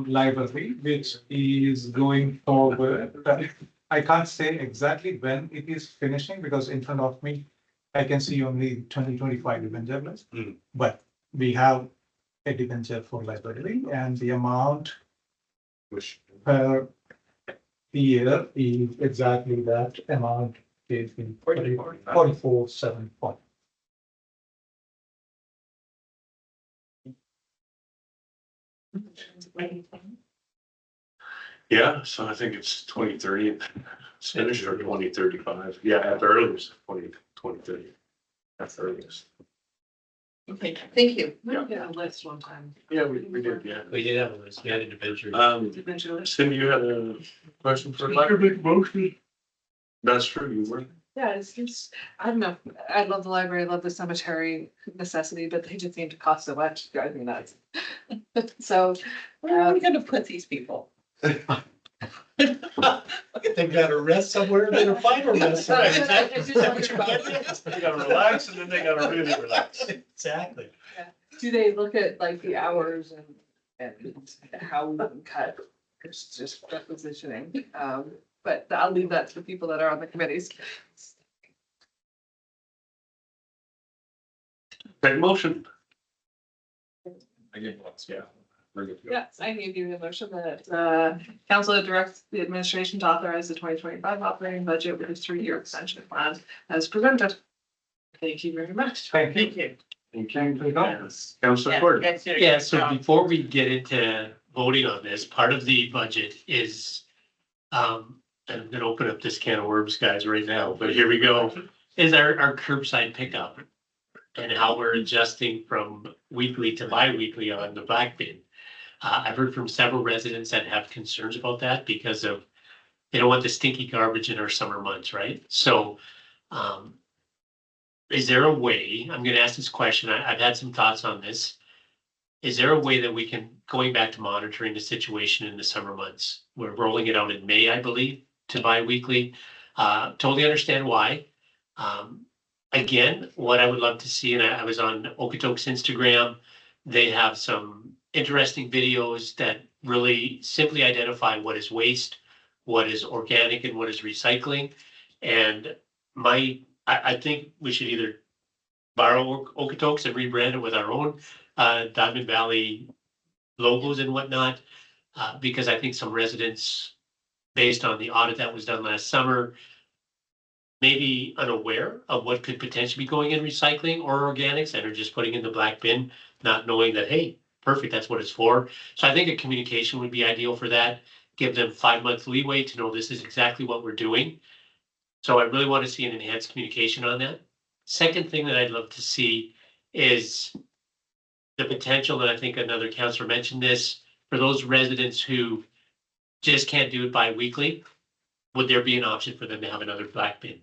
library, which is going forward. I can't say exactly when it is finishing, because in front of me, I can see only 2025 debenture list. Hmm. But we have a debenture for library, and the amount per year is exactly that amount is in 44.7. Yeah, so I think it's 2030. It's finished or 2035. Yeah, at the earliest, 2030. That's the earliest. Okay, thank you. We did a list one time. Yeah, we did, yeah. We did have a list, we had an adventure. Debenture list. Cindy, you had a question for motion? That's true, you were. Yeah, it's just, I don't know, I love the library, I love the cemetery necessity, but they just seem to cost so much, it drives me nuts. So, Where are we gonna put these people? They've got a rest somewhere, they're find a rest. That's what I just wondered about. They gotta relax and then they gotta really relax. Exactly. Do they look at like the hours and how we can cut? It's just requisitioning, but I'll leave that to the people that are on the committees. Take motion. I give lots, yeah. We're good to go. Yes, I need you a motion that council directs the administration to authorize the 2025 operating budget with a 3-year extension plan as presented. Thank you very much. Thank you. Thank you. Thank you. Councilor Court. Yeah, so before we get into voting on this, part of the budget is, I'm gonna open up this can of worms, guys, right now, but here we go, is our curbside pickup. And how we're adjusting from weekly to bi-weekly on the black bin. I've heard from several residents that have concerns about that because of, they don't want the stinky garbage in our summer months, right? So, is there a way, I'm gonna ask this question, I've had some thoughts on this. Is there a way that we can, going back to monitoring the situation in the summer months? We're rolling it out in May, I believe, to bi-weekly. Totally understand why. Again, what I would love to see, and I was on Okotoks Instagram, they have some interesting videos that really simply identify what is waste, what is organic and what is recycling. And I think we should either borrow Okotoks and rebrand it with our own Diamond Valley logos and whatnot, because I think some residents, based on the audit that was done last summer, maybe unaware of what could potentially be going in recycling or organics and are just putting in the black bin, not knowing that, hey, perfect, that's what it's for. So I think a communication would be ideal for that. Give them 5-month leeway to know this is exactly what we're doing. So I really want to see an enhanced communication on that. Second thing that I'd love to see is the potential, that I think another councillor mentioned this, for those residents who just can't do it bi-weekly, would there be an option for them to have another black bin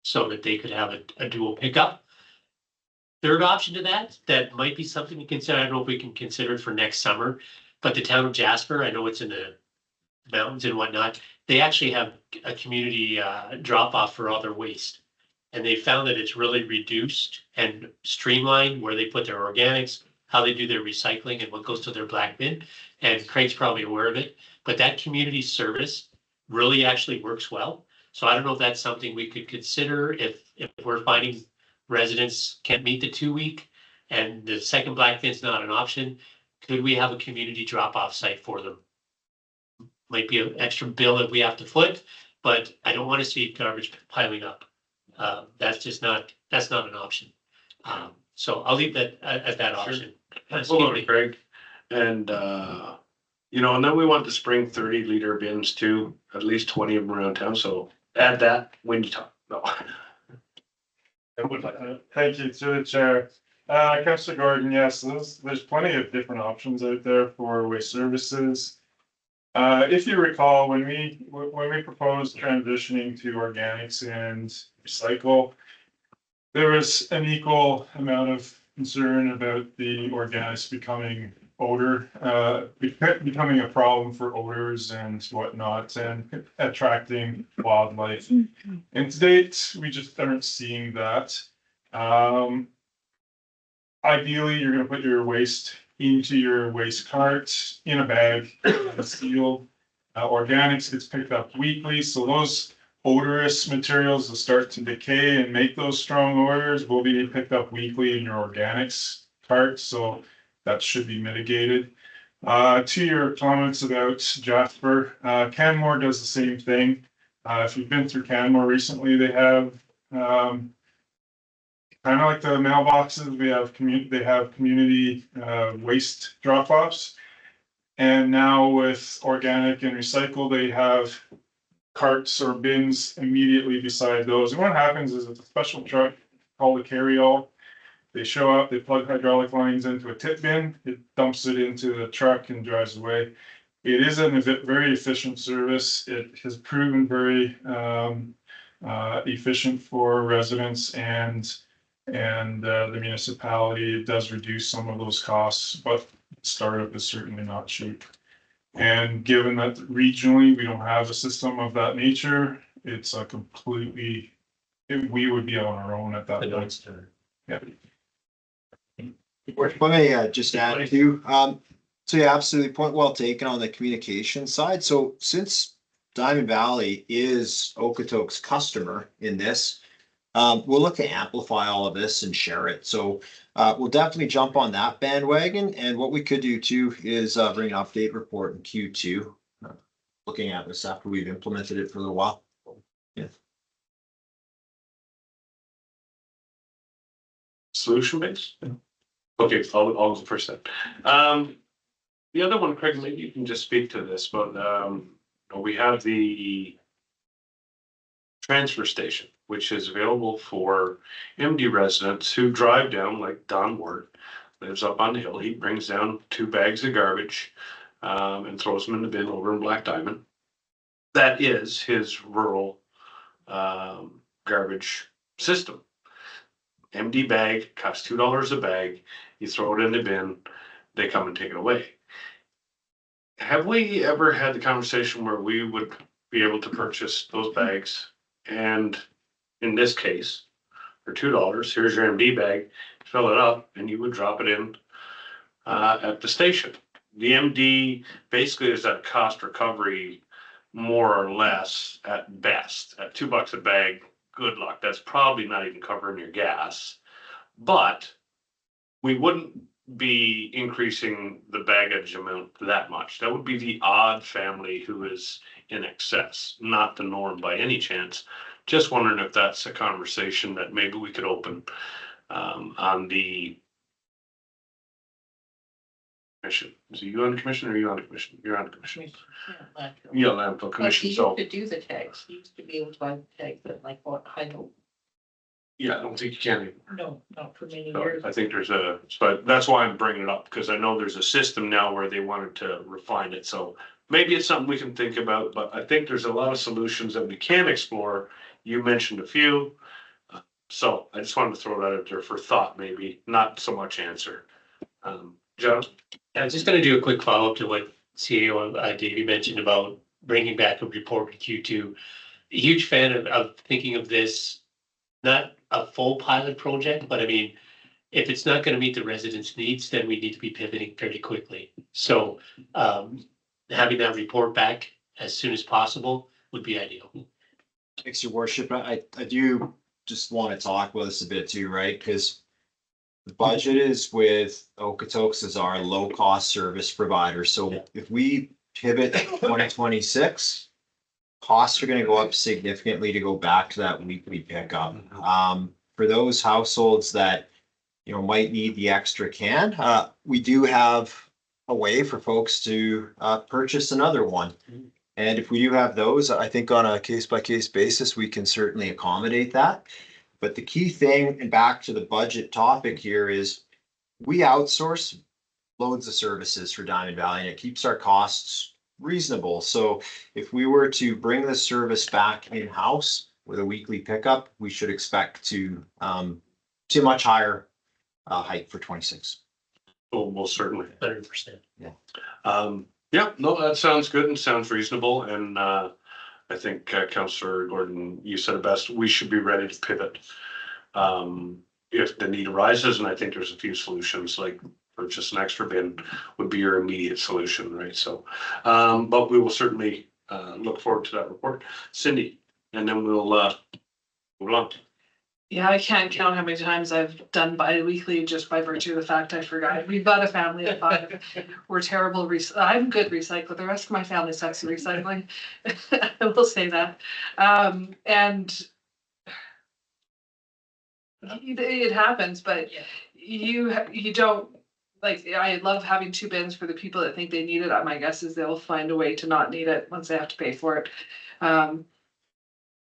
so that they could have a dual pickup? Third option to that might be something to consider. I don't know if we can consider it for next summer, but the town of Jasper, I know it's in the mountains and whatnot, they actually have a community drop off for all their waste. And they found that it's really reduced and streamlined where they put their organics, how they do their recycling and what goes to their black bin. And Craig's probably aware of it, but that community service really actually works well. So I don't know if that's something we could consider if we're finding residents can't meet the 2-week and the second black bin's not an option. Could we have a community drop-off site for them? might be an extra bill that we have to foot, but I don't want to see garbage piling up. That's just not, that's not an option. So I'll leave that at that option. Hold on, Craig. And, you know, and then we want to spring 30-liter bins too, at least 20 of them around town. So add that when you talk. No. I would like that. Thank you to the chair. Councillor Gordon, yes, there's plenty of different options out there for waste services. If you recall, when we proposed transitioning to organics and recycle, there was an equal amount of concern about the organics becoming becoming a problem for odors and whatnot and attracting wildlife. And to date, we just aren't seeing that. Ideally, you're gonna put your waste into your waste cart in a bag, sealed. Organics gets picked up weekly, so those odorous materials that start to decay and make those strong odors will be picked up weekly in your organics cart, so that should be mitigated. To your comments about Jasper, Canmore does the same thing. If you've been through Canmore recently, they have kind of like the mailboxes, they have community waste drop-offs. And now with organic and recycle, they have carts or bins immediately beside those. And what happens is it's a special truck called a carry-all. They show up, they plug hydraulic lines into a tip bin, it dumps it into the truck and drives away. It is a very efficient service. It has proven very efficient for residents and the municipality. It does reduce some of those costs, but startup is certainly not cheap. And given that regionally we don't have a system of that nature, it's a completely, we would be on our own at that point. Yeah. If I may just add to, so yeah, absolutely, point well taken on the communication side. So since Diamond Valley is Okotoks' customer in this, we'll look to amplify all of this and share it. So we'll definitely jump on that bandwagon. And what we could do too is bring an update report in Q2, looking at this after we've implemented it for a little while. Yeah. Solution based? Okay, I'll go first then. The other one, Craig, maybe you can just speak to this, but we have the transfer station, which is available for MD residents who drive down, like Don Ward, lives up on the hill. He brings down 2 bags of garbage and throws them in the bin over in Black Diamond. That is his rural garbage system. MD bag costs $2 a bag. You throw it in the bin, they come and take it away. Have we ever had the conversation where we would be able to purchase those bags? And in this case, for $2, here's your MD bag, fill it up, and you would drop it in at the station. The MD basically is at cost recovery, more or less at best, at $2 a bag. Good luck. That's probably not even covering your gas, but we wouldn't be increasing the baggage amount that much. That would be the odd family who is in excess, not the norm by any chance. Just wondering if that's a conversation that maybe we could open on the commission. Is it you on the commission or are you on the commission? You're on the commission. Yeah, landfill commission. So To do the tags, he used to be able to buy the tags, but like what, I don't, yeah, I don't think you can anymore. no, not for many So years. I think there's but that's why I'm bringing it up, because I know there's a system now where they wanted to refine it. So maybe it's something we can think about, but I think there's a lot of solutions that we can explore. You mentioned a few. So I just wanted to throw that out there for thought, maybe not so much answer. John? I'm just gonna do a quick follow-up to what CEO Davey mentioned about bringing back a report with Q2. A huge fan of thinking of this, not a full pilot project, but I mean, if it's not gonna meet the residents' needs, then we need to be pivoting fairly quickly. So having that report back as soon as possible would be ideal. Thanks, your worship. I do just want to talk about this a bit too, right? Because the budget is with Okotoks as our low cost service provider. So if we pivot 2026, costs are gonna go up significantly to go back to that weekly pickup. For those households that, you know, might need the extra can, we do have a way for folks to purchase another one. And if we do have those, I think on a case by case basis, we can certainly accommodate that. But the key thing, and back to the budget topic here, is we outsource loads of services for Diamond Valley and it keeps our costs reasonable. So if we were to bring the service back in-house with a weekly pickup, we should expect to see a much higher hike for 26. Oh, most certainly. 100%. Yeah, no, that sounds good and sounds reasonable. And I think Councillor Gordon, you said it best. We should be ready to pivot if the need arises. And I think there's a few solutions, like purchase an extra bin would be your immediate solution, right? So, but we will certainly look forward to that report. Cindy, and then we'll move on. Yeah, I can't count how many times I've done bi-weekly just by virtue of the fact I forgot. We've got a family of 5. We're terrible. I'm good recycler. The rest of my family sucks at recycling. I will say that. And it happens, but you don't, like, I love having 2 bins for the people that think they need it. My guess is they'll find a way to not need it once they have to pay for it.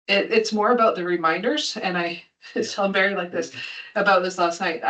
It's more about the reminders, and I was telling Barry like this about this last night.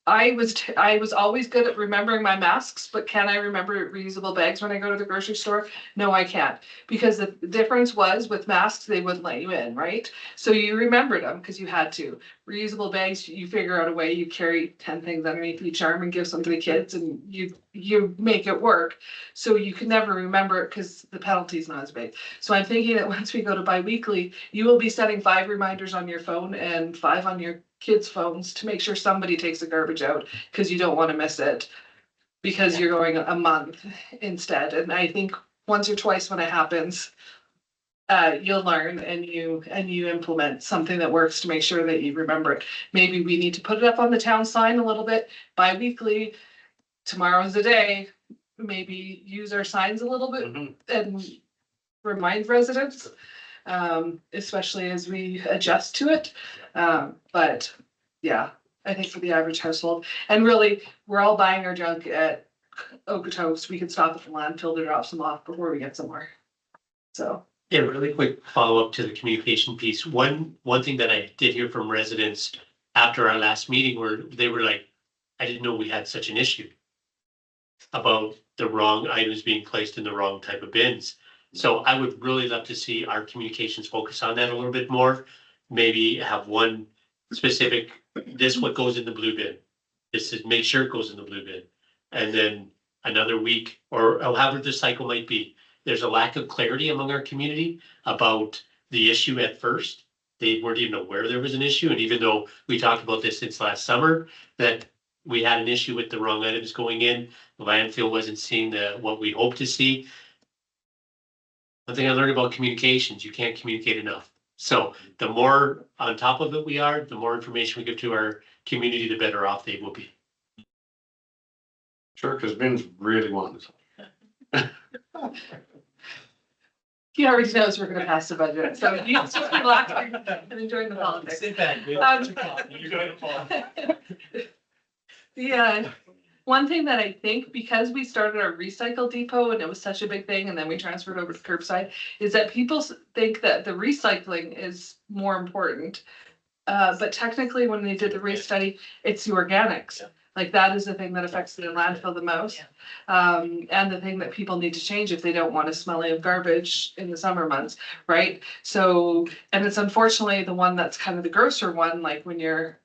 I was always good at remembering my masks, but can I remember reusable bags when I go to the grocery store? No, I can't. Because the difference was with masks, they wouldn't let you in, right? So you remembered them because you had to. Reusable bags, you figure out a way, you carry 10 things underneath each arm and give some to the kids and you make it work. So you can never remember it because the penalty is not as big. So I'm thinking that once we go to bi-weekly, you will be setting 5 reminders on your phone and 5 on your kids' phones to make sure somebody takes the garbage out because you don't want to miss it because you're going a month instead. And I think once or twice when it happens, you'll learn and you implement something that works to make sure that you remember it. Maybe we need to put it up on the town sign a little bit bi-weekly. Tomorrow's the day. Maybe use our signs a little bit and remind residents, especially as we adjust to it. But yeah, I think for the average household, and really, we're all buying our junk at Okotoks. We could stop at the landfill to drop some off before we get somewhere. So. Yeah, really quick follow-up to the communication piece. One thing that I did hear from residents after our last meeting where they were like, I didn't know we had such an issue about the wrong items being placed in the wrong type of bins. So I would really love to see our communications focus on that a little bit more. Maybe have one specific, this what goes in the blue bin. This is make sure it goes in the blue bin. And then another week or however the cycle might be. There's a lack of clarity among our community about the issue at first. They weren't even aware there was an issue. And even though we talked about this since last summer, that we had an issue with the wrong items going in, the landfill wasn't seeing what we hoped to see. One thing I learned about communications, you can't communicate enough. So the more on top of it we are, the more information we give to our community, the better off they will be. Sure, because Vin's really wanting to. He already knows we're gonna pass the budget, so he's just relaxing and enjoying the politics. Sit back, Bill. Yeah, one thing that I think, because we started our recycle depot and it was such a big thing, and then we transferred over to curbside, is that people think that the recycling is more important. But technically, when they did the re-study, it's the organics. Like that is the thing that affects the landfill the most. And the thing that people need to change if they don't want a smelling of garbage in the summer months, right? So, and it's unfortunately the one that's kind of the grosser one, like when you're,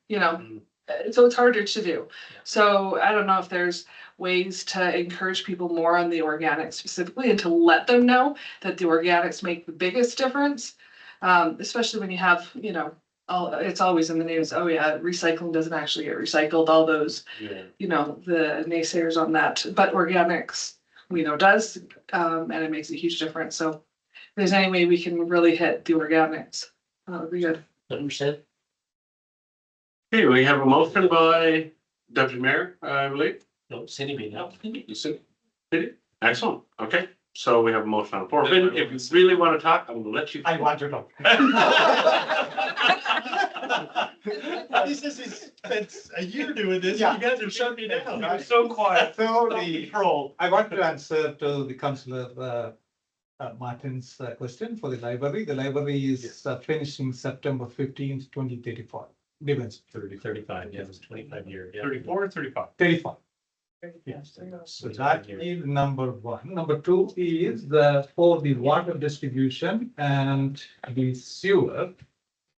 so it's harder to do. So I don't know if there's ways to encourage people more on the organics specifically and to let them know that the organics make the biggest difference. Especially when you have, it's always in the news, oh yeah, recycling doesn't actually get recycled, all those, the naysayers on that, but organics, we know does, and it makes a huge difference. So if there's any way we can really hit the organics, that would be good. 100%. Okay, we have a motion by Deputy Mayor, I believe. No, Cindy made that. You said, did it? Excellent. Okay, so we have a motion on the floor. Vin, if you really want to talk, I'm gonna let you. I want to know. He says he's spent a year doing this, Yeah. you guys are shutting me down. You're so quiet. So I want to answer to the councillor Martin's question for the library. The library is finishing September 15th, 2035. Depends. 35, yeah, it was 25 year. Yeah. 34 or 35? 35. Yes. So that is number one. Number two is for the water distribution and the sewer.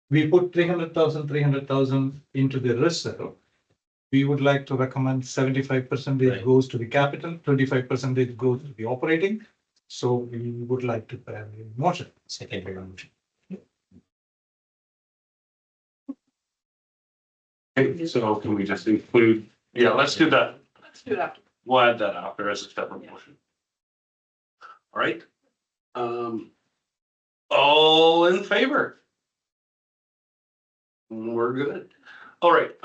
We put 300,000 into the reserve. We would like to recommend 75% Right. goes to the capital, 25% goes to the operating. So we would like to pay a motion. Secondary motion. Okay, so can we just include, yeah, let's do that. Let's do it after. We'll add that after as a separate motion. All right. All in favor? We're good. All right,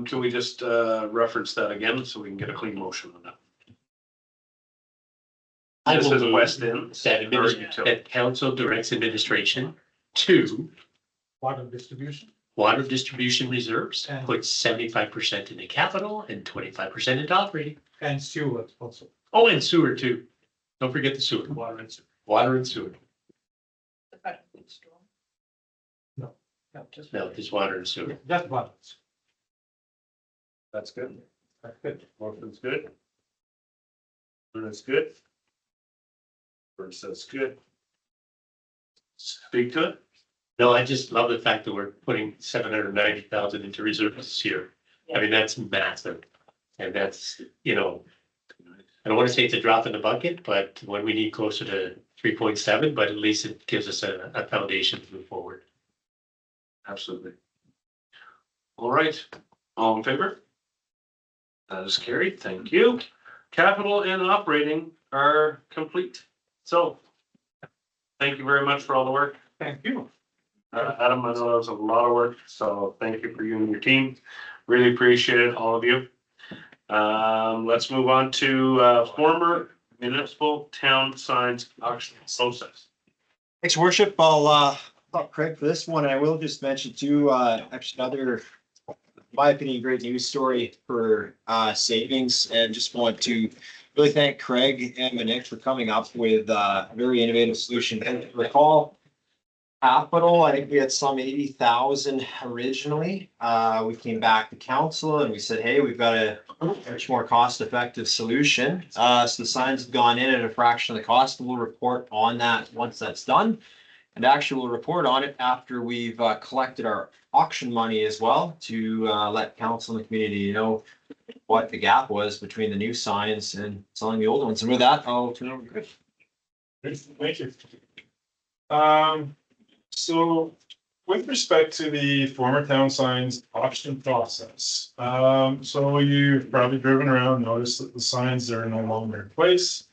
can we just reference that again so we can get a clean motion on that? I This will is move West End. that council directs administration to Water distribution. water distribution reserves, And- put 75% into capital and 25% into operating. And sewer also. Oh, and sewer too. Don't forget the sewer. Water and sewer. Water and sewer. No. No, just water and sewer. Just water. That's good. That's good. Motion's good. That's good. Bird says good. Speak to it. No, I just love the fact that we're putting 790,000 into reserves this year. I mean, that's massive. And that's, I don't want to say it's a drop in the bucket, but when we need closer to 3.7, but at least it gives us a foundation to move forward. Absolutely. All right, all in favor? That is carried, thank you. Capital and operating are complete. So, thank you very much for all the work. Thank you. Adam, I know that was a lot of work, so thank you for you and your team. Really appreciate it, all of you. Let's move on to former municipal town signs auction process. Thanks, worship. I'll talk Craig for this one. And I will just mention too, actually another, in my opinion, great news story for savings, and just want to really thank Craig and Nick for coming up with a very innovative solution. And recall capital, I think we had some 80,000 originally. We came back to council and we said, hey, we've got a much more cost-effective solution. So the signs have gone in at a fraction of the cost, and we'll report on that once that's done. And actually we'll report on it after we've collected our auction money as well, to let council and the community know what the gap was between the new signs and selling the old ones. And with that, I'll turn it over to Chris. Thank you. So with respect to the former town signs auction process, so you've probably driven around, noticed that the signs are no longer in place.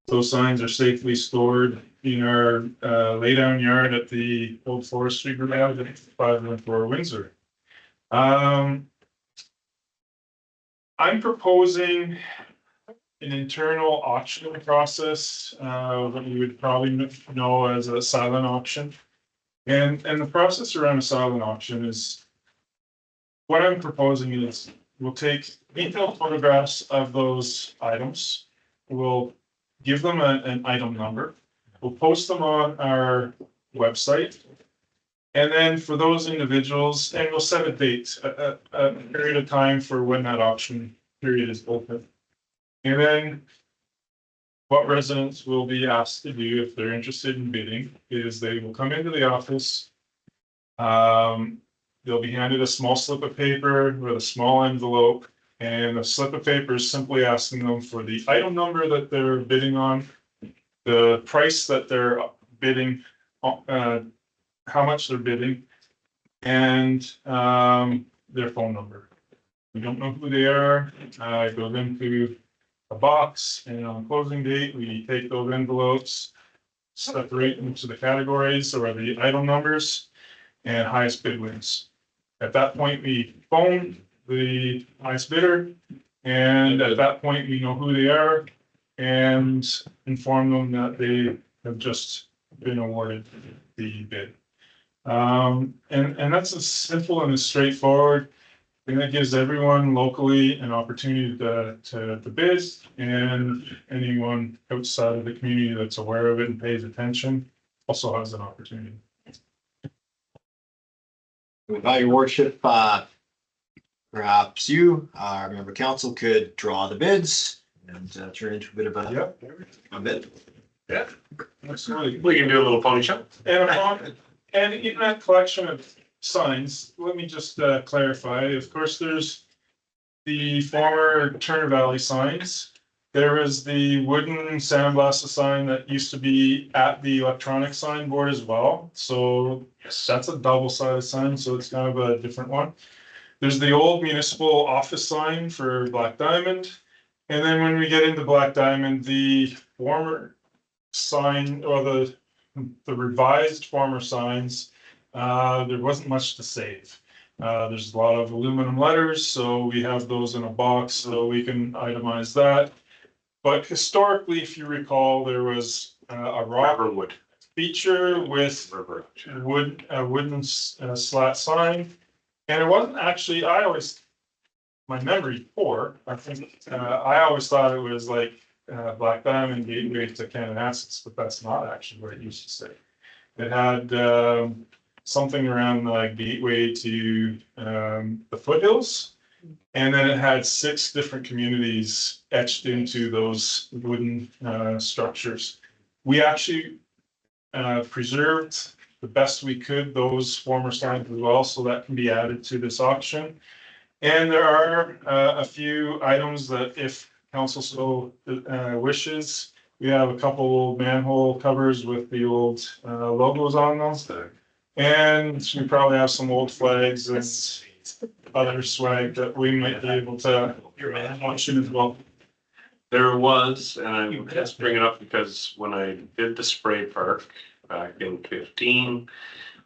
Those signs are safely stored in our laydown yard at the Old Forestry Garage at 514 Windsor. I'm proposing an internal auction process, what you would probably know as a silent auction. And the process around a silent auction is, what I'm proposing is we'll take detailed photographs of those items. We'll give them an item number. We'll post them on our website. And then for those individuals, and we'll set a date, a period of time for when that auction period is open. And then what residents will be asked to do if they're interested in bidding is they will come into the office. They'll be handed a small slip of paper with a small envelope, and the slip of paper is simply asking them for the item number that they're bidding on, the price that they're bidding, how much they're bidding, and their phone number. We don't know who they are. It goes into a box, and on closing date, we take those envelopes, separate them to the categories or the item numbers, and highest bid wins. At that point, we phone the highest bidder, and at that point, we know who they are. and inform them that they have just been awarded the bid. And that's as simple and as straightforward. And that gives everyone locally an opportunity to bid, and anyone outside of the community that's aware of it and pays attention also has an opportunity. Without your worship, perhaps you, our member council could draw the bids and turn into a bit of a bid. Yeah, absolutely. We can do a little pony show. And in that collection of signs, let me just clarify, of course, there's the former Turner Valley signs. There is the wooden sandblasted sign that used to be at the electronic sign board as well. So yes, that's a double-sided sign, so it's kind of a different one. There's the old municipal office sign for Black Diamond. And then when we get into Black Diamond, the former sign, or the revised former signs, there wasn't much to save. There's a lot of aluminum letters, so we have those in a box so we can itemize that. But historically, if you recall, there was a rock Riverwood feature with wooden slat sign. And it wasn't actually, my memory poor, I think, I always thought it was like Black Diamond gateway to Cananassas, but that's not actually what it used to say. It had something around the gateway to the foothills. And then it had 6 different communities etched into those wooden structures. We actually preserved the best we could those former signs as well, so that can be added to this auction. And there are a few items that if council so wishes, we have a couple old manhole covers with the old logos on them. And we probably have some old flags and other swag that we might be able to auction as well. There was, and I'm just bringing it up because when I did the spray park back in 15,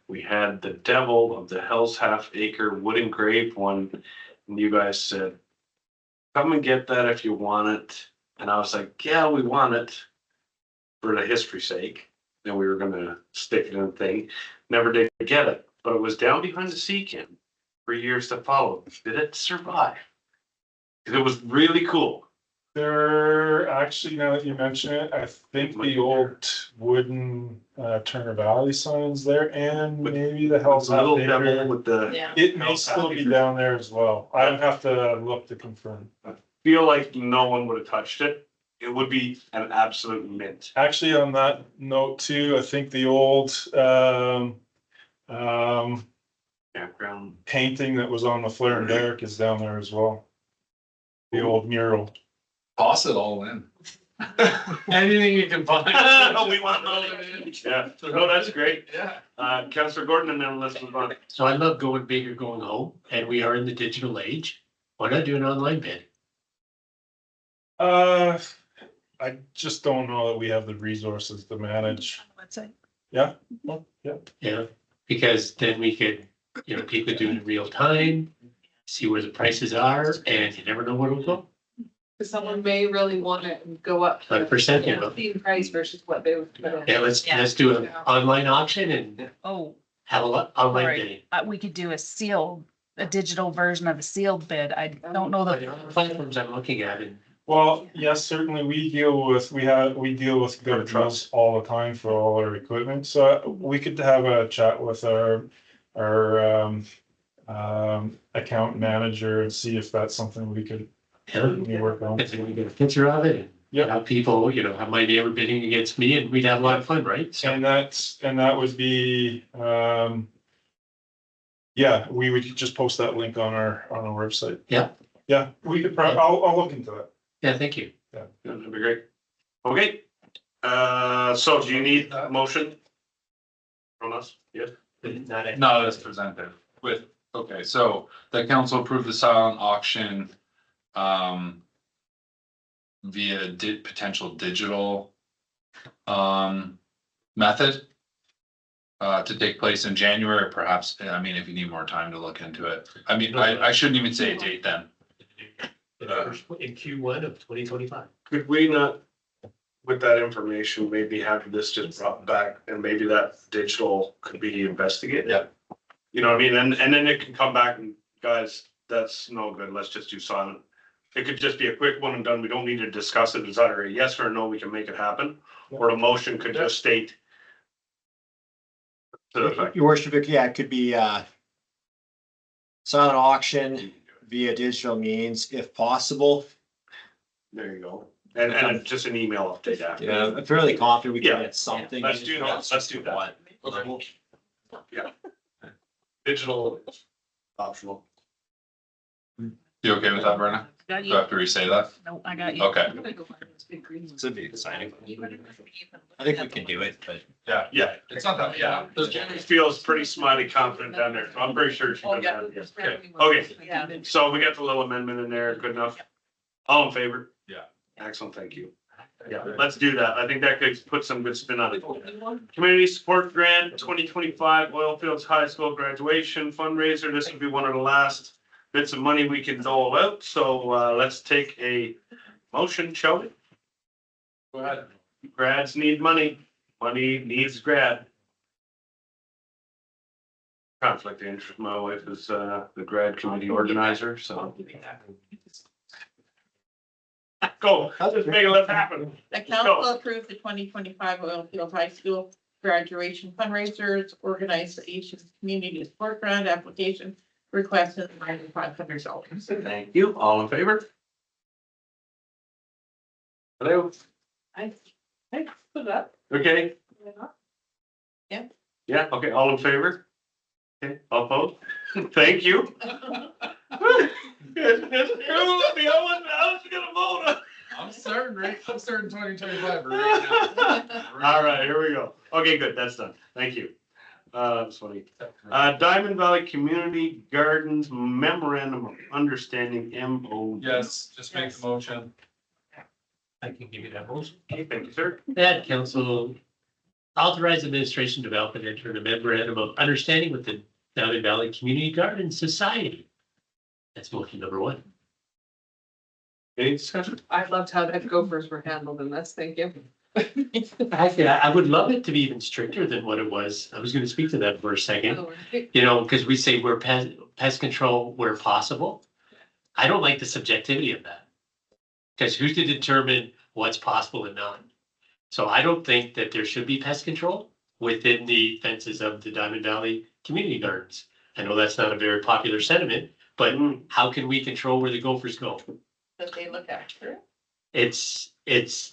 we had the Devil of the Hell's Half Acre wood engraved one. And you guys said, come and get that if you want it. And I was like, yeah, we want it for the history's sake. And we were gonna stick it in the thing. Never did get it, but it was down behind the sea can for years to follow. Did it survive? It was really cool. There actually, now that you mention it, I think the old wooden Turner Valley signs there, and maybe the Hell's The little Half devil Acre. with the. It may still be down there as well. I would have to look to confirm. Feel like no one would have touched it. It would be an absolute mint. Actually, on that note too, I think the old Campground. painting that was on the Flare and Derrick is down there as well. The old mural. Toss it all in. Anything you can find. We want those. Yeah, no, that's great. Yeah. Councillor Gordon, and then let's move on. So I love going big or going home, and we are in the digital age. Why not do an online bid? I just don't know that we have the resources to manage. Website. Yeah, well, yeah. Yeah, because then we could, people do it in real time, see where the prices are, and you never know where it'll go. Because someone may really want it and go up. to 100%, you know. the price versus what they would. put in. Yeah, let's do an online auction and Oh, have a online Right. bidding. we could do a digital version of a sealed bid. I don't know But the, there are platforms I'm looking at, and Well, yes, certainly we deal with good trust all the time for all our equipment, so we could have a chat with our account manager and see if that's something we could work on. if we get a picture of it, and Yeah. have people, have my neighbor bidding against me, and we'd have a lot of fun, right? So, And that would be, yeah, we would just post that link on our website. Yeah. Yeah, we could probably, I'll look into that. yeah, thank you. That'd be great. Okay, so do you need a motion from us? Yes. No, that's presented with, okay, so the council approved the silent auction. Via potential digital. Method. To take place in January, perhaps, I mean, if you need more time to look into it, I mean, I shouldn't even say a date then. In Q1 of 2025. Could we not with that information, maybe have this just brought back and maybe that digital could be investigated. Yeah. You know what I mean? And then it can come back and guys, that's no good. Let's just do silent. It could just be a quick one and done. We don't need to discuss it. It's either a yes or a no, we can make it happen. Or the motion could just state. To the effect. Your worship, yeah, it could be, silent auction via digital means if possible. There you go. And just an email update after. Yeah, I'm fairly confident we Yeah. can get something. Let's do that. Let's do that. Okay. Yeah. Digital optional. You okay with that, Brenna? Got Do you. I have to re-say that? No, I got you. Okay. It's a big signing. I think we can do it, but. Yeah. It's not that, yeah. Jenny feels pretty smiley confident down there, so I'm pretty sure she does have it. Okay. Okay, so we got the little amendment in there, good enough? All in favor? Yeah. Excellent, thank you. Yeah, let's do that. I think that could put some good spin on it. Community Support Grant 2025 Oilfields High School graduation fundraiser. This will be one of the last bits of money we can dole out, so let's take a motion, shall we? Go ahead. Grads need money. Money needs grad. Conflict of interest. My wife is the grad committee organizer, so. Go, I'll just make it, let's happen. The council approved the 2025 Oilfield High School graduation fundraisers, organization, community support grant application requested $500. Thank you. All in favor? Hello? I put it up. Okay, Yeah. yeah, okay, all in favor? Okay, all opposed? Thank you. I was gonna vote. I'm certain, Rick. I'm certain 2025. All right, here we go. Okay, good, that's done. Thank you. That's funny. Diamond Valley Community Gardens Memorandum of Understanding, MOU. Yes, just make the motion. I can give you that motion. Okay, thank you, sir. That council authorize administration to develop and enter a memorandum of understanding with the Diamond Valley Community Garden Society. That's motion number one. Any discussion? I loved how that gophers were handled in this, thank you. Actually, I would love it to be even stricter than what it was. I was gonna speak to that for a second. You know, because we say we're pest control where possible. I don't like the subjectivity of that. Because who's to determine what's possible and not? So I don't think that there should be pest control within the fences of the Diamond Valley Community Gardens. I know that's not a very popular sentiment, but how can we control where the gophers go? That they look after. It's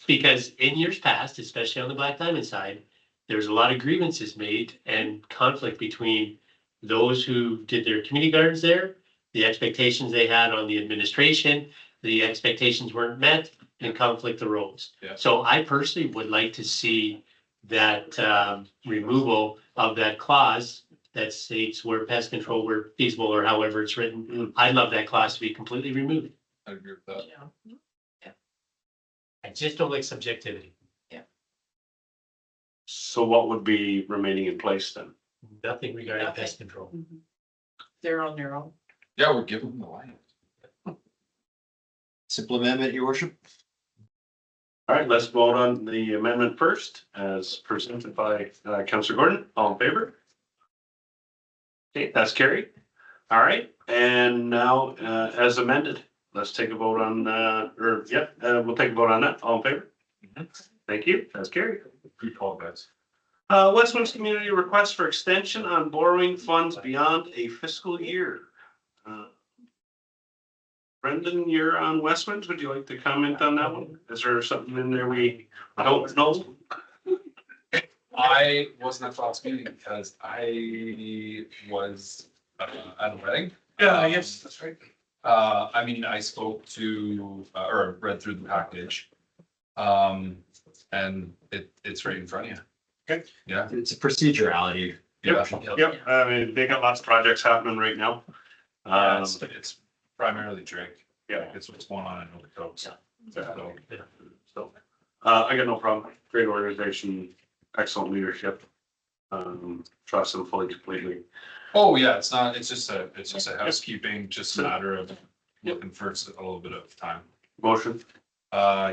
because in years past, especially on the Black Diamond side, there's a lot of grievances made and conflict between those who did their community gardens there, the expectations they had on the administration, the expectations weren't met, and conflict arose. Yeah. So I personally would like to see that removal of that clause that states where pest control were feasible or however it's written. I'd love that clause to be completely removed. I agree with that. I just don't like subjectivity. So what would be remaining in place then? Nothing regarding pest control. They're on their own. Yeah, we're giving them the line. Simple amendment, your worship. All right, let's vote on the amendment first as presented by Councillor Gordon. All in favor? Okay, that's carried. All right, and now as amended, let's take a vote on, we'll take a vote on that. All in favor? Thank you. That's carried. Good call, guys. Westminster Community request for extension on borrowing funds beyond a fiscal year. Brendan, you're on Westminster. Would you like to comment on that one? Is there something in there we don't know? I wasn't at the last meeting because I was at a wedding. Yes, that's right. I mean, I spoke to, or read through the package. And it's right in front of you. Okay. Yeah. It's a procedurality. Yeah. Yep, I mean, they got lots of projects happening right now. Yeah, it's primarily Drake. Yeah. It's what's going on in Nova Scotia. So, I got no problem. Great organization, excellent leadership. Trust them fully, completely. Oh, yeah, it's just a housekeeping, just a matter of looking for a little bit of time. Motion,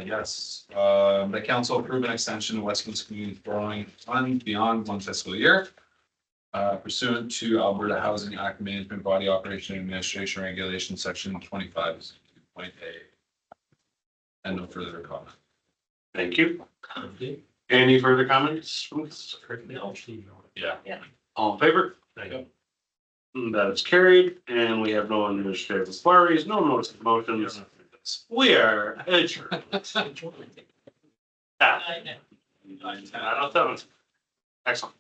Yes, the council approved an extension of Westminster Community Borrowing Fund beyond one fiscal year. Pursuant to Alberta Housing Act Management Body Operation and Administration Regulation, section 25.a. And no further comment. Thank you. Any further comments? Yeah. All in favor? That is carried, and we have no administrative inquiries, no notice of motions. We are adjourned. Excellent.